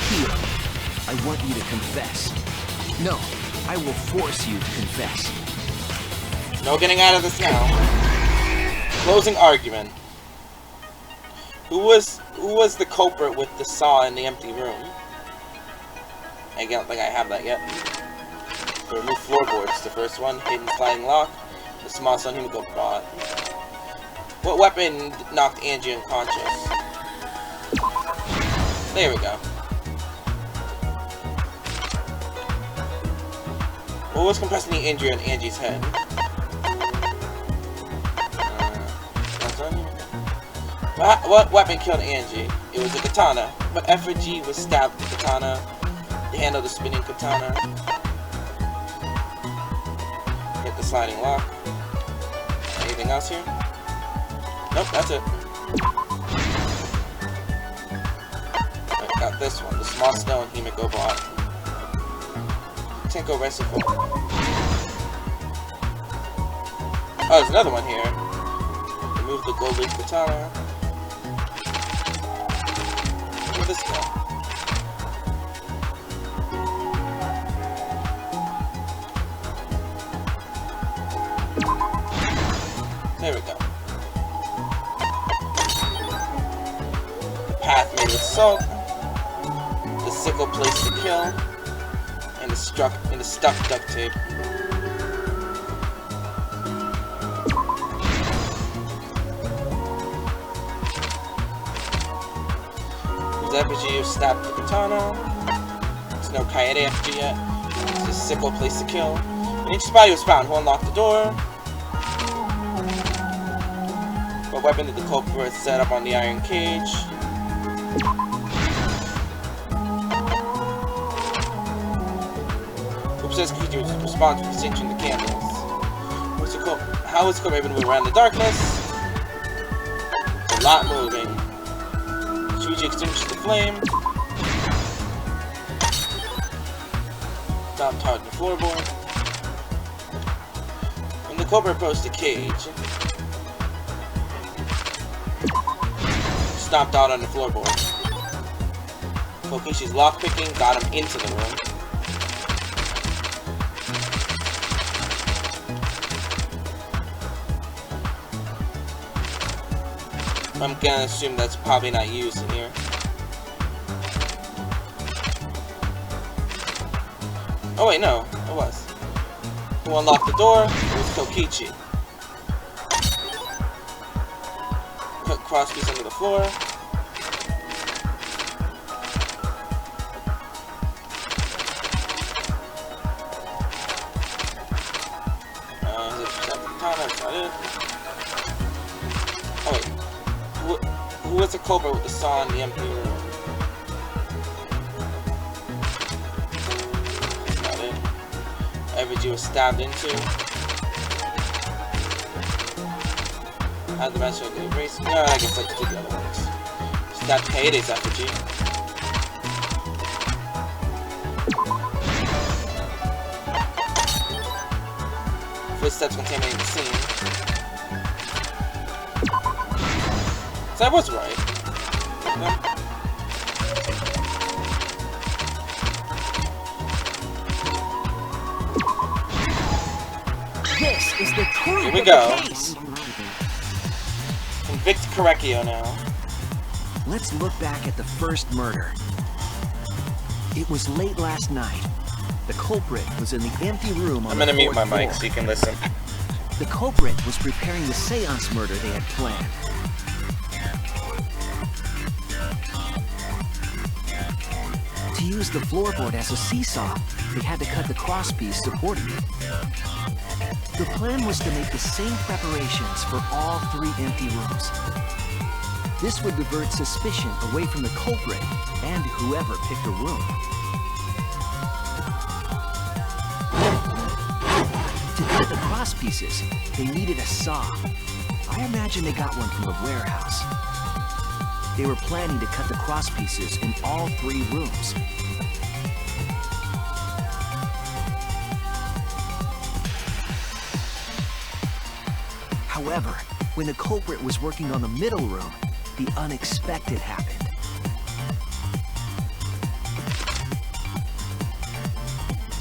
Keo, I want you to confess. No, I will force you to confess. No getting out of this now. Closing argument. Who was the culprit with the saw in the empty room? I don't think I have that yet. The remove floorboards. The first one, hidden sliding lock. The small son Himiko bought. What weapon knocked Angie unconscious? There we go. What was compressing the injury on Angie's head? What weapon killed Angie? It was a katana, but effigy was stabbed with the katana. The handle of the spinning katana. Hit the sliding lock. Anything else here? Nope, that's it. I got this one, the small stone Himiko bought. Tenko rested for. Oh, there's another one here. Remove the gold leaf katana. Where'd this go? There we go. The path made with salt. The sickle place to kill. And the stuffed duct tape. The effigy of stabbed the katana. There's no Kaede effigy yet. It's a simple place to kill. And each spy was found who unlocked the door. What weapon did the culprit set up on the iron cage? Who says creature was responsible for singeing the candles? How was the culprit able to move around the darkness? A lot moving. Shuichi extinguished the flame. Stomped hard on the floorboard. When the culprit approached the cage, stomped out on the floorboard. Kokishi's lockpicking got him into the room. I'm gonna assume that's probably not used in here. Oh wait, no, it was. Who unlocked the door? It was Kokichi. Put crosspiece under the floor. That's not it. Oh wait. Who was the culprit with the saw in the empty room? That's not it. Effigy was stabbed into. Had the master of the erase? No, I guess I just did the other ones. Stabbed Kaede's effigy. Footsteps contaminating the scene. So I was right. Yeah. This is the truth. Here we go. Convict Korekio now. Let's look back at the first murder. It was late last night. The culprit was in the empty room on I'm the gonna mute my fourth mic floor. so you can listen. The culprit was preparing the séance murder they had planned. To use the floorboard as a seesaw, they had to cut the crosspiece supporting it. The plan was to make the same preparations for all three empty rooms. This would divert suspicion away from the culprit and whoever picked a room. To cut the crosspieces, they needed a saw. I imagine they got one from the warehouse. They were planning to cut the crosspieces in all three rooms. However, when the culprit was working on the middle room, the unexpected happened.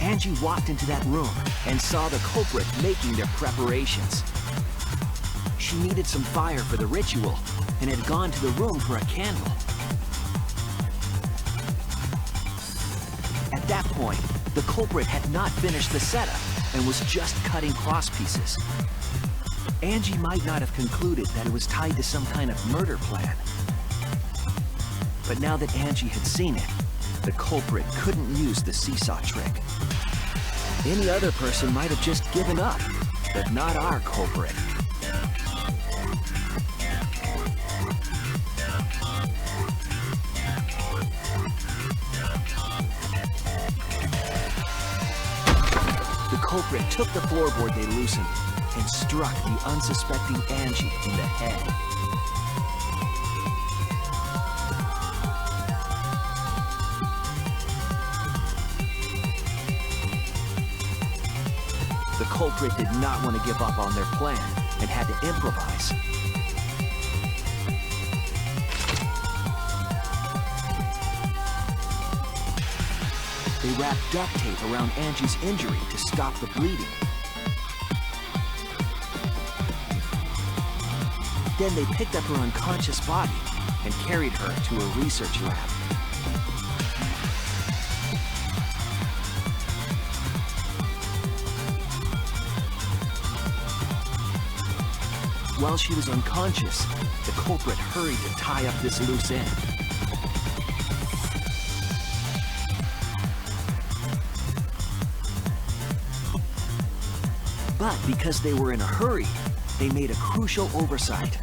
Angie walked into that room and saw the culprit making their preparations. She needed some fire for the ritual and had gone to the room for a candle. At that point, the culprit had not finished the setup and was just cutting crosspieces. Angie might not have concluded that it was tied to some kind of murder plan. But now that Angie had seen it, the culprit couldn't use the seesaw trick. Any other person might have just given up, but not our culprit. The culprit took the floorboard they loosened and struck the unsuspecting Angie in the head. The culprit did not want to give up on their plan and had to improvise. They wrapped duct tape around Angie's injury to stop the bleeding. Then they picked up her unconscious body and carried her to a research lab. While she was unconscious, the culprit hurried to tie up this loose end. But because they were in a hurry, they made a crucial oversight.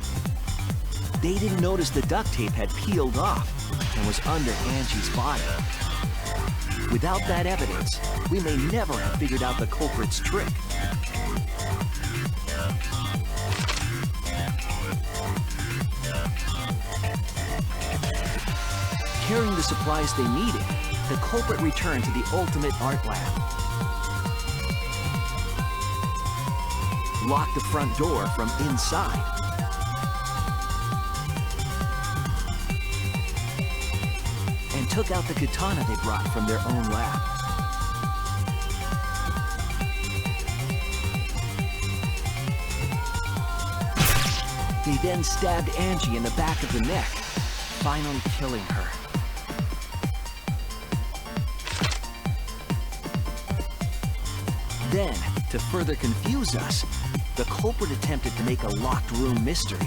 They didn't notice the duct tape had peeled off and was under Angie's body. Without that evidence, we may never have figured out the culprit's trick. Carrying the supplies they needed, the culprit returned to the ultimate art lab. Locked the front door from inside. And took out the katana they brought from their own lab. They then stabbed Angie in the back of the neck, finally killing her. Then, to further confuse us, the culprit attempted to make a locked room mystery.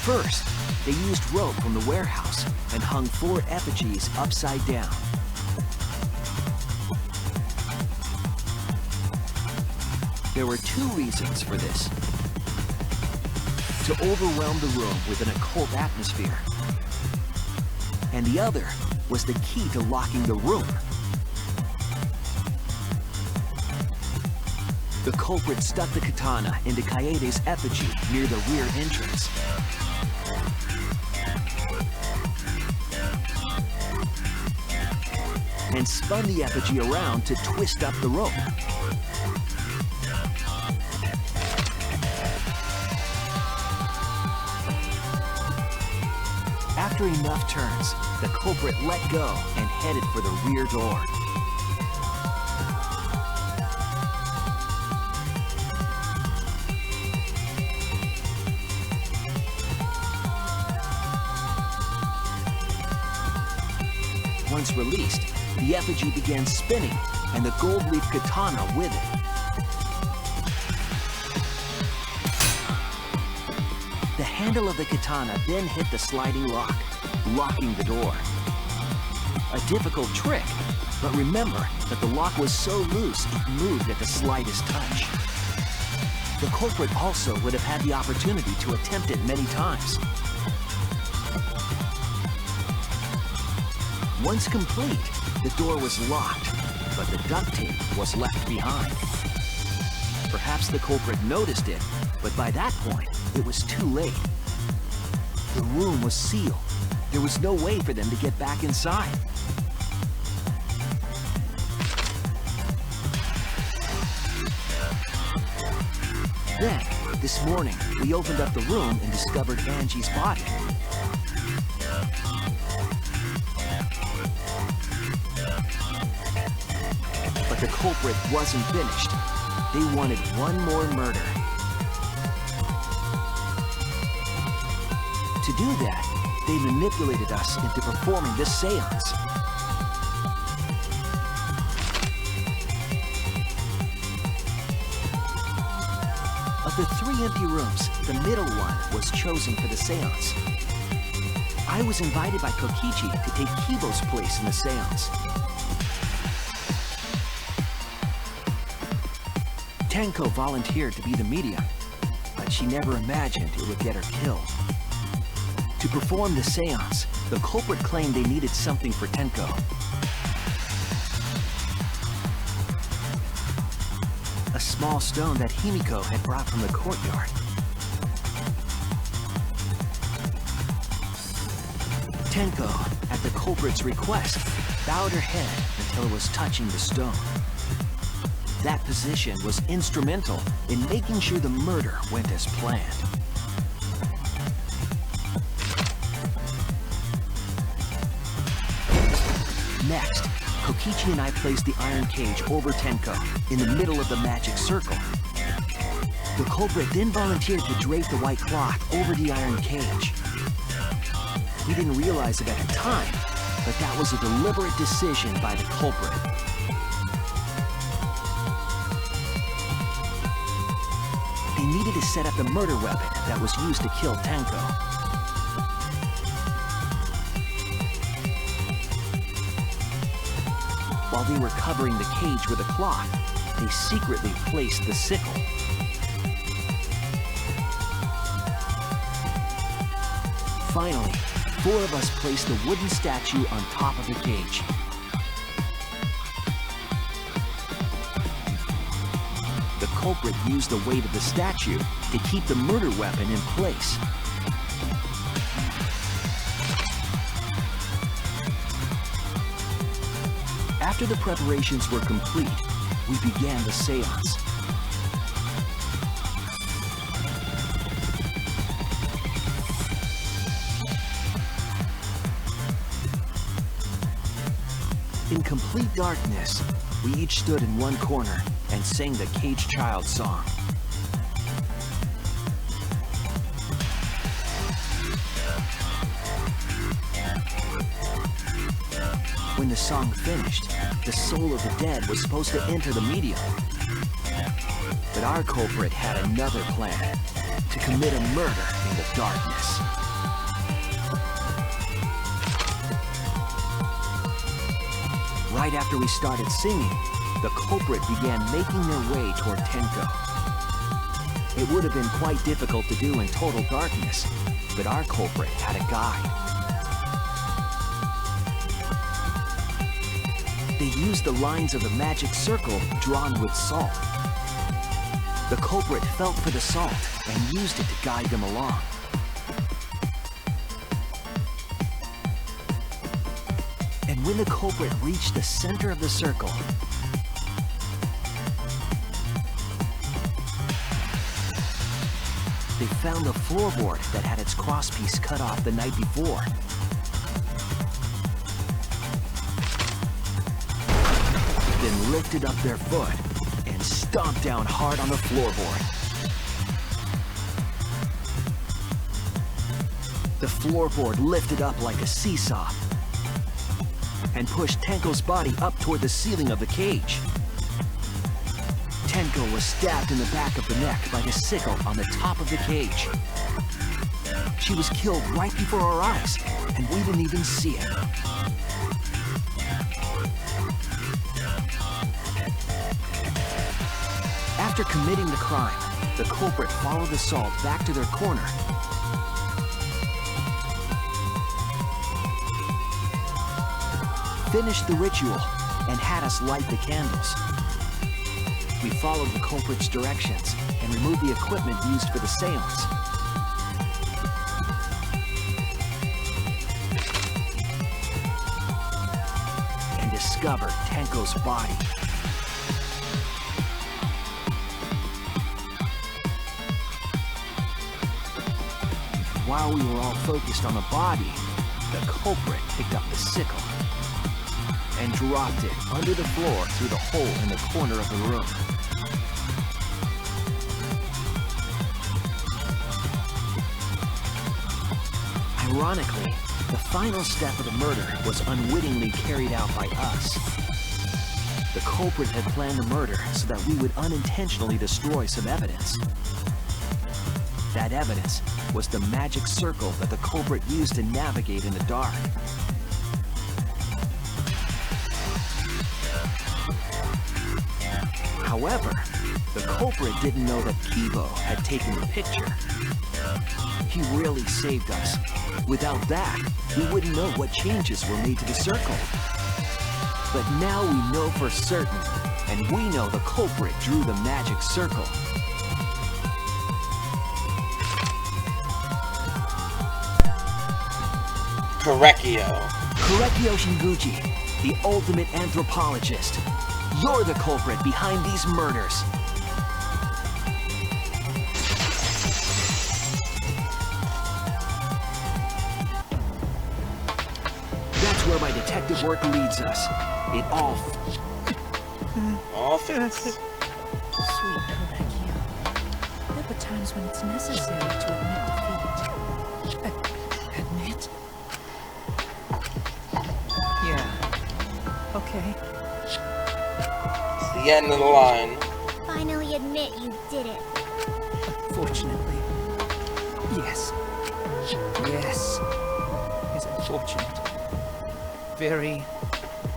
First, they used rope from the warehouse and hung 4 effigies upside down. There were 2 reasons for this. To overwhelm the room with an occult atmosphere. And the other was the key to locking the room. The culprit stuck the katana into Kaede's effigy near the rear entrance. And spun the effigy around to twist up the rope. After enough turns, the culprit let go and headed for the rear door. Once released, the effigy began spinning, and the gold leaf katana with it. The handle of the katana then hit the sliding lock, locking the door. A difficult trick, but remember that the lock was so loose it moved at the slightest touch. The culprit also would have had the opportunity to attempt it many times. Once complete, the door was locked, but the duct tape was left behind. Perhaps the culprit noticed it, but by that point, it was too late. The room was sealed. There was no way for them to get back inside. Then, this morning, we opened up the room and discovered Angie's body. But the culprit wasn't finished. They wanted one more murder. To do that, they manipulated us into performing this séance. Of the 3 empty rooms, the middle one was chosen for the séance. I was invited by Kokichi to take Kibo's place in the séance. Tenko volunteered to be the medium, but she never imagined it would get her killed. To perform the séance, the culprit claimed they needed something for Tenko. A small stone that Himiko had brought from the courtyard. Tenko, at the culprit's request, bowed her head until it was touching the stone. That position was instrumental in making sure the murder went as planned. Next, Kokichi and I placed the iron cage over Tenko in the middle of the magic circle. The culprit then volunteered to drape the white cloth over the iron cage. We didn't realize it at the time, but that was a deliberate decision by the culprit. They needed to set up the murder weapon that was used to kill Tenko. While they were covering the cage with a cloth, they secretly placed the sickle. Finally, 4 of us placed the wooden statue on top of the cage. The culprit used the weight of the statue to keep the murder weapon in place. After the preparations were complete, we began the séance. In complete darkness, we each stood in one corner and sang the Caged Child song. When the song finished, the soul of the dead was supposed to enter the medium. But our culprit had another plan, to commit a murder in the darkness. Right after we started singing, the culprit began making their way toward Tenko. It would have been quite difficult to do in total darkness, but our culprit had a guide. They used the lines of the magic circle drawn with salt. The culprit felt for the salt and used it to guide them along. And when the culprit reached the center of the circle, they found the floorboard that had its crosspiece cut off the night before. Then lifted up their foot and stomped down hard on the floorboard. The floorboard lifted up like a seesaw and pushed Tenko's body up toward the ceiling of the cage. Tenko was stabbed in the back of the neck by the sickle on the top of the cage. She was killed right before our eyes, and we didn't even see it. After committing the crime, the culprit followed the salt back to their corner. Finished the ritual and had us light the candles. We followed the culprit's directions and removed the equipment used for the séance. And discovered Tenko's body. While we were all focused on the body, the culprit picked up the sickle and dropped it under the floor through the hole in the corner of the room. Ironically, the final step of the murder was unwittingly carried out by us. The culprit had planned the murder so that we would unintentionally destroy some evidence. That evidence was the magic circle that the culprit used to navigate in the dark. However, the culprit didn't know that Kibo had taken the picture. He really saved us. Without that, we wouldn't know what changes were made to the circle. But now we know for certain, and we know the culprit drew the magic circle. Korekiyo Shinguchi, the ultimate anthropologist. You're the culprit behind these murders. That's where my detective work leads us. It all fits. Sweet Korekiyo. There are times when it's necessary to admit defeat. Admit? Yeah. Okay. It's the end of the line. Finally admit you did it. Unfortunately. Yes. Yes. It's unfortunate. Very,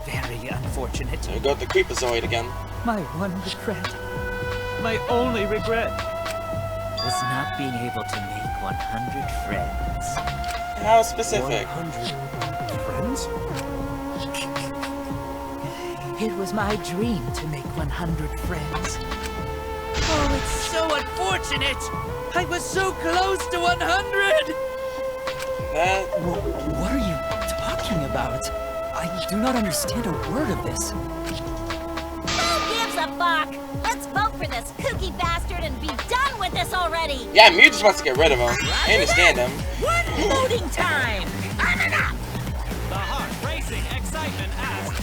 very unfortunate. There we go with the Creepazoid again. My one regret, my only regret, was not being able to make 100 friends. How specific? 100 friends? It was my dream to make 100 friends. Oh, it's so unfortunate! I was so close to 100! What are you talking about? I do not understand a word of this. Who gives a fuck? Let's vote for this kooky bastard and be done with this already! Yeah, Mew just wants to get rid of him. I understand him. One voting time! I'm enough! The heart racing excitement asks.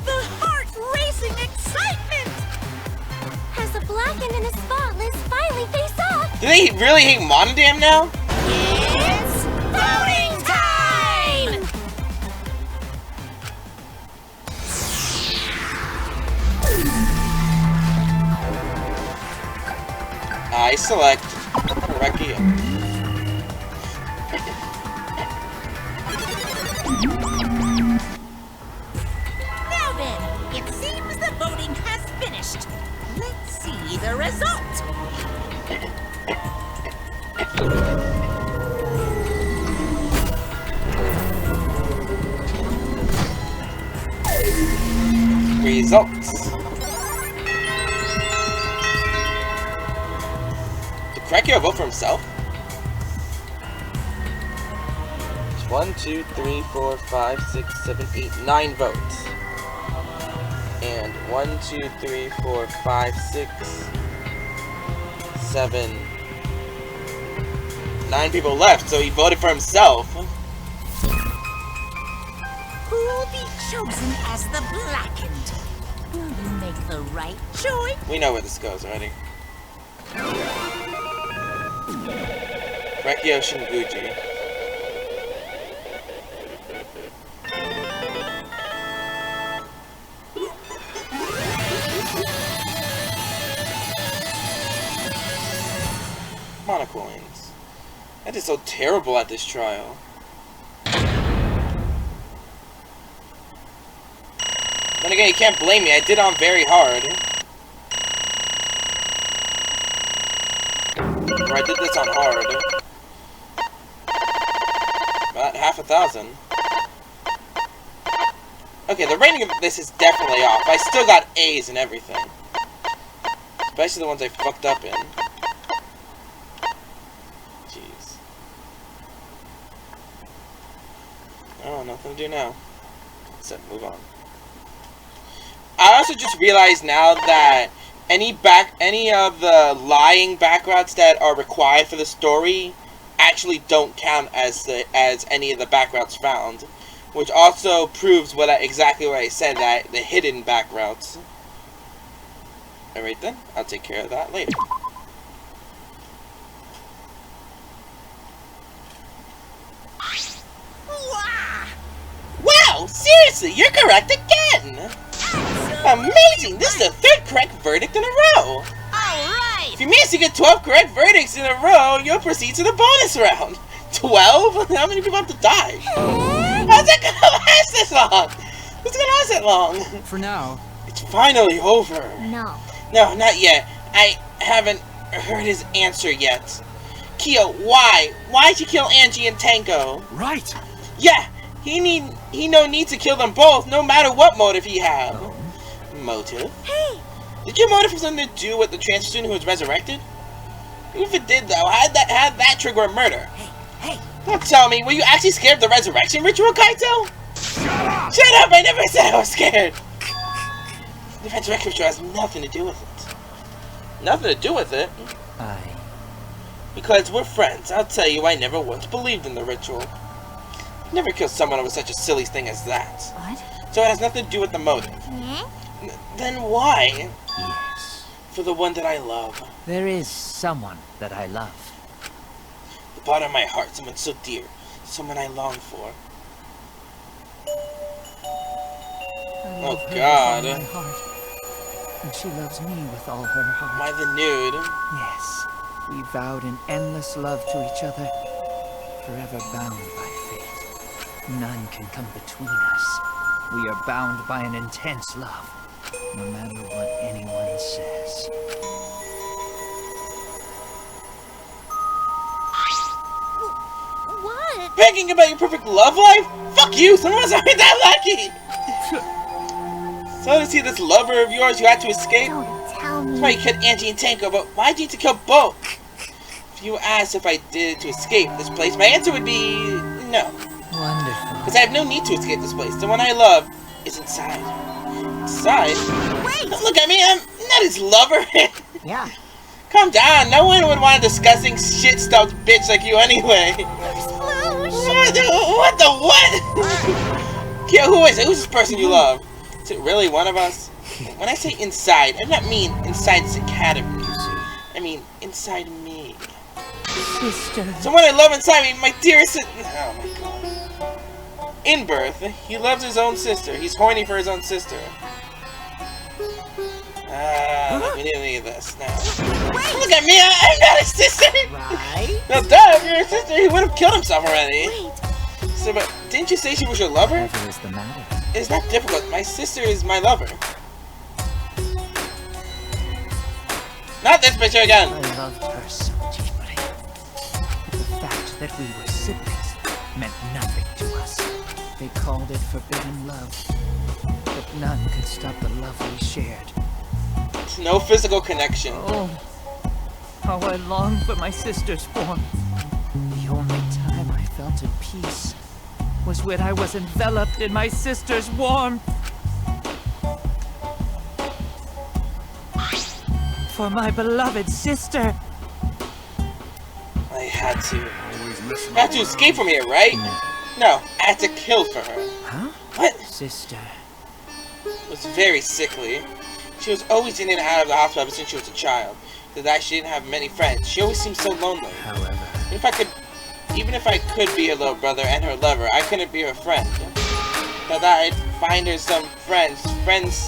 The heart racing excitement! As the blackened and the spotless finally face off! Do they really hate Monodam now? It's voting time! I select Rekia. Now then, it seems the voting has finished. Let's see the result. Results. Did Krekio vote for himself? It's 1, 2, 3, 4, 5, 6, 7, 8, 9 votes. And 1, 2, 3, 4, 5, 6, 7, 9 people left, so he voted for himself. Who'll be chosen as the blackened? Will you make the right choice? We know where this goes already. Krekio Shinguji. Monocoins. I did so terrible at this trial. Then again, you can't blame me. I did on very hard. Or I did this on hard. About 500,000. Okay, the rating of this is definitely off. I still got A's and everything. Especially the ones I fucked up in. Jeez. Oh, nothing to do now. Except move on. I also just realized now that any of the lying backgrounds that are required for the story actually don't count as any of the backgrounds found, which also proves exactly what I said, that the hidden backgrounds. Alright then, I'll take care of that later. Wow! Seriously, you're correct again! Amazing! This is the 3rd correct verdict in a row! Alright! If you manage to get 12 correct verdicts in a row, you'll proceed to the bonus round! 12? How many people have to die? How's that gonna last this long? Who's gonna last that long? For now. It's finally over. No. No, not yet. I haven't heard his answer yet. Kyo, why? Why'd you kill Angie and Tenko? Right! Yeah! He no need to kill them both, no matter what motive he have. Motive? Hey! Did your motive have something to do with the transfer student who was resurrected? If it did, though, how'd that trigger a murder? Hey! Don't tell me, were you actually scared of the resurrection ritual, Kaito? Shut up! I never said I was scared! The resurrection ritual has nothing to do with it. Nothing to do with it? Because we're friends. I'll tell you, I never once believed in the ritual. Never kill someone over such a silly thing as that. What? So it has nothing to do with the motive. Then why? Yes. For the one that I love. There is someone that I love. The part of my heart, someone so dear. Someone I long for. Oh God. and she loves me with all her heart. Why the nude? Yes, we vowed an endless love to each other, forever bound by fate. None can come between us. We are bound by an intense love, no matter what anyone says. What? Bragging about your perfect love life? Fuck you! Some of us aren't that lucky! So to see this lover of yours you had to escape? Don't tell me. That's why you killed Angie and Tenko, but why'd you need to kill both? If you asked if I did it to escape this place, my answer would be no. Wonderful. Because I have no need to escape this place. The one I love is inside. Inside? Wait! Don't look at me, I'm not his lover. Yeah. Calm down, no one would want a disgusting, shit-stuffed bitch like you anyway. What the what? Kyo, who is it? Who's this person you love? Is it really one of us? When I say inside, I don't mean inside this academy. I mean inside me. Sister. Someone I love inside me, my dearest oh my god. In birth, he loves his own sister. He's horny for his own sister. We didn't need this now. Look at me, I'm not his sister! Right? No, duh, if you're a sister, he would have killed himself already. Wait. So, but didn't you say she was your lover? Whatever is the matter? It's not difficult. My sister is my lover. Not this picture again! I loved her so deeply. But the fact that we were siblings meant nothing to us. They called it forbidden love. But none could stop the love we shared. It's no physical connection. Oh, how I long for my sister's form. The only time I felt at peace was when I was enveloped in my sister's warmth. For my beloved sister. I had to escape from here, right? No, I had to kill for her. Huh? What? Sister. It was very sickly. She was always in and out of the hospital ever since she was a child. After that, she didn't have many friends. She always seemed so lonely. However, Even if I could be her little brother and her lover, I couldn't be her friend. For that, I'd find her some friends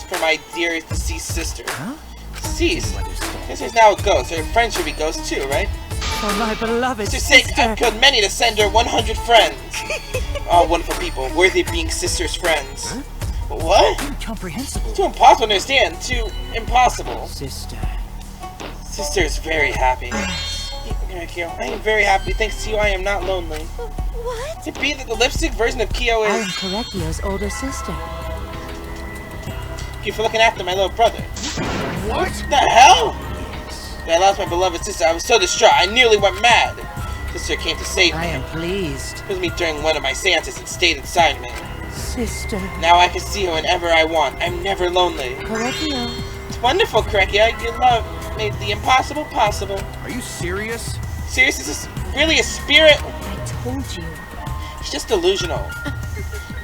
for my dearest deceased sister. huh? Deceased? This is now a ghost. Her friends should be ghosts too, right? For my beloved For sake, sister. I've killed many to send her 100 friends. All wonderful people, worthy of being sister's friends. Huh? What? Incomprehensible. Too impossible to understand. Too impossible. Sister. Sister is very happy. Kyo, I am very happy. Thanks to you, I am not lonely. What? Could it be that the lipstick version of Kyo I am is... Korekio's older sister. Thank you for looking after my little brother. What the hell? When I lost my beloved sister, I was so distraught, I nearly went mad. Sister came to save me. I am pleased. It was me during one of my seances and stayed inside me. Sister. Now I can see her whenever I want. I'm never lonely. Korekio. It's wonderful, Korekio. Your love made the impossible possible. Are you serious? Serious? Is this really a spirit? I told you. She's just delusional.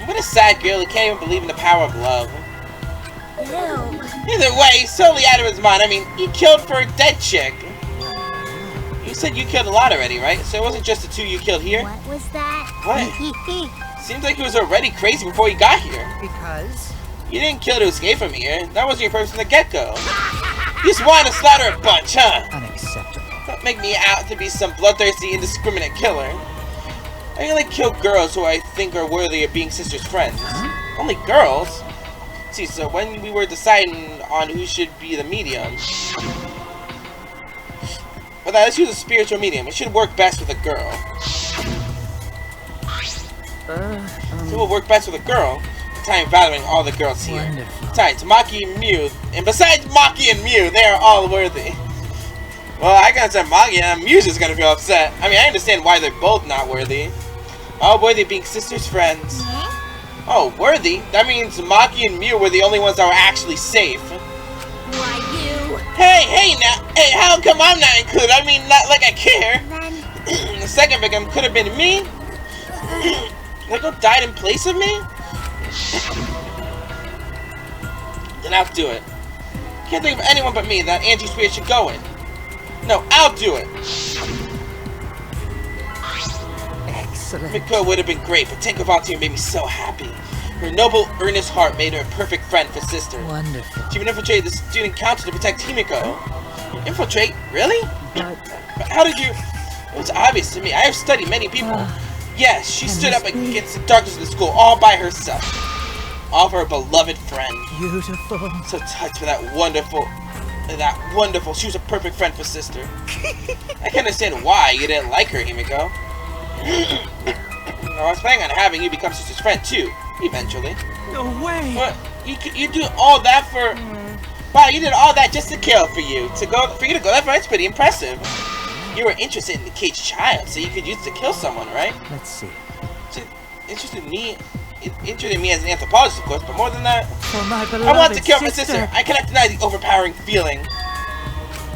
What a sad girl who can't even believe in the power of love. Ew. Either way, he's totally out of his mind. I mean, he killed for a dead chick. You said you killed a lot already, right? So it wasn't just the two you killed here? What was that? What? Seems like he was already crazy before he got here. Because? You didn't kill to escape from here. That wasn't your purpose from the get-go. You just wanted to slaughter a bunch, huh? Unacceptable. Don't make me out to be some bloodthirsty, indiscriminate killer. I only kill girls who I think are worthy of being sister's friends. Huh? Only girls? See, so when we were deciding on who should be the medium... Well, let's use a spiritual medium. It should work best with a girl. So it will work best with a girl. I'm valuing all the girls here. Wonderful. Besides, Maki and Mew. And besides Maki and Mew, they are all worthy. Well, I gotta say Maki and Mew's just gonna feel upset. I mean, I understand why they're both not worthy. All worthy of being sisters' friends. Oh, worthy? That means Maki and Mew were the only ones that were actually safe. Why you? Hey, now, hey, how come I'm not included? I mean, not like I care. Then The second victim could have been me. Nico died in place of me? Then I'll do it. Can't think of anyone but me that Angie Spirit should go in. No, I'll do it. Excellent. Himiko would have been great, but Tenko volunteer made me so happy. Her noble, earnest heart made her a perfect friend for sister. Wonderful. She even infiltrated the student council to protect Himiko. Infiltrate? Really? But How did you... It was obvious to me. I have studied many people. Yes, she stood up against the darkness of the school all by herself. All for her beloved friend. beautiful. So touched with that wonderful... She was a perfect friend for sister. I can understand why you didn't like her, Himiko. I was planning on having you become sister's friend too, eventually. No way! But you do all that for... Wow, you did all that just to kill for you to go that far. It's pretty impressive. You were interested in the caged child, so you could use it to kill someone, right? Let's see. Interested in me as an anthropologist, of course, but more than that, For my beloved I want to kill my sister. I cannot deny the overpowering feeling.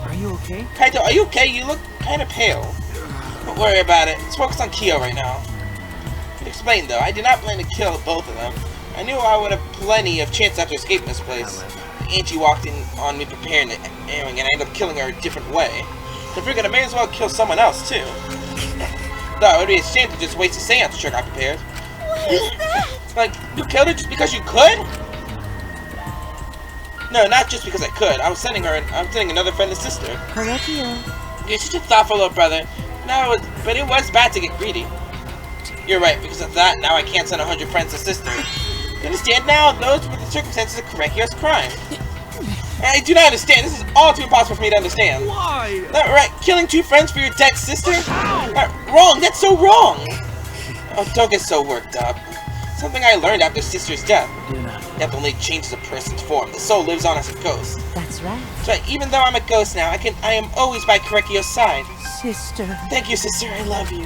Are you okay? Kaito, are you okay? You look kind of pale. Don't worry about it. Let's focus on Kyo right now. Explain though, I did not plan to kill both of them. I knew I would have plenty of chances after escaping this place. Angie walked in on me preparing the airing, and I ended up killing her a different way. So I figured I may as well kill someone else too. Though it would be a shame to just waste a séance trick I prepared. What is that? Like, you killed her just because you could? No, not just because I could. I'm sending another friend and sister. Correctio. You're such a thoughtful little brother. No, but it was bad to get greedy. You're right, because of that, now I can't send 100 friends to sister. You understand now? Those were the circumstances of Correcchio's crime. I do not understand. This is all too impossible for me to understand. Why? Right, killing 2 friends for your dead sister? Wrong, that's so wrong! Oh, don't get so worked up. Something I learned after sister's death. Death only changes a person's form. The soul lives on as a ghost. That's right. That's right, even though I'm a ghost now, I am always by Correcchio's side. Sister. Thank you, sister, I love you.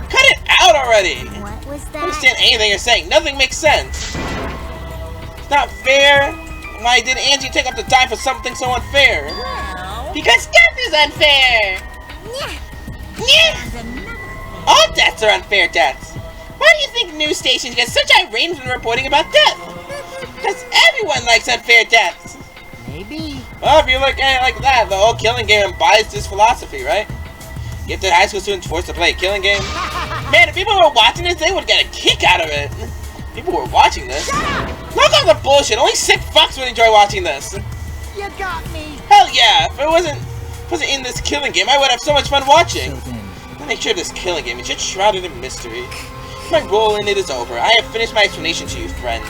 Cut it out already! What was I don't that? understand anything you're saying. Nothing makes sense. It's not fair. Why did Angie take up the time for something so unfair? Well, Because death is unfair! Yeah. and another All deaths are unfair deaths. Why do you think news stations get such irate when reporting about death? Because everyone likes unfair deaths. Maybe. Well, if you look at it like that, the whole killing game embodies this philosophy, right? Gifted high school students forced to play a killing game. Man, if people were watching this, they would get a kick out of it. People were watching this. Look at the bullshit. Only sick fucks would enjoy watching this. You got me. Hell yeah! If it wasn't in this killing game, I would have so much fun watching. So then, The nature of this killing game is just shrouded in mystery. My role in it is over. I have finished my explanation to you, friends.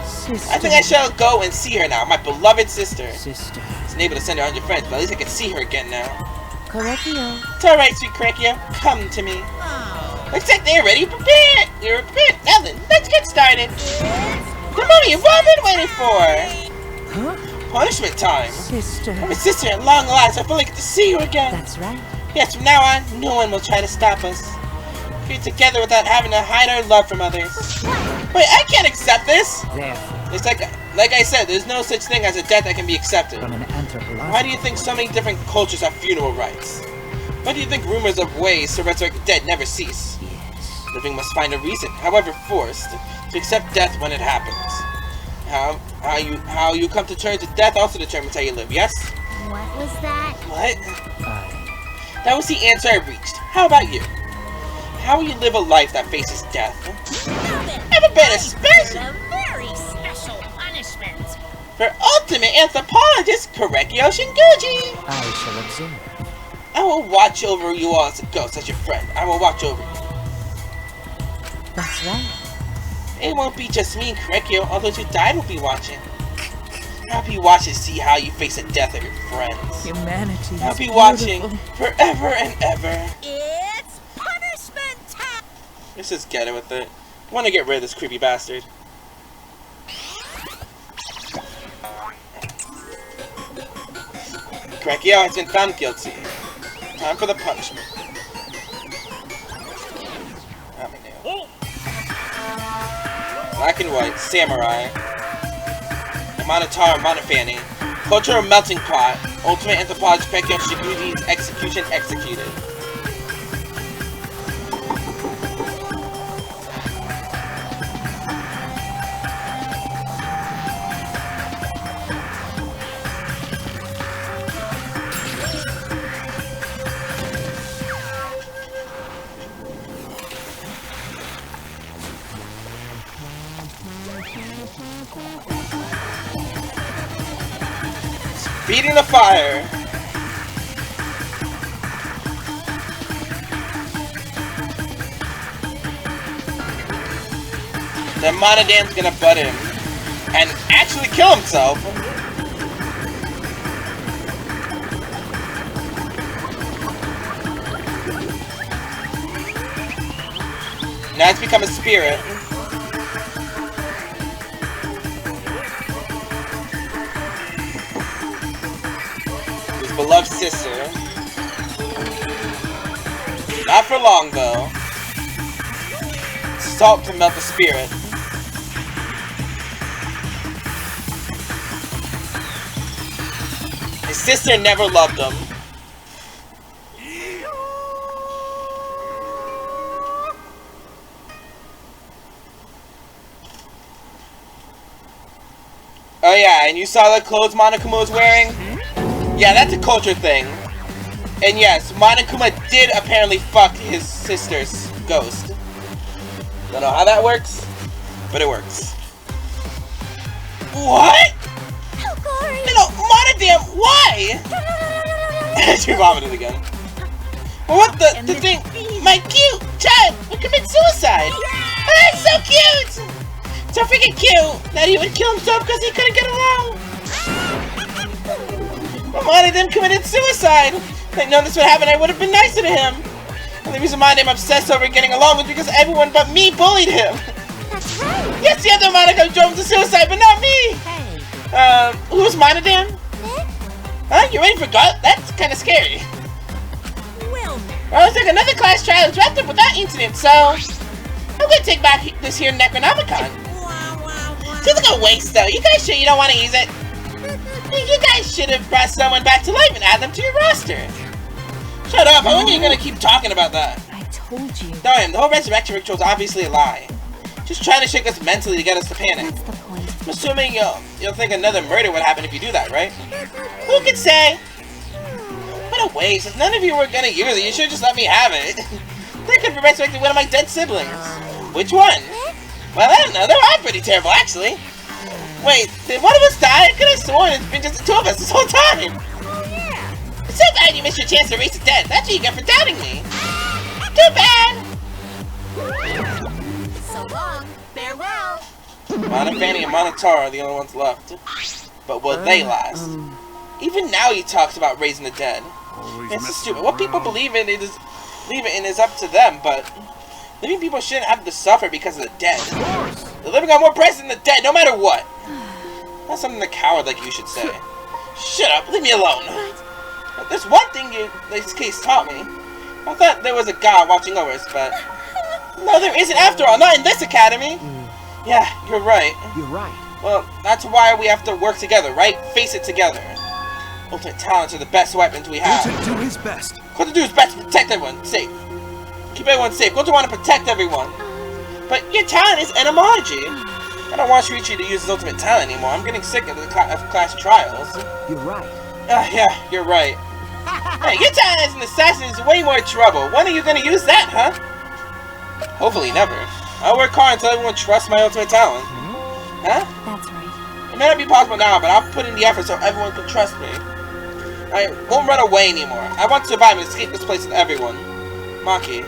sister. I think I shall go and see her now, my beloved sister. Sister. I was unable to send her 100 friends, but at least I can see her again now. Correctio. It's alright, sweet Correcchio. Come to me. Oh, Looks like they're ready. Prepared. You're prepared. Now then, let's get started. The moment you've all been waiting for. Huh? Punishment time. Sister. My sister, at long last, I finally get to see you again. That's right. Yes, from now on, no one will try to stop us. We're together without having to hide our love from others. Wait, I can't accept this! Therefore, It's like I said, there's no such thing as a death that can be accepted. from an anthropological... Why do you think so many different cultures have funeral rites? Why do you think rumors of ways to resurrect the dead never cease? Yes. Living must find a reason, however forced, to accept death when it happens. How you come to terms with death also determines how you live, yes? What was that? What? That was the answer I reached. How about you? How will you live a life that faces death? now then, Have a better I've special got a very special punishment. for ultimate anthropologist Correcchio Shinguji. I shall observe. I will watch over you all as a ghost, as your friend. I will watch over you. That's right. It won't be just me and Correcchio, all those who died will be watching. I'll be watching to see how you face the death of your friends. Humanity I'll is be watching beautiful. forever and ever. It's punishment time. Let's just get it with it. I want to get rid of this creepy bastard. Correcchio has been found guilty. Time for the punishment. Ah, my nail. Black and white, samurai. Monotaro Monofani. Cultural melting pot. Ultimate anthropologist Correcchio Shinguji's execution executed. Beating the fire. Then Monodam's gonna butt him and actually kill himself. Now it's become a spirit. His beloved sister. Not for long though. Salt to melt the spirit. His sister never loved him. Oh yeah, and you saw the clothes Monokuma was wearing? Yeah, that's a culture thing. And yes, Monokuma did apparently fuck his sister's ghost. Don't know how that works, but it works. What? No, Monodam, why? She vomited again. Well, what the thing? My cute child would commit suicide. Oh, that's so cute! So freaking cute that he would kill himself because he couldn't get along. Well, Monodam committed suicide. If I'd known this would happen, I would have been nicer to him. And the reason Monodam obsessed over getting along was because everyone but me bullied him. That's right. Yes, the other Monaco drove him to suicide, but not me. Who's Monodam? Huh? You already forgot? That's kind of scary. Well, it's like another class trial is wrapped up with that incident, so I'm gonna take back this here Necronomicon. Seems like a waste, though. You guys sure you don't want to use it? You guys should have brought someone back to life and add them to your roster. Shut up! How long are you gonna keep talking about that? I told you. Darn, the whole resurrection ritual is obviously a lie. Just trying to shake us mentally to get us to panic. That's the point. I'm assuming you'll think another murder would happen if you do that, right? Who can say? What a waste. If none of you were gonna use it, you should just let me have it. That could have resurrected one of my dead siblings. Which one? Well, I don't know. They're all pretty terrible, actually. Wait, did one of us die? I could have sworn it's been just the two of us this whole time. Oh, yeah. It's so bad you missed your chance to erase the dead. That's what you get for doubting me. Too bad. So long. Farewell. Monofani and Monotaro are the only ones left. But will they last? Even now he talks about raising the dead. It's so stupid. What people believe in is up to them, but living people shouldn't have to suffer because of the dead. The living are more precious than the dead, no matter what. That's something a coward like you should say. Shut up, leave me alone. There's one thing this case taught me. I thought there was a god watching over us, but no, there isn't after all. Not in this academy. Yeah, you're right. You're right. Well, that's why we have to work together, right? Face it together. Ultimate talents are the best weapons we have. Goto do his best. Goto do his best to protect everyone safe. Keep everyone safe. Goto want to protect everyone. But your talent is etymology. I don't want Shuichi to use his ultimate talent anymore. I'm getting sick of the class trials. You're right. Yeah, you're right. Hey, your talent as an assassin is way more trouble. When are you gonna use that, huh? Hopefully never. I'll work hard until everyone trusts my ultimate talent. Huh? That's right. It may not be possible now, but I'll put in the effort so everyone can trust me. I won't run away anymore. I want to survive and escape this place with everyone. Maki.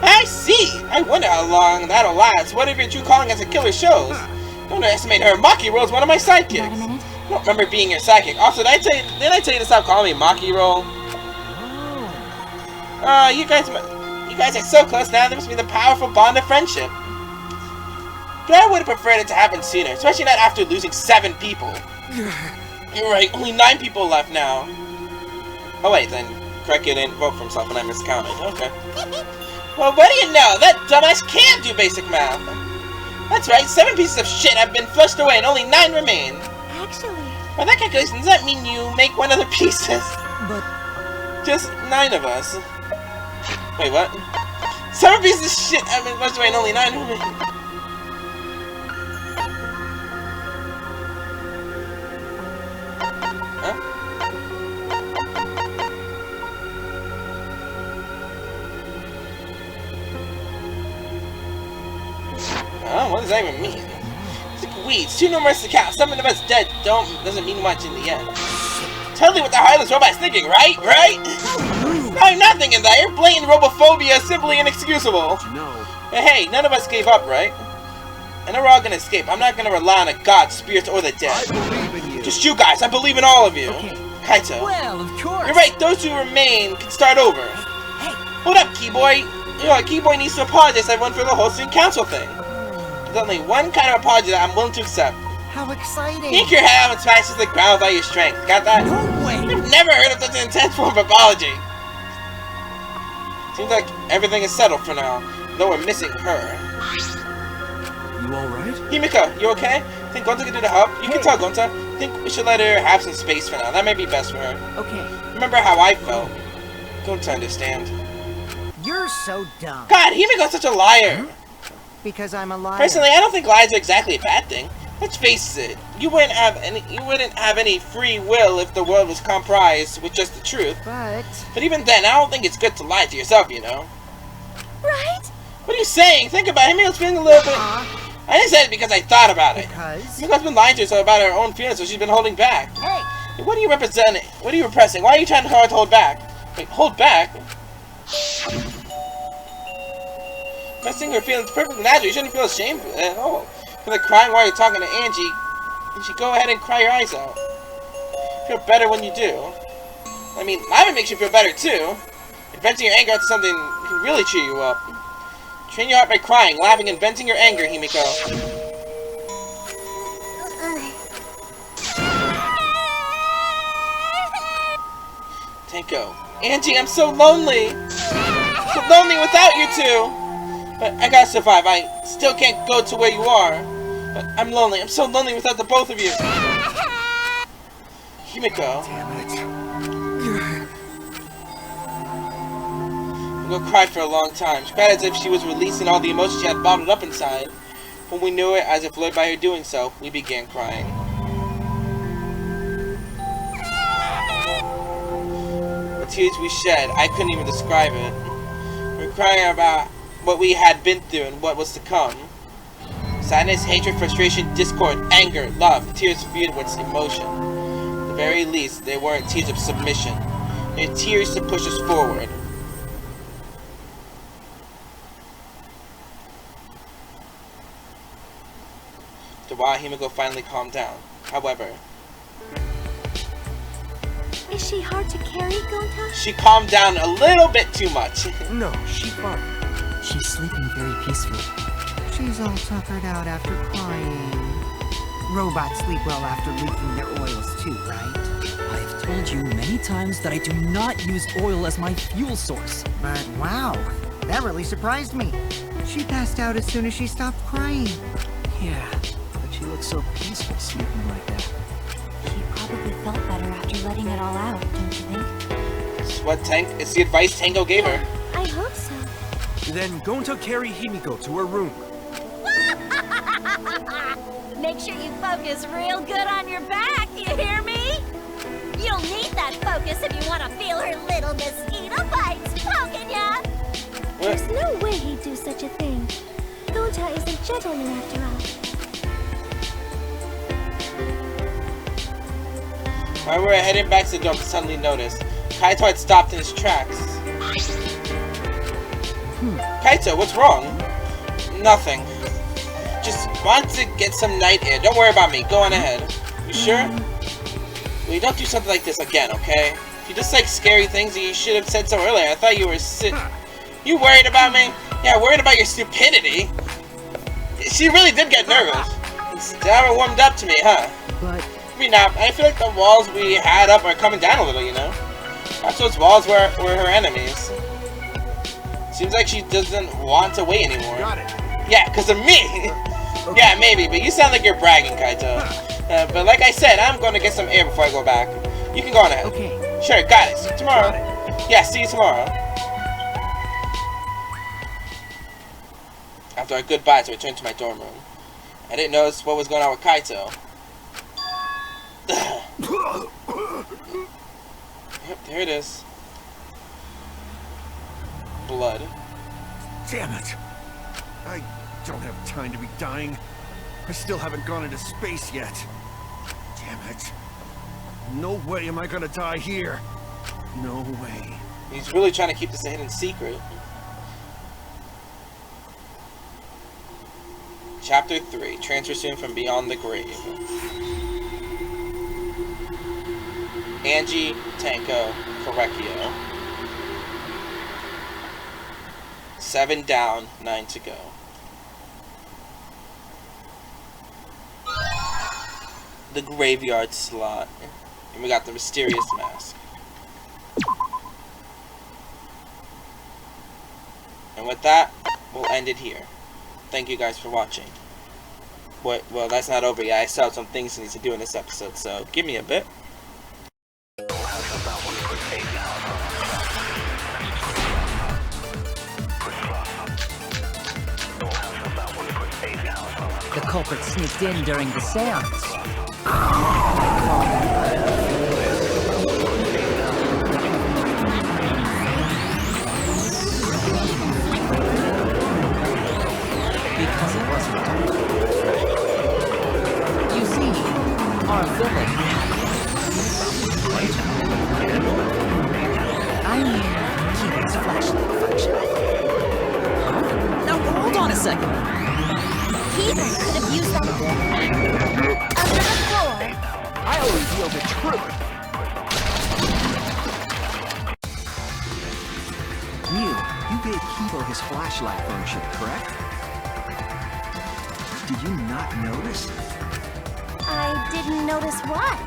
I see! I wonder how long that'll last. What if your true calling as a killer shows? Don't underestimate her. Maki Roll's one of my sidekicks. I don't remember being your sidekick. Also, did I tell you to stop calling me Maki Roll? You guys are so close now. There must be the powerful bond of friendship. But I would have preferred it to happen sooner, especially not after losing 7 people. You're right, only 9 people left now. Oh wait, then Krekia didn't vote for himself and I miscounted. Okay. Well, what do you know? That dumbass can't do basic math. That's right, 7 pieces of shit have been flushed away and only 9 remain. Actually... By that calculation, does that mean you make 1 other pieces? But... Just 9 of us. Wait, what? 7 pieces of shit have been flushed away and only 9 remain. What does that even mean? Weeds, too numerous to count. Some of us dead doesn't mean much in the end. Totally what the heartless robot's thinking, right? Right? I'm not thinking that. Your blatant robophobia is simply inexcusable. No. Hey, none of us gave up, right? I know we're all gonna escape. I'm not gonna rely on a god, spirits, or the dead. I believe in you. Just you guys. I believe in all of you. Okay. Kaito. Well, of course. You're right. Those who remain can start over. Hey. Hold up, Keyboy. You know, Keyboy needs to apologize to everyone for the whole student council thing. There's only one kind of apology that I'm willing to accept. How exciting! Yank your head out and smash the ground without your strength. Got that? No way. I've never heard of such an intense form of apology. Seems like everything is settled for now, though we're missing her. You alright? Himiko, you okay? Think Gonta can do the help? You can tell Gonta. Think we should let her have some space for now. That may be best for her. Okay. Remember how I felt. Gonta understand. You're so dumb. God, Himiko's such a liar. Because I'm a liar. Personally, I don't think lies are exactly a bad thing. Let's face it, you wouldn't have any free will if the world was comprised with just the truth. But even then, I don't think it's good to lie to yourself, you know. Right? What are you saying? Think about it. Himiko's feeling a little bit. I didn't say it because I thought about it. because Himiko's been lying to herself about her own feelings, so she's been holding back. hey, What are you representing? What are you repressing? Why are you trying hard to hold back? Wait, hold back? Repressing her feelings is perfectly natural. You shouldn't feel ashamed at all. For like crying while you're talking to Angie, you should go ahead and cry your eyes out. Feel better when you do. I mean, laughing makes you feel better too. And venting your anger out to something can really cheer you up. Train your heart by crying, laughing, and venting your anger, Himiko. Tenko. Angie, I'm so lonely! So lonely without you two! But I gotta survive. I still can't go to where you are. But I'm lonely. I'm so lonely without the both of you. Himiko. Damn it. Himiko cried for a long time. She cried as if she was releasing all the emotions she had bottled up inside. When we knew it, as if lured by her doing so, we began crying. The tears we shed, I couldn't even describe it. We were crying about what we had been through and what was to come. Sadness, hatred, frustration, discord, anger, love, tears spewed with emotion. At the very least, they weren't tears of submission. They were tears to push us forward. After a while, Himiko finally calmed down. However, Is she hard to carry, Gonta? she calmed down a little bit too much. No, she's fine. She's sleeping very peacefully. she's all tuckered out after crying. Robots sleep well after leaking their oils too, right? I've told you many times that I do not use oil as my fuel source. But wow, that really surprised me. She passed out as soon as she stopped crying. Yeah, but she looks so peaceful sleeping like that. She probably felt better after letting it all out, don't you think? It's the advice Tango gave her. I hope so. Then Gonta carry Himiko to her room. Make sure you focus real good on your back, you hear me? You'll need that focus if you want to feel her little mosquito bites poking ya! There's no way he'd do such a thing. Gonta is a gentleman after all. While we were heading back to the dorm, we suddenly noticed Kaito had stopped in his tracks. Kaito, what's wrong? Nothing. Just want to get some night air. Don't worry about me. Go on ahead. You sure? Well, you don't do something like this again, okay? If you just like scary things, you should have said so earlier. I thought you were You worried about me? Yeah, worried about your stupidity. She really did get nervous. Instead, it warmed up to me, huh? But I mean, I feel like the walls we had up are coming down a little, you know? Perhaps those walls were her enemies. Seems like she doesn't want to wait anymore. Got it. Yeah, because of me! Okay. Yeah, maybe, but you sound like you're bragging, Kaito. But like I said, I'm going to get some air before I go back. You can go on ahead. Okay. Sure, got it. See you tomorrow. Yeah, see you tomorrow. After our goodbyes, I returned to my dorm room. I didn't notice what was going on with Kaito. Yep, there it is. Blood. Damn it. I don't have time to be dying. I still haven't gone into space yet. Damn it. No way am I gonna die here. No way. He's really trying to keep this a hidden secret. Chapter 3. Transfer student from beyond the grave. Angie, Tenko, Correcchio. 7 down, 9 to go. The graveyard slot. And we got the mysterious mask. And with that, we'll end it here. Thank you guys for watching. Well, that's not over yet. I still have some things I need to do in this episode, so give me a bit. The culprit sneaked in during the séance. Because it wasn't done. You see, our villain... I mean, Himiko's flashlight function. Now, hold on a second. Himiko could have used that under the floor. I'll reveal the truth. Mew, you gave Kibo his flashlight function, correct? Did you not notice? I didn't notice what.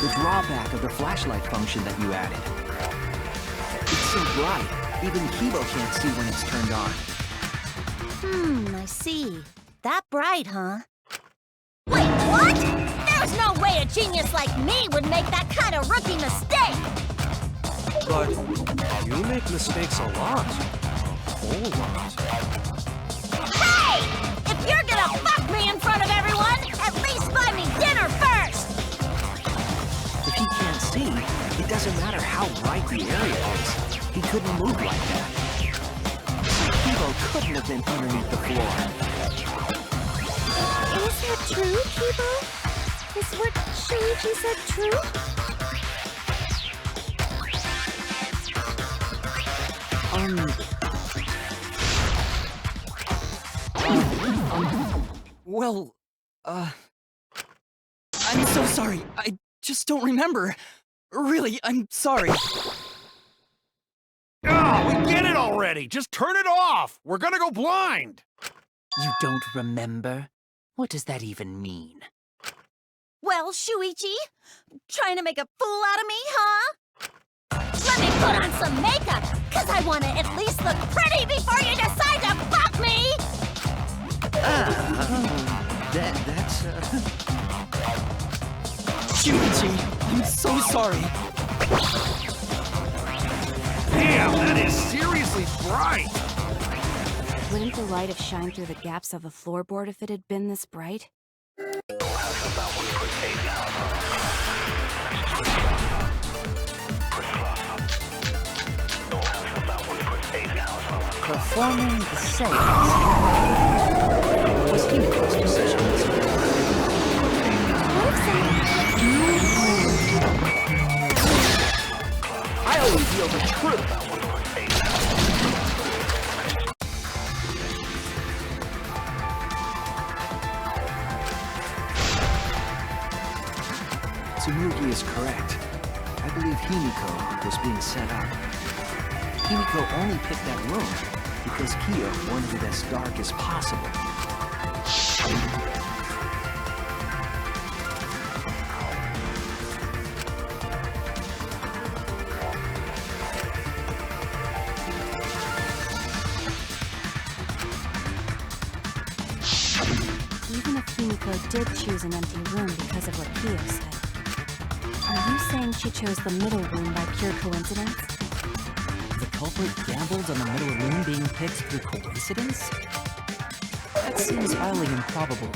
The drawback of the flashlight function that you added. It's so bright, even Kibo can't see when it's turned on. I see. That bright, huh? Wait, what? There's no way a genius like me would make that kind of rookie mistake! But you make mistakes a lot. A whole lot. Hey! If you're gonna fuck me in front of everyone, at least buy me dinner first! If he can't see, it doesn't matter how bright the area is. He couldn't move like that. Kibo couldn't have been underneath the floor. Is that true, Kibo? Is what Shuichi said true? Well, I'm so sorry. I just don't remember. Really, I'm sorry. Oh, we get it already! Just turn it off! We're gonna go blind! You don't remember? What does that even mean? Well, Shuichi, trying to make a fool out of me, huh? Let me put on some makeup, cause I want to at least look pretty before you decide to fuck me! That's Shuichi, I'm so sorry. Damn, that is seriously bright! Wouldn't the light have shined through the gaps of the floorboard if it had been this bright? Performing the séance was Himiko's decision. I'll reveal the truth. Tsumugi is correct. I believe Himiko was being set up. Himiko only picked that room because Kyo wanted it as dark as possible. Even if Himiko did choose an empty room because of what Kyo said, are you saying she chose the middle room by pure coincidence? The culprit gambled on the middle room being picked through coincidence? That seems highly improbable.